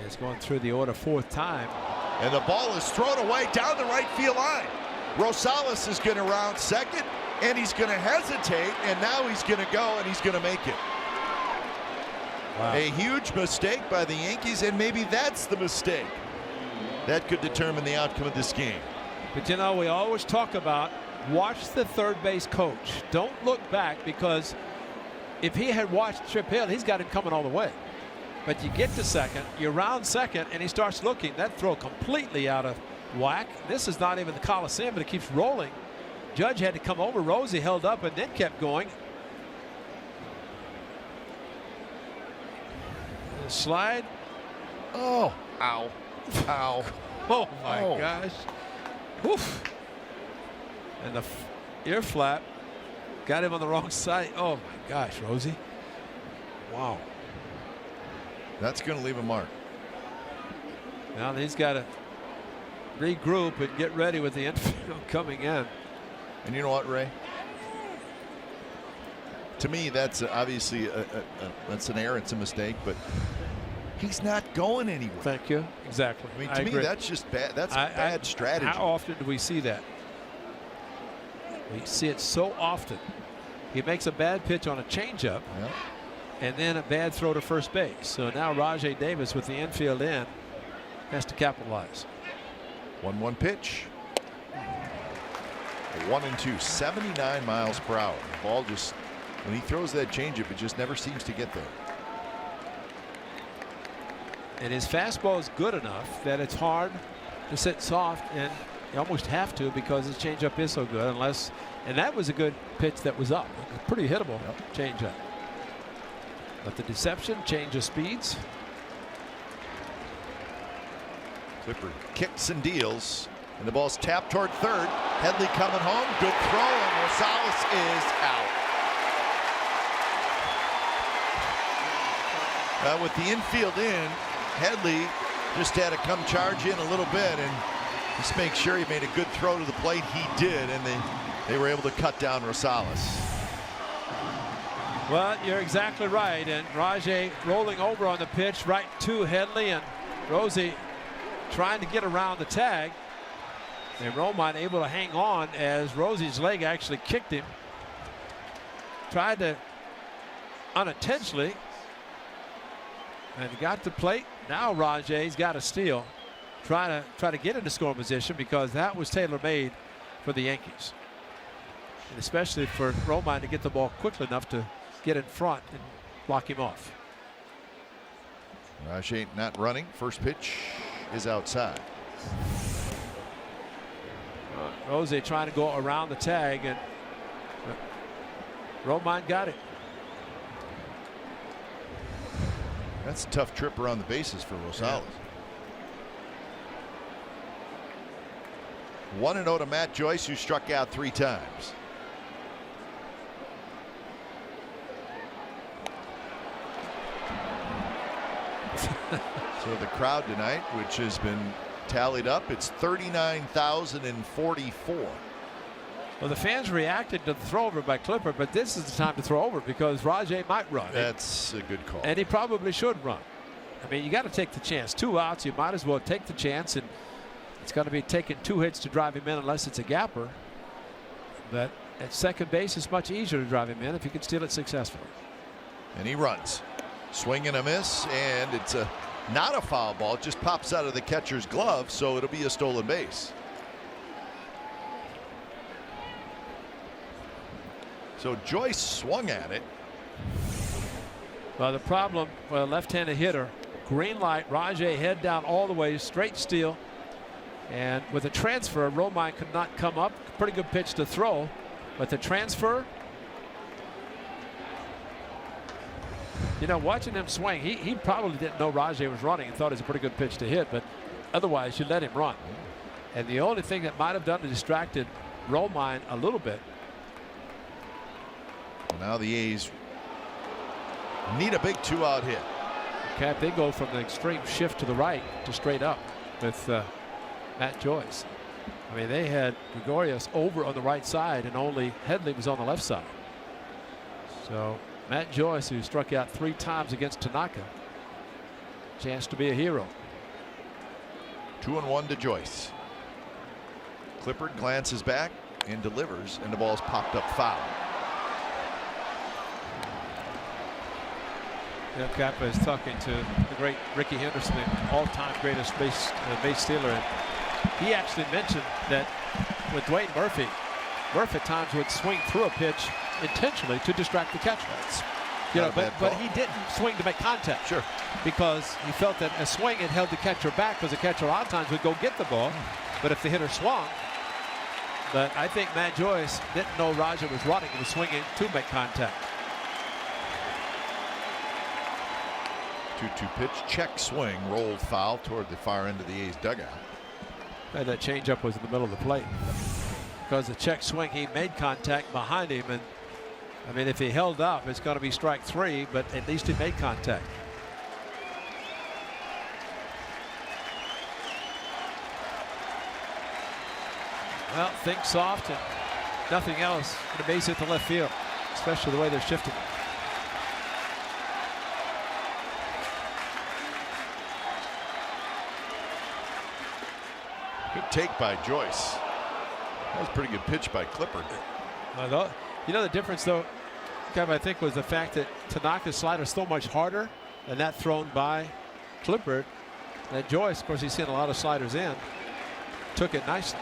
It's going through the order 4th time. And the ball is thrown away down the right field line. Rosales is going to round second, and he's going to hesitate, and now he's going to go, and he's going to make it. Wow. A huge mistake by the Yankees, and maybe that's the mistake that could determine the outcome of this game. But you know, we always talk about watch the third base coach. Don't look back, because if he had watched Trip Hill, he's got him coming all the way. But you get to second, you round second, and he starts looking. That throw completely out of whack. This is not even the Coliseum, but it keeps rolling. Judge had to come over. Rosie held up and then kept going. The slide. Oh, ow, ow. Oh my gosh. Woof. And the ear flap got him on the wrong side. Oh my gosh, Rosie. Wow. That's going to leave a mark. Now he's got to regroup and get ready with the infield coming in. And you know what, Ray? To me, that's obviously that's an error. It's a mistake, but he's not going anywhere. Thank you. Exactly. I mean, to me, agree. that's just bad. That's bad strategy. How often do we see that? We see it so often. He makes a bad pitch on a changeup. Yeah. And then a bad throw to first base. So now Rajay Davis with the infield in has to capitalize. 1-1 pitch. 1-2, 79 miles per hour. The ball just, when he throws that changeup, it just never seems to get there. And his fastball is good enough that it's hard to sit soft, and you almost have to because his changeup is so good. Unless, and that was a good pitch that was up. Pretty hittable changeup. But the deception, change of speeds. Clippard kicks and deals, and the ball's tapped toward third. Headley coming home. Good throw, and Rosales is out. With the infield in, Headley just had to come charge in a little bit and just make sure he made a good throw to the plate. He did, and they were able to cut down Rosales. Well, you're exactly right. And Rajay rolling over on the pitch right to Headley, and Rosie trying to get around the tag. And Romine able to hang on as Rosie's leg actually kicked him. Tried to unintentionally. And he got the plate. Now Rajay's got a steal. Try to get into scoring position, because that was tailor-made for the Yankees. And especially for Romine to get the ball quickly enough to get in front and block him off. Rajay not running. First pitch is outside. Rose trying to go around the tag, and Romine got it. That's a tough trip around the bases for Rosales. Yeah. 1-0 to Matt Joyce, who struck out 3 times. So the crowd tonight, which has been tallied up, it's 39,044. Well, the fans reacted to the throw over by Clipper, but this is the time to throw over because Rajay might run. That's a good call. And he probably should run. I mean, you got to take the chance. 2 outs, you might as well take the chance, and it's going to be taking 2 hits to drive him in unless it's a gapper. But at second base, it's much easier to drive him in if you can steal it successfully. And he runs. Swing and a miss, and it's not a foul ball. It just pops out of the catcher's glove, so it'll be a stolen base. So Joyce swung at it. Well, the problem for a left-handed hitter, green light, Rajay head down all the way, straight steal. And with a transfer, Romine could not come up. Pretty good pitch to throw, but the transfer, you know, watching him swing, he probably didn't know Rajay was running and thought it was a pretty good pitch to hit, but otherwise you let him run. And the only thing that might have done to distracted Romine a little bit. Now the A's need a big 2-out hit. Cap, they go from the extreme shift to the right to straight up with Matt Joyce. I mean, they had Gregorius over on the right side and only Headley was on the left side. So Matt Joyce, who struck out 3 times against Tanaka, chance to be a hero. 2-1 to Joyce. Clippard glances back and delivers, and the ball's popped up foul. Yeah, Kappa is talking to the great Ricky Henderson, the all-time greatest base stealer, and he actually mentioned that with Dwayne Murphy at times would swing through a pitch intentionally to distract the catcher. You know, but he didn't swing to make contact. Sure. Because he felt that a swing had held the catcher back, because the catcher a lot of times would go get the ball, but if the hitter swung. But I think Matt Joyce didn't know Rajay was running. He was swinging to make contact. 2-2 pitch, check swing, rolled foul toward the far end of the A's dugout. And that changeup was in the middle of the plate. Because the check swing, he made contact behind him, and I mean, if he held up, it's going to be strike 3, but at least he made contact. Well, think soft and nothing else. And a base hit to left field, especially the way they're shifting. Good take by Joyce. That was a pretty good pitch by Clippard. You know the difference, though, Kevin, I think, was the fact that Tanaka's slider is so much harder than that thrown by Clippard. That Joyce, of course, he's seen a lot of sliders in, took it nicely.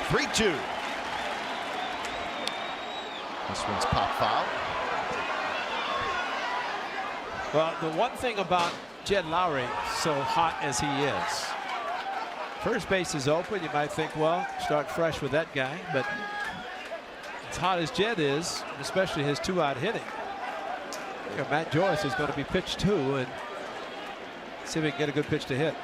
Three-two. This one's pop foul. Well, the one thing about Jed Lowry, so hot as he is, first base is open. You might think, well, start fresh with that guy, but as hot as Jed is, especially his 2-out hitting, you know, Matt Joyce is going to be pitched to, and see if he can get a good pitch to hit.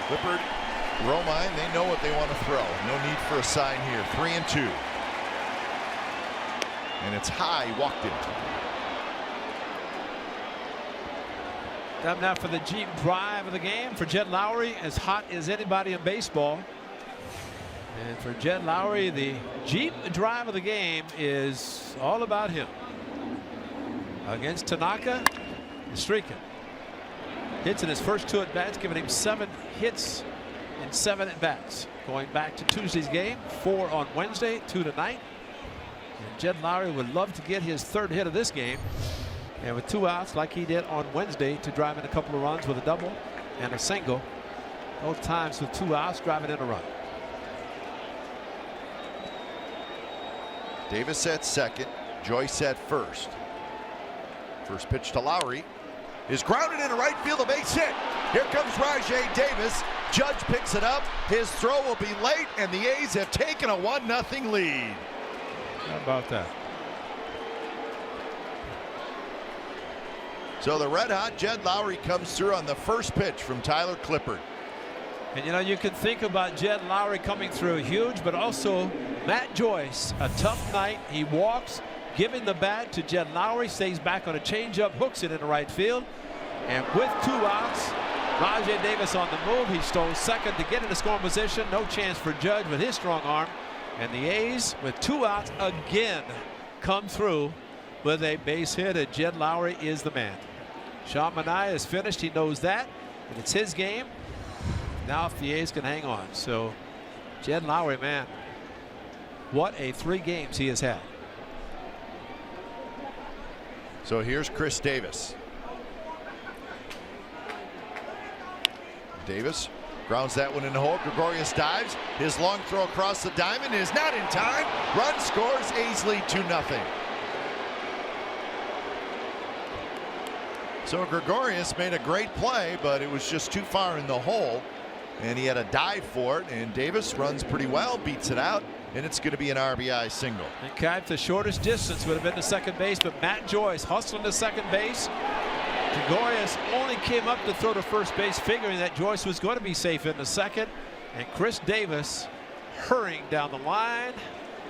Clippard, Romine, they know what they want to throw. No need for a sign here. 3-2. And it's high, walked it. Time now for the Jeep drive of the game for Jed Lowry, as hot as anybody in baseball. And for Jed Lowry, the Jeep drive of the game is all about him. Against Tanaka, streaking. Hits in his first 2 at-bats, giving him 7 hits in 7 at-bats. Going back to Tuesday's game, 4 on Wednesday, 2 tonight. And Jed Lowry would love to get his third hit of this game. And with 2 outs like he did on Wednesday to drive in a couple of runs with a double and a single. Both times with 2 outs driving in a run. Davis at second, Joyce at first. First pitch to Lowry is grounded into right field, a base hit. Here comes Rajai Davis. Judge picks it up. His throw will be late, and the A's have taken a 1-0 lead. How about that? So the red-hot Jed Lowry comes through on the first pitch from Tyler Clippard. And you know, you can think about Jed Lowry coming through huge, but also Matt Joyce, a tough night. He walks, giving the bat to Jed Lowry, stays back on a changeup, hooks it into right field. And with 2 outs, Rajai Davis on the move. He stole second to get into scoring position. No chance for Judge with his strong arm. And the A's, with 2 outs, again come through with a base hit, and Jed Lowry is the man. Sean Manaea is finished. He knows that, and it's his game. Now if the A's can hang on. So Jed Lowry, man, what a 3 games he has had. So here's Chris Davis. Davis grounds that one in the hole. Gregorius dives. His long throw across the diamond is not in time. Run scores. A's lead 2-0. So Gregorius made a great play, but it was just too far in the hole, and he had a dive for it, and Davis runs pretty well, beats it out, and it's going to be an RBI single. And Kite, the shortest distance would have been to second base, but Matt Joyce hustling to second base. Gregorius only came up to throw to first base, figuring that Joyce was going to be safe in the second, and Chris Davis hurrying down the line,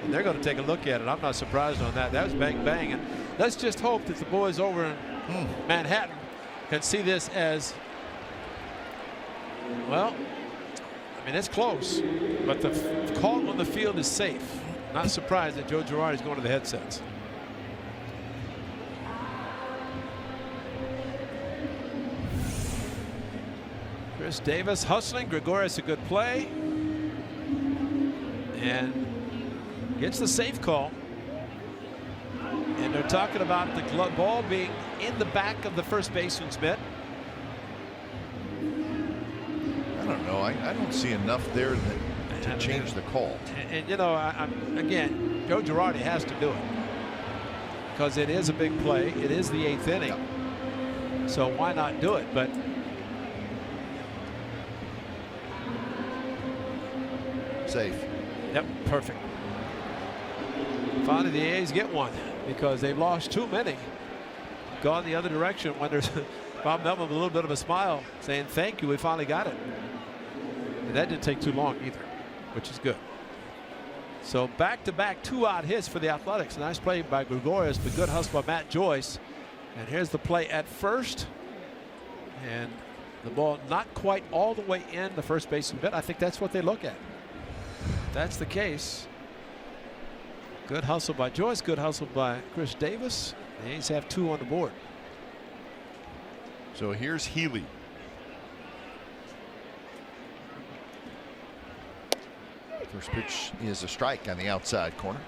and they're going to take a look at it. I'm not surprised on that. That was bang bang, and let's just hope that the boys over in Manhattan can see this as, well, I mean, it's close, but the call on the field is safe. Not surprised that Joe Girardi's going to the headsets. Chris Davis hustling. Gregorius a good play, and gets the safe call. And they're talking about the glove ball being in the back of the first baseman's mitt. I don't know. I don't see enough there to change the call. And you know, again, Joe Girardi has to do it because it is a big play. It is the 8th inning. Yep. So why not do it? But safe. Yep, perfect. Finally, the A's get one because they've lost too many. Gone the other direction when there's Bob Melvin with a little bit of a smile saying, thank you, we finally got it. And that didn't take too long either, which is good. So back-to-back 2-out hits for the Athletics. Nice play by Gregorius, but good hustle by Matt Joyce. And here's the play at first. And the ball not quite all the way in the first baseman bit. I think that's what they look at. If that's the case. Good hustle by Joyce, good hustle by Chris Davis. The A's have 2 on the board. So here's Healy. First pitch is a strike on the outside corner.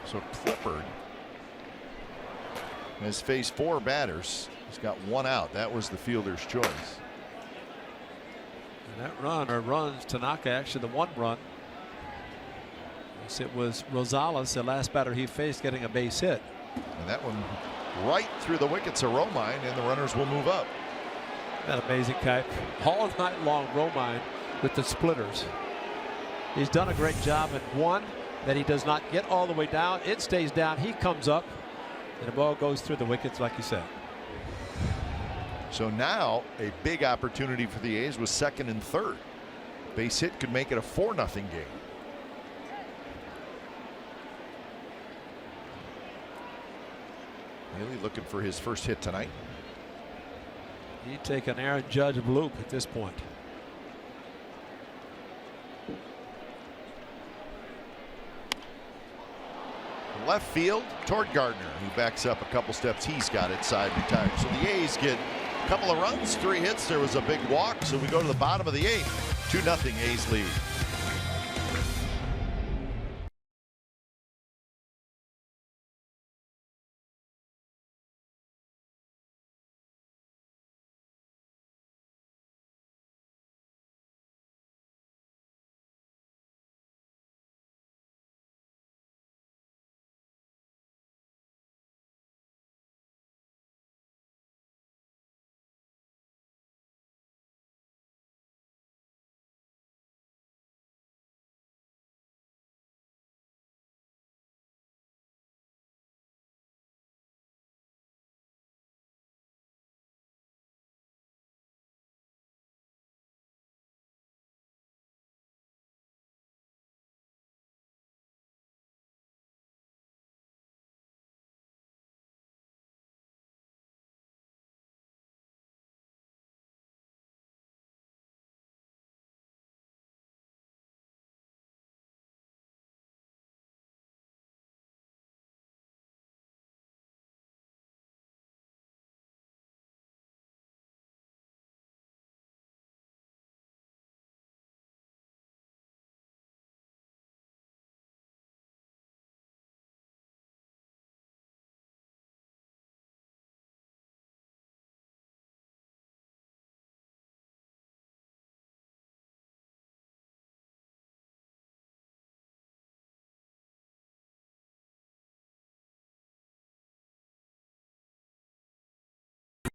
So Clippard has faced 4 batters. He's got 1 out. That was the fielder's choice. And that run, or runs, Tanaka, actually the 1 run. It was Rosales, the last batter he faced, getting a base hit. And that one right through the wickets of Romine, and the runners will move up. That amazing Kite. All night long, Romine with the splitters. He's done a great job at one that he does not get all the way down. It stays down. He comes up, and the ball goes through the wickets, like you said. So now a big opportunity for the A's with second and third. Base hit could make it a 4-0 game. Really looking for his first hit tonight. He'd take an Aaron Judge bloop at this point. Left field toward Gardner, who backs up a couple steps. He's got it, side retired. So the A's get a couple of runs, 3 hits. There was a big walk, so we go to the bottom of the 8th. 2-0 A's lead.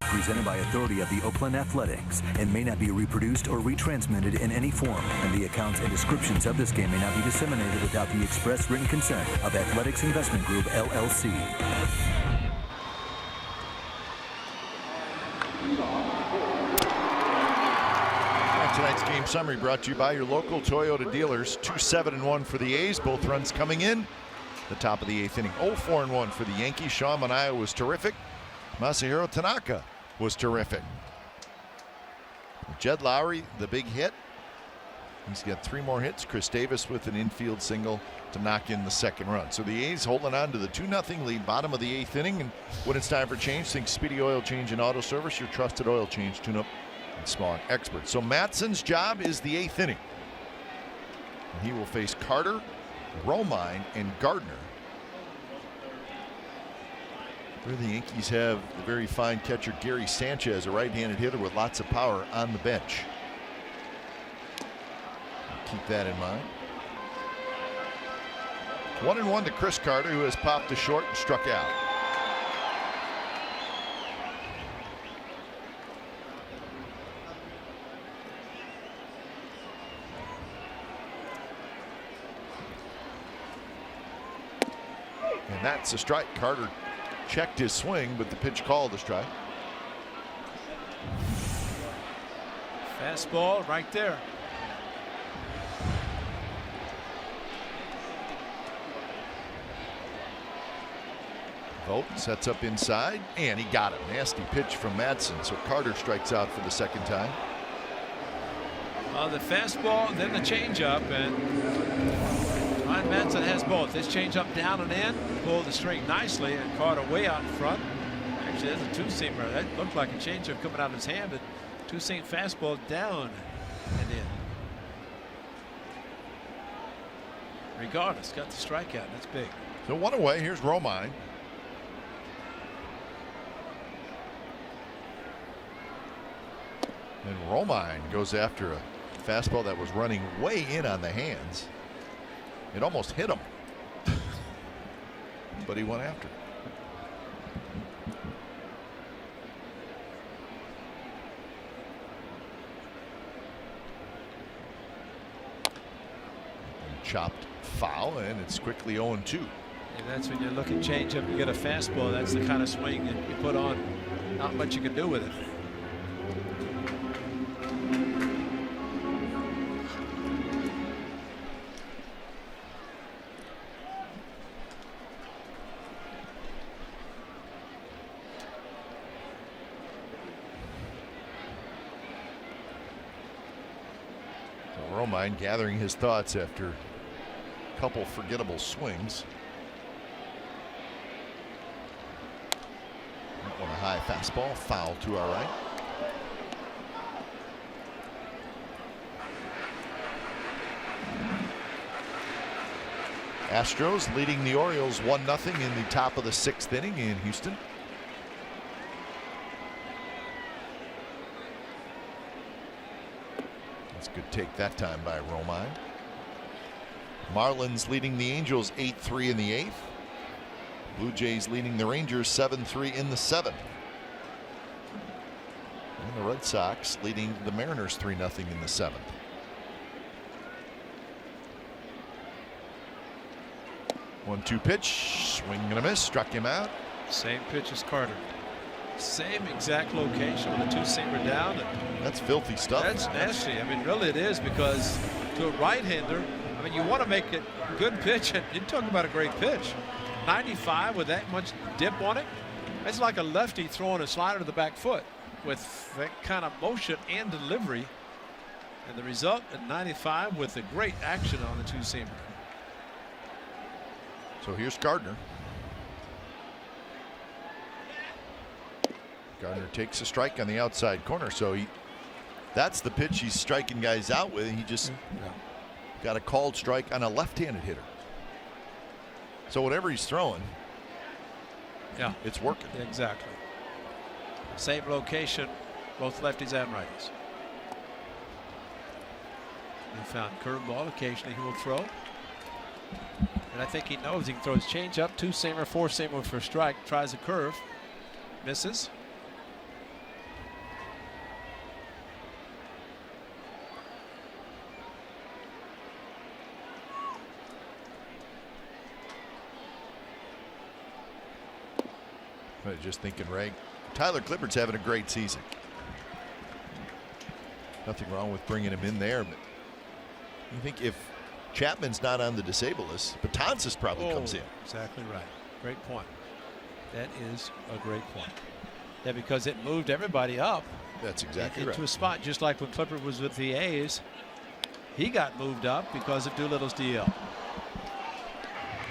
Presented by authority of the Oakland Athletics and may not be reproduced or retransmitted in any form. And the accounts and descriptions of this game may not be disseminated without the express written consent of Athletics Investment Group, LLC. Tonight's game summary brought to you by your local Toyota dealers. 2-7-1 for the A's. Both runs coming in. The top of the 8th inning. 0-4-1 for the Yankees. Sean Manaea was terrific. Masahiro Tanaka was terrific. Jed Lowry, the big hit. He's got 3 more hits. Chris Davis with an infield single to knock in the second run. So the A's holding on to the 2-0 lead, bottom of the 8th inning. And when it's time for change, think Speedy Oil Change and Auto Service, your trusted oil change, tune-up, and smog experts. So Matson's job is the 8th inning. And he will face Carter, Romine, and Gardner. Where the Yankees have the very fine catcher Gary Sanchez, a right-handed hitter with lots of power on the bench. Keep that in mind. 1-1 to Chris Carter, who has popped to short and struck out. And that's a strike. Carter checked his swing, but the pitch called a strike. Fastball right there. Vogt sets up inside, and he got him. Nasty pitch from Madsen, so Carter strikes out for the second time. The fastball, then the changeup, and Ryan Madsen has both. This changeup down and in, pulled the string nicely, and Carter way out in front. Actually, there's a two-seamer. That looked like a changeup coming out of his hand, but two-seam fastball down and in. Regardless, got the strikeout. That's big. So one away. Here's Romine. And Romine goes after a fastball that was running way in on the hands. It almost hit him, but he went after it. And chopped foul, and it's quickly 0-2. And that's when you look at changeup, you get a fastball. That's the kind of swing that you put on. Not much you can do with it. Romine gathering his thoughts after a couple forgettable swings. That one a high fastball, foul to our right. Astros leading the Orioles 1-0 in the top of the 6th inning in Houston. That's a good take that time by Romine. Marlins leading the Angels 8-3 in the 8th. Blue Jays leading the Rangers 7-3 in the 7th. And the Red Sox leading the Mariners 3-0 in the 7th. One-two pitch, swing and a miss, struck him out. Same pitch as Carter. Same exact location with a two-seamer down. That's filthy stuff. That's nasty. I mean, really it is, because to a right-hander, I mean, you want to make it a good pitch, and you talk about a great pitch. 95 with that much dip on it. It's like a lefty throwing a slider to the back foot with that kind of motion and delivery. And the result at 95 with the great action on the two-seamer. So here's Gardner. Gardner takes a strike on the outside corner. So that's the pitch he's striking guys out with. He just got a called strike on a left-handed hitter. So whatever he's throwing, it's working. Exactly. Same location, both lefties and righties. He found curveball. Occasionally he will throw. And I think he knows he can throw his changeup, two-seamer, four-seamer for a strike. Tries a curve, misses. But just thinking, Ray, Tyler Clippard's having a great season. Nothing wrong with bringing him in there, but you think if Chapman's not on the disabled list, Betances probably comes in. Exactly right. Great point. That is a great point. Yeah, because it moved everybody up. That's exactly right. Into a spot, just like when Clippard was with the A's. He got moved up because of Doolittle's DL.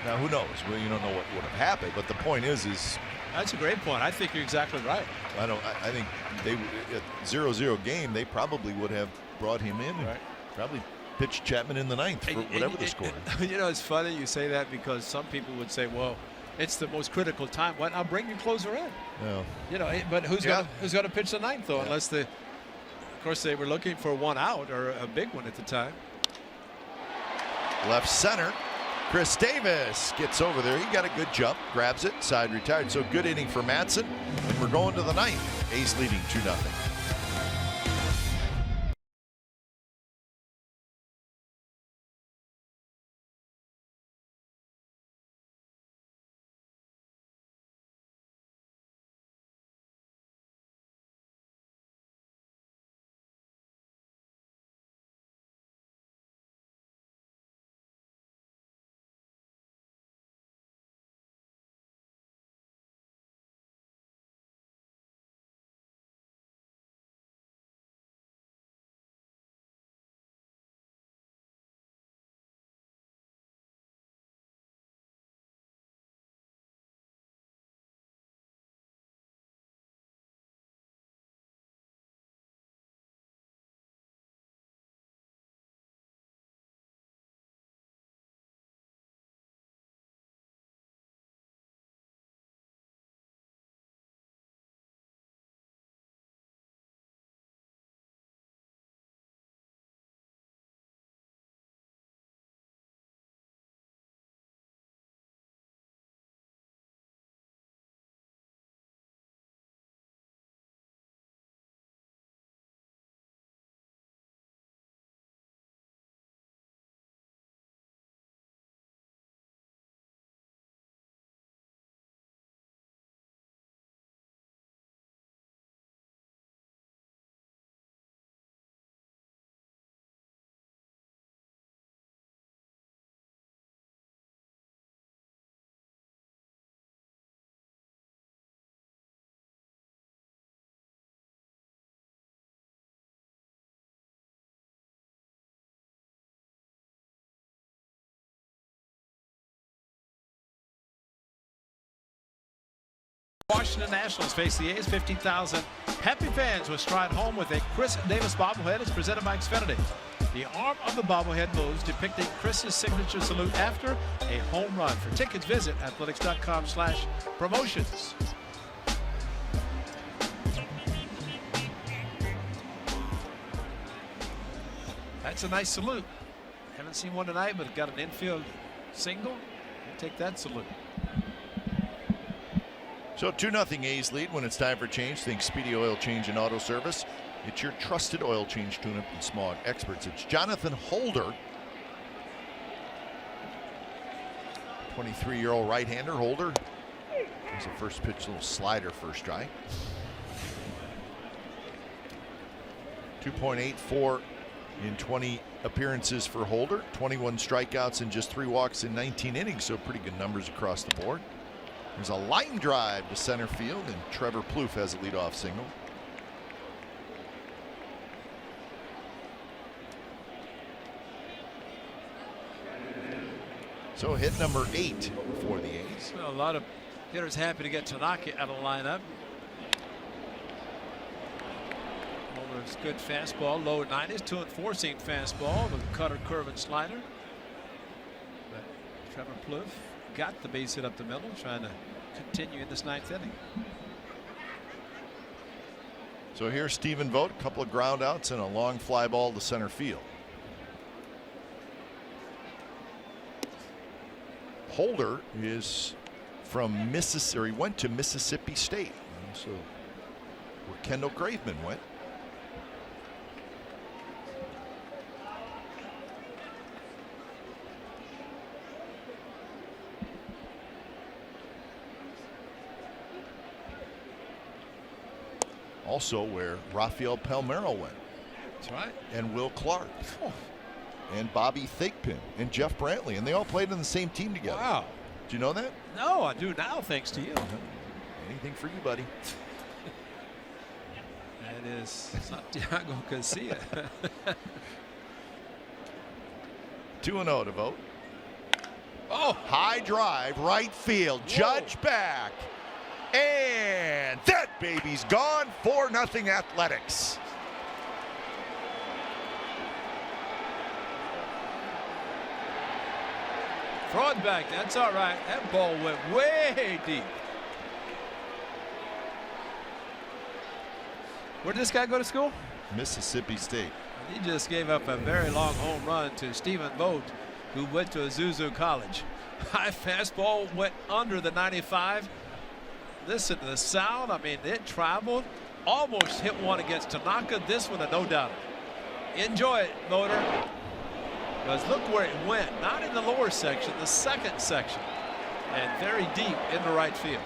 Now who knows? Well, you don't know what would have happened, but the point is that's a great point. I think you're exactly right. I think they at 0-0 game they probably would have brought him in and probably pitched Chapman in the 9th for whatever the score. You know, it's funny you say that, because some people would say, well, it's the most critical time. What? I'll bring your closer in. No. You know, but who's going to pitch the 9th though? Unless of course they were looking for one out or a big one at the time. Left center. Chris Davis gets over there. He got a good jump, grabs it, side retired. So good inning for Madsen. And we're going to the 9th. A's leading 2-0. Washington Nationals face the A's. 50,000 happy fans will stride home with a Chris Davis bobblehead. It's presented by Xfinity. The arm of the bobblehead moves, depicting Chris's signature salute after a home run. For tickets, visit athletics.com/promotions. That's a nice salute. Haven't seen one tonight, but got an infield single. I'll take that salute. So 2-0 A's lead when it's time for change. Think Speedy Oil Change and Auto Service. It's your trusted oil change, tune-up, and smog experts. It's Jonathan Holder, 23-year-old right-hander. Holder has a first pitch, little slider, first strike. 2.84 in 20 appearances for Holder. 21 strikeouts and just 3 walks in 19 innings. So pretty good numbers across the board. There's a line drive to center field, and Trevor Plouffe has a leadoff single. So hit number 8 for the A's. Well, a lot of hitters happy to get Tanaka out of the lineup. Holder's good fastball, low 90s, 2 and 4 seam fastball with cutter, curve, and slider. But Trevor Plouffe got the base hit up the middle, trying to continue in this 9th inning. So here's Stephen Vogt, a couple of ground outs and a long fly ball to center field. Holder is from Mississippi. He went to Mississippi State, so where Kendall Graveman went. Also where Rafael Palmeiro went. That's right. And Will Clark. And Bobby Thigpen and Jeff Brantley, and they all played on the same team together. Wow. Do you know that? No, I do now, thanks to you. Anything for you, buddy. That is Santiago Garcia. 2-0 to Vogt. Oh, high drive, right field. Whoa. Judge back. And that baby's gone. 4-0 Athletics. throw it back. That's all right. That ball went way deep. Where did this guy go to school? Mississippi State. He just gave up a very long home run to Stephen Vogt, who went to Azusa College. High fastball went under the 95. Listen to the sound. I mean, it traveled. Almost hit one against Tanaka. This one, no doubt. Enjoy it, Motor. Because look where it went. Not in the lower section, the second section. And very deep into right field.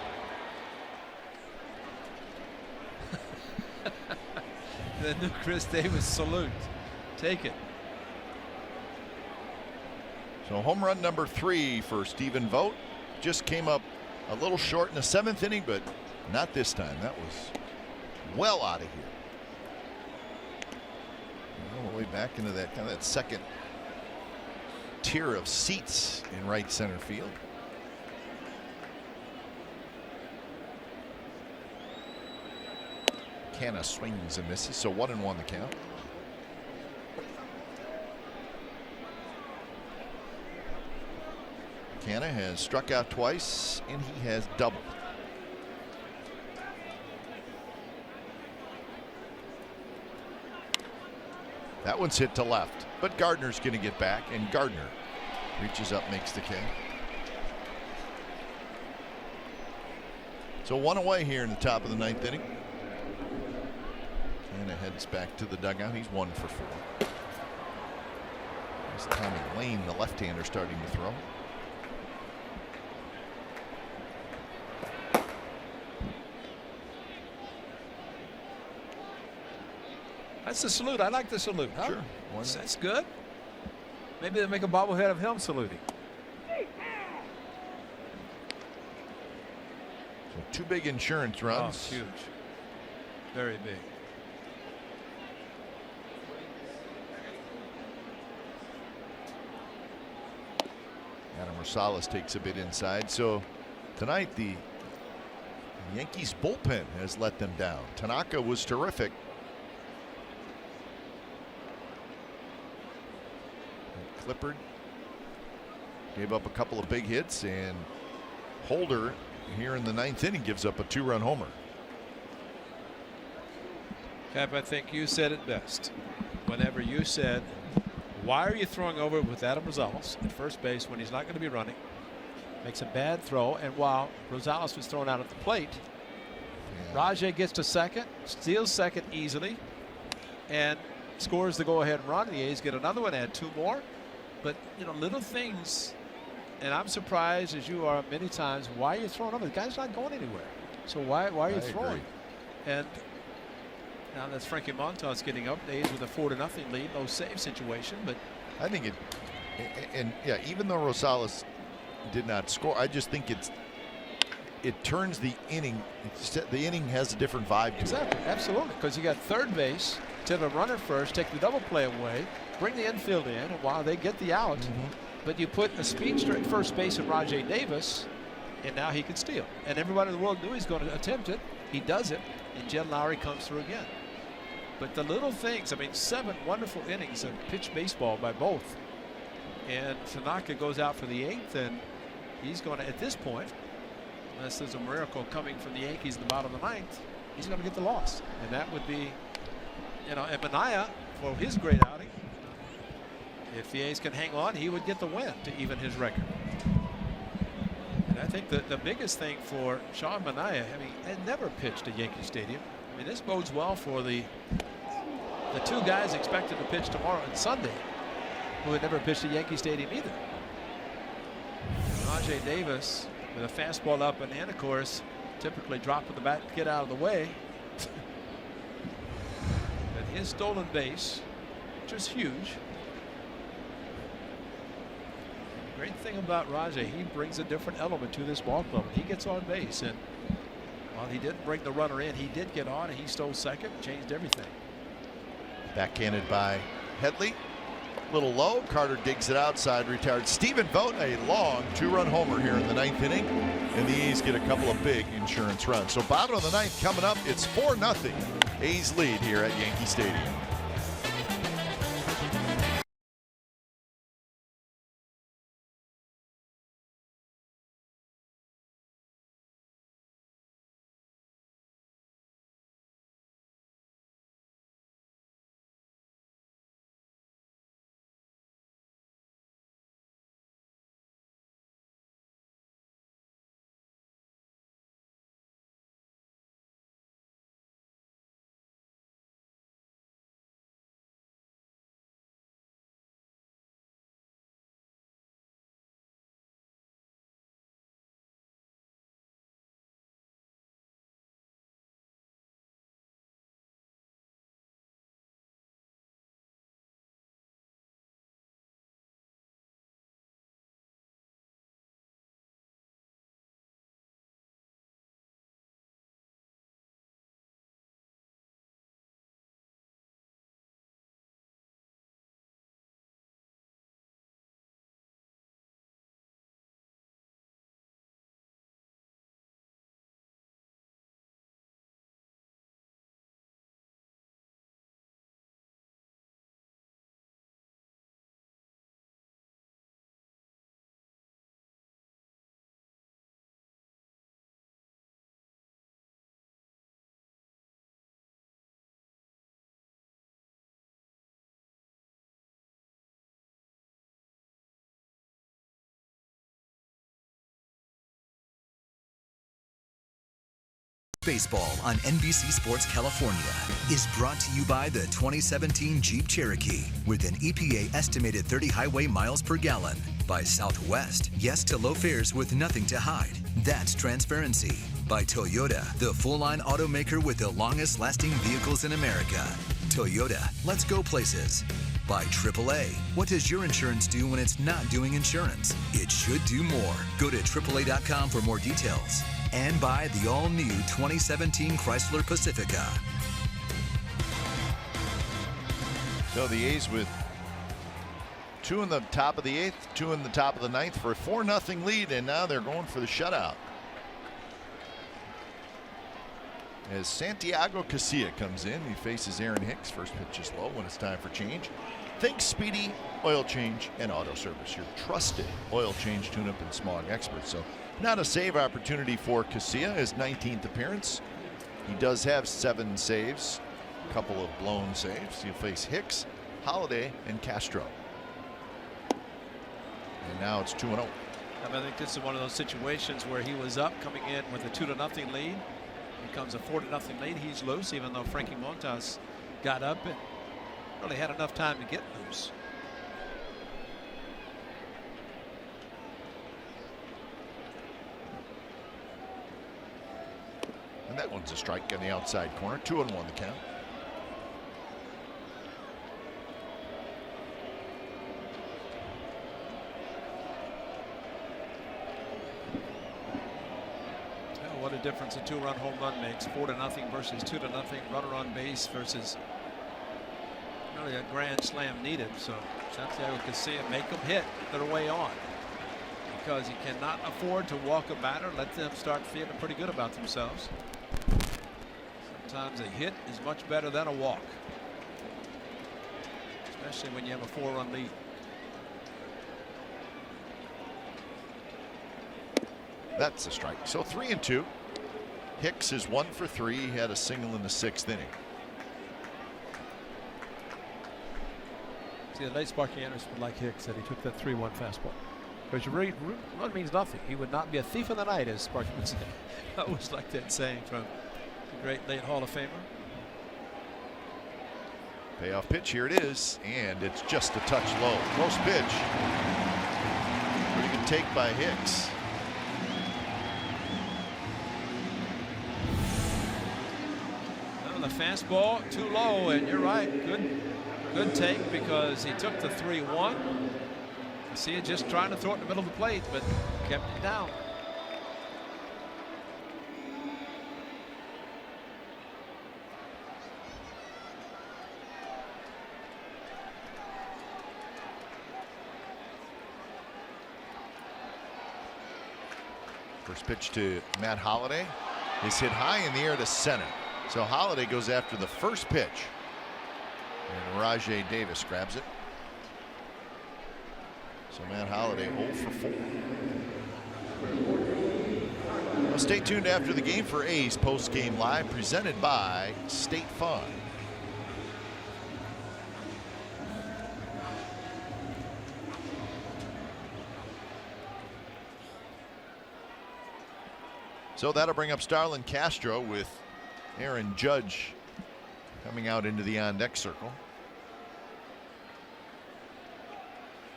The new Chris Davis salute. Take it. So home run number 3 for Stephen Vogt. Just came up a little short in the 7th inning, but not this time. That was well out of here. All the way back into that kind of that second tier of seats in right center field. Canna swings and misses, so 1-1 the count. Canna has struck out twice and he has doubled. That one's hit to left, but Gardner's going to get back, and Gardner reaches up, makes the catch. So 1 away here in the top of the 9th inning. Canna heads back to the dugout. He's 1 for 4. There's Tommy Lane, the left-hander, starting to throw. That's the salute. I like the salute. Huh? Sure. That's good. Maybe they'll make a bobblehead of him saluting. So 2 big insurance runs. Oh, huge. Very big. Adam Rosales takes a bit inside. So tonight the Yankees bullpen has let them down. Tanaka was terrific. Clippard gave up a couple of big hits, and Holder here in the 9th inning gives up a 2-run homer. Cap, I think you said it best whenever you said, why are you throwing over with Adam Rosales at first base when he's not going to be running? Makes a bad throw, and while Rosales was thrown out at the plate, Rajai gets to second, steals second easily, and scores the go-ahead run. The A's get another one, add 2 more. But, you know, little things, and I'm surprised, as you are many times, why are you throwing over? The guy's not going anywhere. So why are you throwing? Agree. And now that's Frankie Montas getting up. The A's with a 4-0 lead, no save situation. But I think and yeah, even though Rosales did not score, I just think it turns the inning. The inning has a different vibe to it. Exactly, absolutely, because you got third base to the runner first, take the double play away, bring the infield in, and while they get the out, but you put a speedster at first base in Rajai Davis, and now he can steal. And everybody in the world knew he's going to attempt it. He does it, and Jed Lowry comes through again. But the little things, I mean, 7 wonderful innings of pitch baseball by both. And Tanaka goes out for the 8th, and he's going to, at this point, unless there's a miracle coming from the Yankees in the bottom of the 9th, he's going to get the loss. And that would be, you know, and Manaea, for his great outing, if the A's can hang on, he would get the win to even his record. And I think that the biggest thing for Sean Manaea, I mean, had never pitched at Yankee Stadium. I mean, this bodes well for the 2 guys expected to pitch tomorrow and Sunday who had never pitched at Yankee Stadium either. Rajai Davis with a fastball up and in, of course, typically dropping the bat to get out of the way. And his stolen base, which is huge. Great thing about Rajai, he brings a different element to this ball club. He gets on base, and while he didn't bring the runner in, he did get on, and he stole second, changed everything. Backhanded by Headley. Little low. Carter digs it outside, retired. Stephen Vogt, a long 2-run homer here in the 9th inning, and the A's get a couple of big insurance runs. So bottom of the 9th coming up. It's 4-0 A's lead here at Yankee Stadium. Baseball on NBC Sports California is brought to you by the 2017 Jeep Cherokee with an EPA estimated 30 highway miles per gallon. By Southwest, yes to low fares with nothing to hide. That's transparency. By Toyota, the full-line automaker with the longest lasting vehicles in America. Toyota, let's go places. By AAA, what does your insurance do when it's not doing insurance? It should do more. Go to AAA.com for more details. And by the all-new 2017 Chrysler Pacifica. So the A's with 2 in the top of the 8th, 2 in the top of the 9th for a 4-0 lead, and now they're going for the shutout. As Santiago Casilla comes in, he faces Aaron Hicks. First pitch is low when it's time for change. Think Speedy Oil Change and Auto Service, your trusted oil change, tune-up, and smog experts. So not a save opportunity for Casilla, his 19th appearance. He does have 7 saves, a couple of blown saves. He'll face Hicks, Holiday, and Castro. And now it's 2-0. I think this is one of those situations where he was up coming in with a 2-0 lead. Becomes a 4-0 lead. He's loose, even though Frankie Montas got up and really had enough time to get loose. And that one's a strike on the outside corner. 2-1 the count. What a difference a 2-run home run makes. 4-0 versus 2-0. Runner on base versus really a grand slam needed. So Santiago Casilla make them hit their way on, because he cannot afford to walk a batter. Let them start feeling pretty good about themselves. Sometimes a hit is much better than a walk, especially when you have a 4-run lead. That's a strike. So 3-2. Hicks is 1 for 3. He had a single in the 6th inning. See, the late Sparkianos would like Hicks that he took that 3-1 fastball. Because run means nothing. He would not be a thief in the night, as Sparky would say. I always like that saying from the great late Hall of Famer. Payoff pitch, here it is, and it's just a touch low. Close pitch. Pretty good take by Hicks. The fastball too low, and you're right. Good take, because he took the 3-1. You see it just trying to throw it in the middle of the plate, but kept it down. First pitch to Matt Holliday is hit high in the air to center. So Holliday goes after the first pitch, and Rajay Davis grabs it. So Matt Holliday 0 for 4. Well, stay tuned after the game for A's post-game live, presented by State Farm. So that'll bring up Starlin Castro with Aaron Judge coming out into the on-deck circle.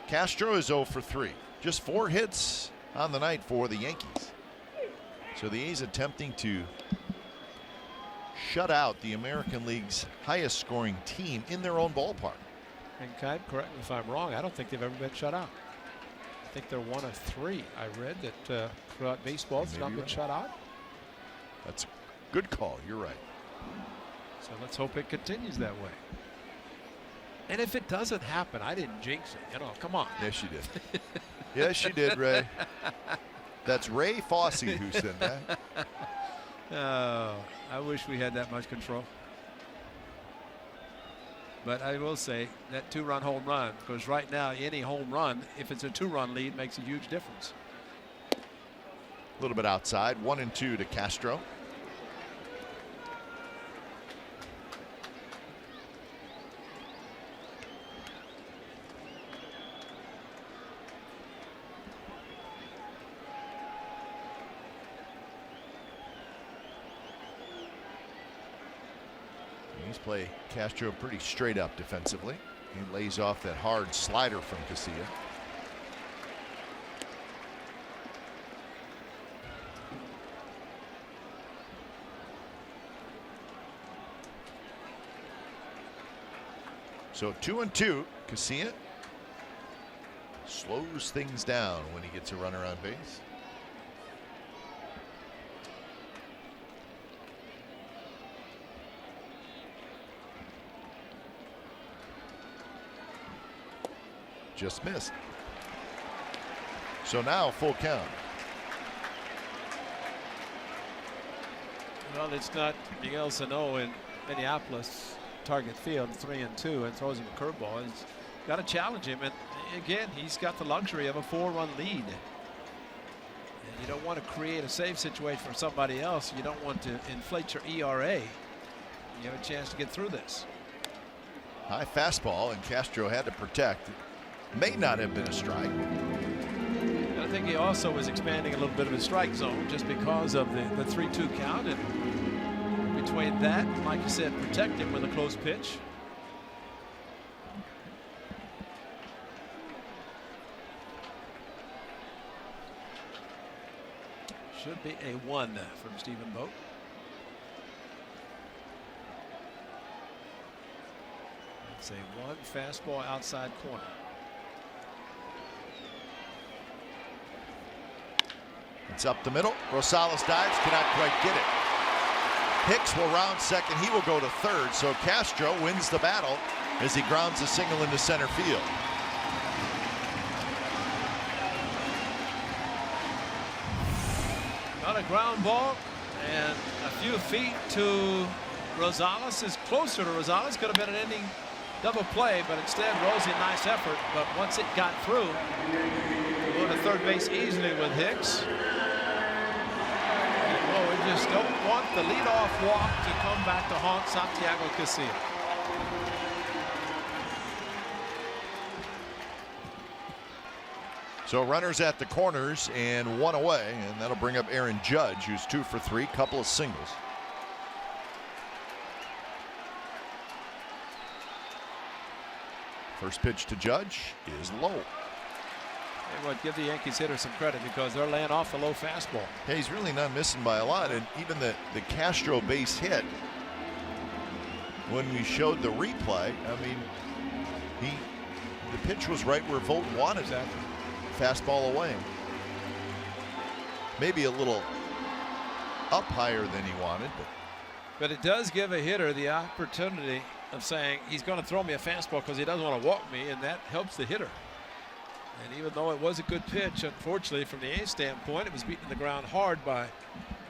Castro is 0 for 3. Just 4 hits on the night for the Yankees. So the A's attempting to shut out the American League's highest scoring team in their own ballpark. And Kai, correct me if I'm wrong, I don't think they've ever been shut out. I think they're 1 of 3. I read that throughout baseball it's not been shut out. That's a good call. You're right. So let's hope it continues that way. And if it doesn't happen, I didn't jinx it. You know, come on. Yes, you did. Yes, you did, Ray. That's Ray Fosse who said that. Oh, I wish we had that much control. But I will say that 2-run home run, because right now any home run, if it's a 2-run lead, makes a huge difference. A little bit outside. 1-2 to Castro. He's play Castro pretty straight up defensively. He lays off that hard slider from Casilla. So 2-2. Casilla slows things down when he gets a runner on base. Just missed. So now full count. Well, it's not Miguel Sano in Minneapolis Target Field, 3-2, and throws him a curveball. got to challenge him. And again, he's got the luxury of a 4-run lead. And you don't want to create a save situation for somebody else. You don't want to inflate your ERA. You have a chance to get through this. High fastball, and Castro had to protect. May not have been a strike. I think he also was expanding a little bit of his strike zone just because of the 3-2 count. And between that, like you said, protect him with a close pitch. Should be a 1 from Stephen Vogt. It's a 1 fastball outside corner. It's up the middle. Rosales dives, cannot quite get it. Hicks will round second. He will go to third. So Castro wins the battle as he grounds a single into center field. Got a ground ball and a few feet to Rosales. Is closer to Rosales. Could have been an ending double play, but instead Rosie, nice effort. But once it got through, go to third base easily with Hicks. And, we just don't want the leadoff walk to come back to haunt Santiago Casilla. So runners at the corners and 1 away, and that'll bring up Aaron Judge, who's 2 for 3, couple of singles. First pitch to Judge is low. Hey, what, give the Yankees hitter some credit because they're laying off the low fastball. Yeah, he's really not missing by a lot, and even the Castro base hit, when we showed the replay, I mean, the pitch was right where Vogt wanted it. Fastball away. Maybe a little up higher than he wanted, but it does give a hitter the opportunity of saying he's going to throw me a fastball because he doesn't want to walk me, and that helps the hitter. And even though it was a good pitch, unfortunately from the A's standpoint, it was beaten to the ground hard by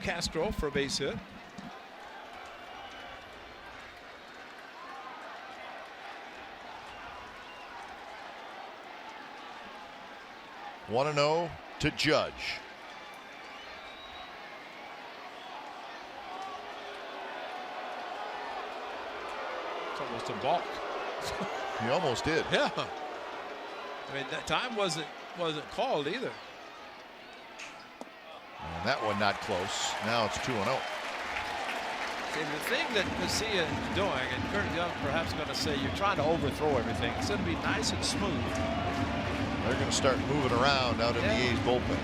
Castro for a base hit. One 1-0 to Judge. It's almost a balk. He almost did. Yeah. I mean, that time wasn't called either. And that one not close. Now it's 2-0. See, the thing that Casilla is doing, and Kurt Young perhaps going to say, you're trying to overthrow everything. It's going to be nice and smooth. They're going to start moving around out in the A's bullpen.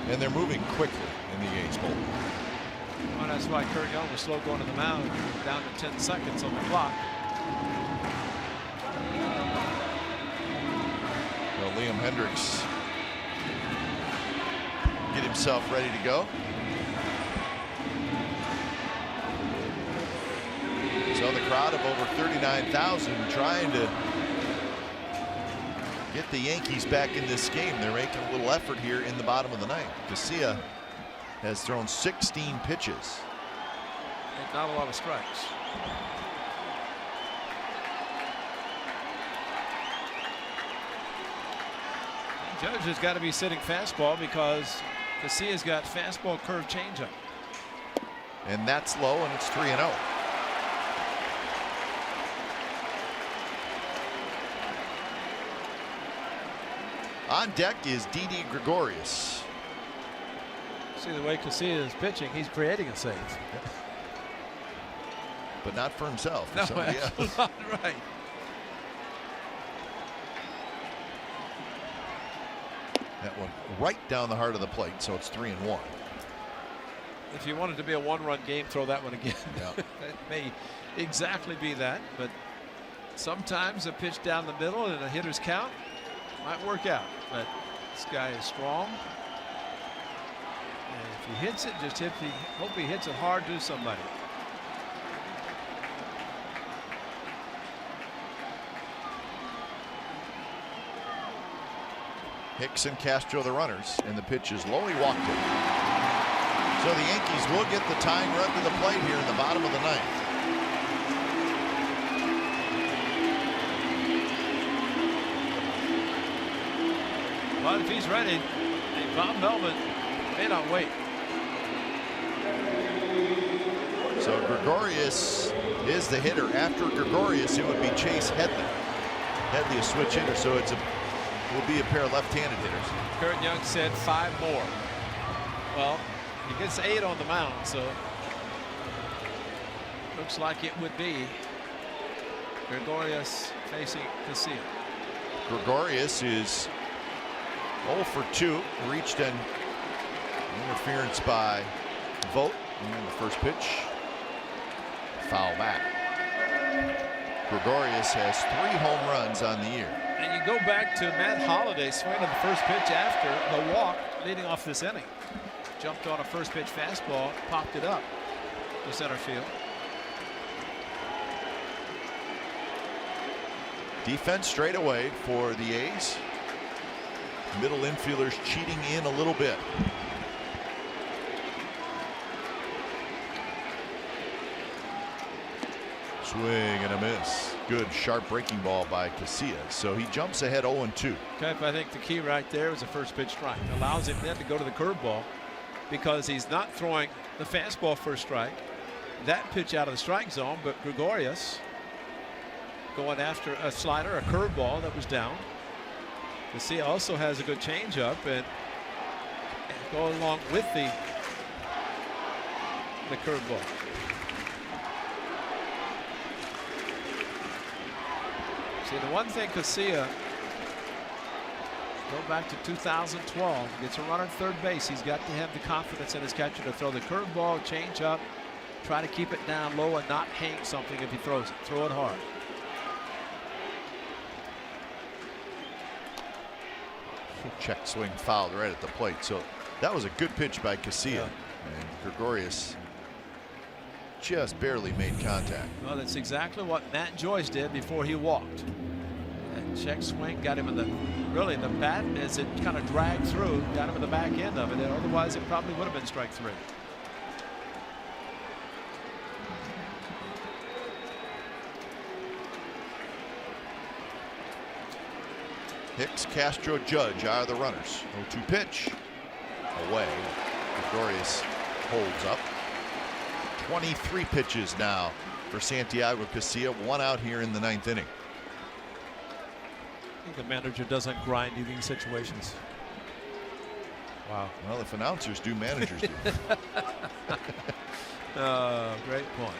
And they're moving quickly in the A's bullpen. Well, that's why Kurt Young was slow going to the mound, down to 10 seconds on the clock. Well, Liam Hendricks get himself ready to go. So the crowd of over 39,000 trying to get the Yankees back in this game. They're making a little effort here in the bottom of the ninth. Casilla has thrown 16 pitches. And not a lot of strikes. Judge has got to be sitting fastball because Casilla's got fastball curve changeup. And that's low, and it's 3-0. On deck is Didi Gregorius. See the way Casilla is pitching, he's creating a save. But not for himself. For No, somebody absolutely else. not right. That one right down the heart of the plate, so it's 3-1. If you want it to be a one-run game, throw that one again. Yeah. It may exactly be that, but sometimes a pitch down the middle and a hitter's count might work out. But this guy is strong. And if he hits it, just hope he hits it hard to somebody. Hicks and Castro the runners, and the pitch is low. He walked it. So So the Yankees will get the tying run to the plate here in the bottom of the ninth. But if he's ready, Bob Melvin may not wait. So Gregorius is the hitter. After Gregorius, it would be Chase Headley. Headley a switch hitter, so will be a pair of left-handed hitters. Kurt Young said 5 more. Well, he gets 8 on the mound, so looks like it would be Gregorius facing Casilla. Gregorius is 0 for 2. Reached an interference by Vogt. And the first pitch, foul back. Gregorius has 3 home runs on the year. And you go back to Matt Holliday swinging the first pitch after the walk leading off this inning. Jumped on a first pitch fastball, popped it up to center field. Defense straight away for the A's. Middle infielders cheating in a little bit. Swing and a miss. Good sharp breaking ball by Casillas. So he jumps ahead 0-2. Okay, I think the key right there was the first pitch strike. Allows him then to go to the curveball because he's not throwing the fastball first strike. That pitch out of the strike zone, but Gregorius going after a slider, a curveball that was down. Casillas also has a good changeup and go along with the curveball. See, the one thing Casillas, go back to 2012, gets a run on third base. He's got to have the confidence in his catcher to throw the curveball, change up, try to keep it down low and not hang something if he throws it. Throw it hard. Check swing fouled right at the plate. So that was a good pitch by Casillas. Yeah. And Gregorius just barely made contact. Well, that's exactly what Matt Joyce did before he walked. That check swing got him in the bat as it kind of dragged through, got him in the back end of it. And otherwise, it probably would have been strike 3. Hicks, Castro, Judge are the runners. 0-2 pitch. Away. Gregorius holds up. 23 pitches now for Santiago Casillas. 1 out here in the 9th inning. I think the manager doesn't grind in these situations. Wow. Well, if announcers do, managers do. Great point.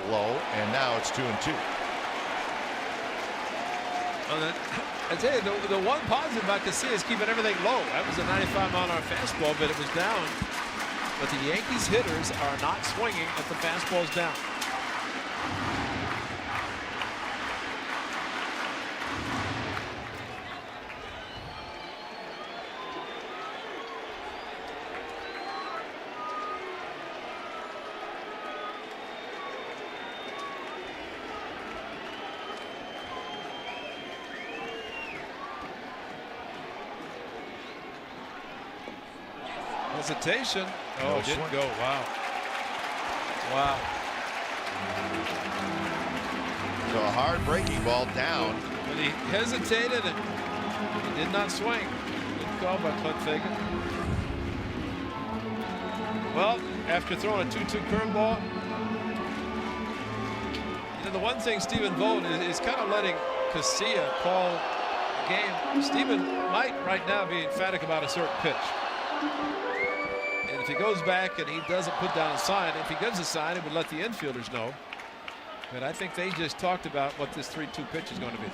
Low, and now it's 2-2. Well, I tell you, the one positive about Casillas is keeping everything low. That was a 95-mile-an-hour fastball, but it was down. But the Yankees hitters are not swinging if the fastball's down. Hesitation. Oh, No it didn't swing. go. Wow. Wow. So a hard breaking ball down. But he hesitated and he did not swing. Good call by Clint Fagan. Well, after throwing a 2-2 curveball, the one thing Stephen Vogt is kind of letting Casillas call the game. Stephen might right now be emphatic about a certain pitch. And if he goes back and he doesn't put down a sign, if he gives a sign, it would let the infielders know. But I think they just talked about what this 3-2 pitch is going to be.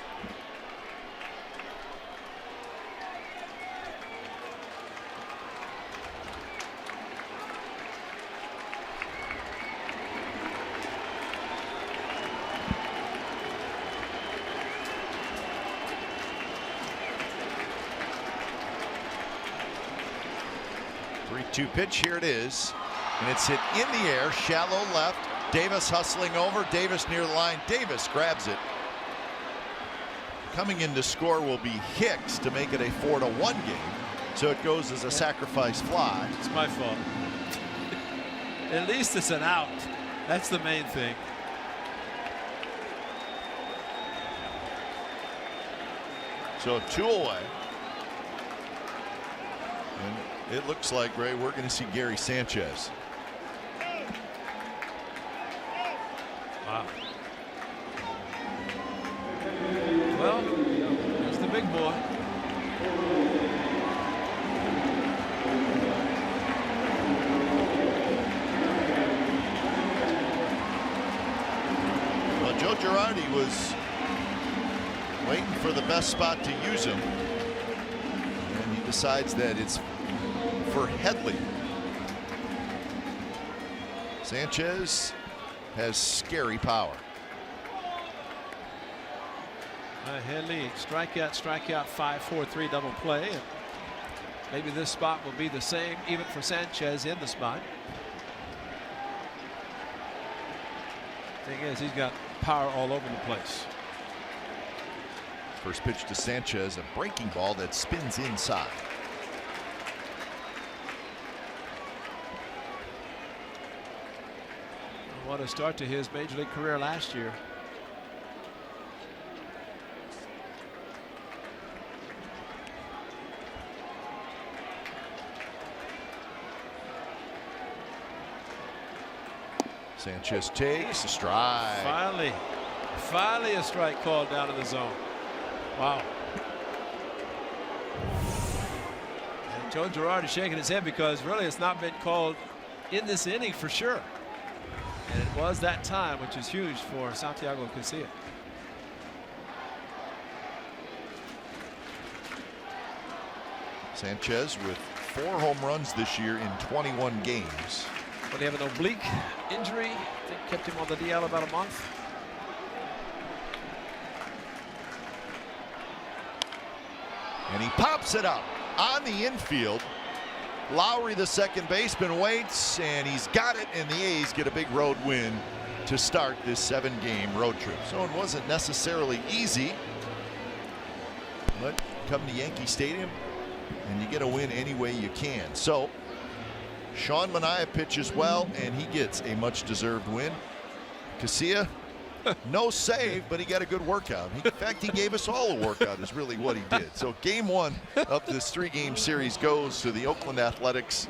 Two pitch, here it is, and it's hit in the air, shallow left. Davis hustling over. Davis near the line. Davis grabs it coming in to score will be Hicks to make it a 4-1 game. So it goes as a sacrifice fly. It's my fault. At least it's an out. That's the main thing. So 2 away. And it looks like, Ray, we're going to see Gary Sanchez. Wow. Well, there's the big boy. Well, Joe Girardi was waiting for the best spot to use him, and he decides that it's for Headley. Sanchez has scary power. Headley, strikeout, 5-4-3 double play. And maybe this spot will be the same even for Sanchez in the spot. Thing is, he's got power all over the place. First pitch to Sanchez, a breaking ball that spins inside. What a start to his major league career last year. Sanchez takes a strike. Finally a strike called down in the zone. Wow. And Joe Girardi shaking his head because really it's not been called in this inning for sure. And it was that time, which is huge for Santiago Casilla. Sanchez with 4 home runs this year in 21 games. But he have an oblique injury. I think kept him on the DL about a month. And he pops it up on the infield. Lowry, the second baseman, waits, and he's got it, and the A's get a big road win to start this 7-game road trip. So it wasn't necessarily easy, but come to Yankee Stadium and you get a win any way you can. So Sean Manaea pitches well, and he gets a much-deserved win. Casilla, no save, but he got a good workout. In fact, he gave us all a workout is really what he did. So game 1 of this 3-game series goes to the Oakland Athletics.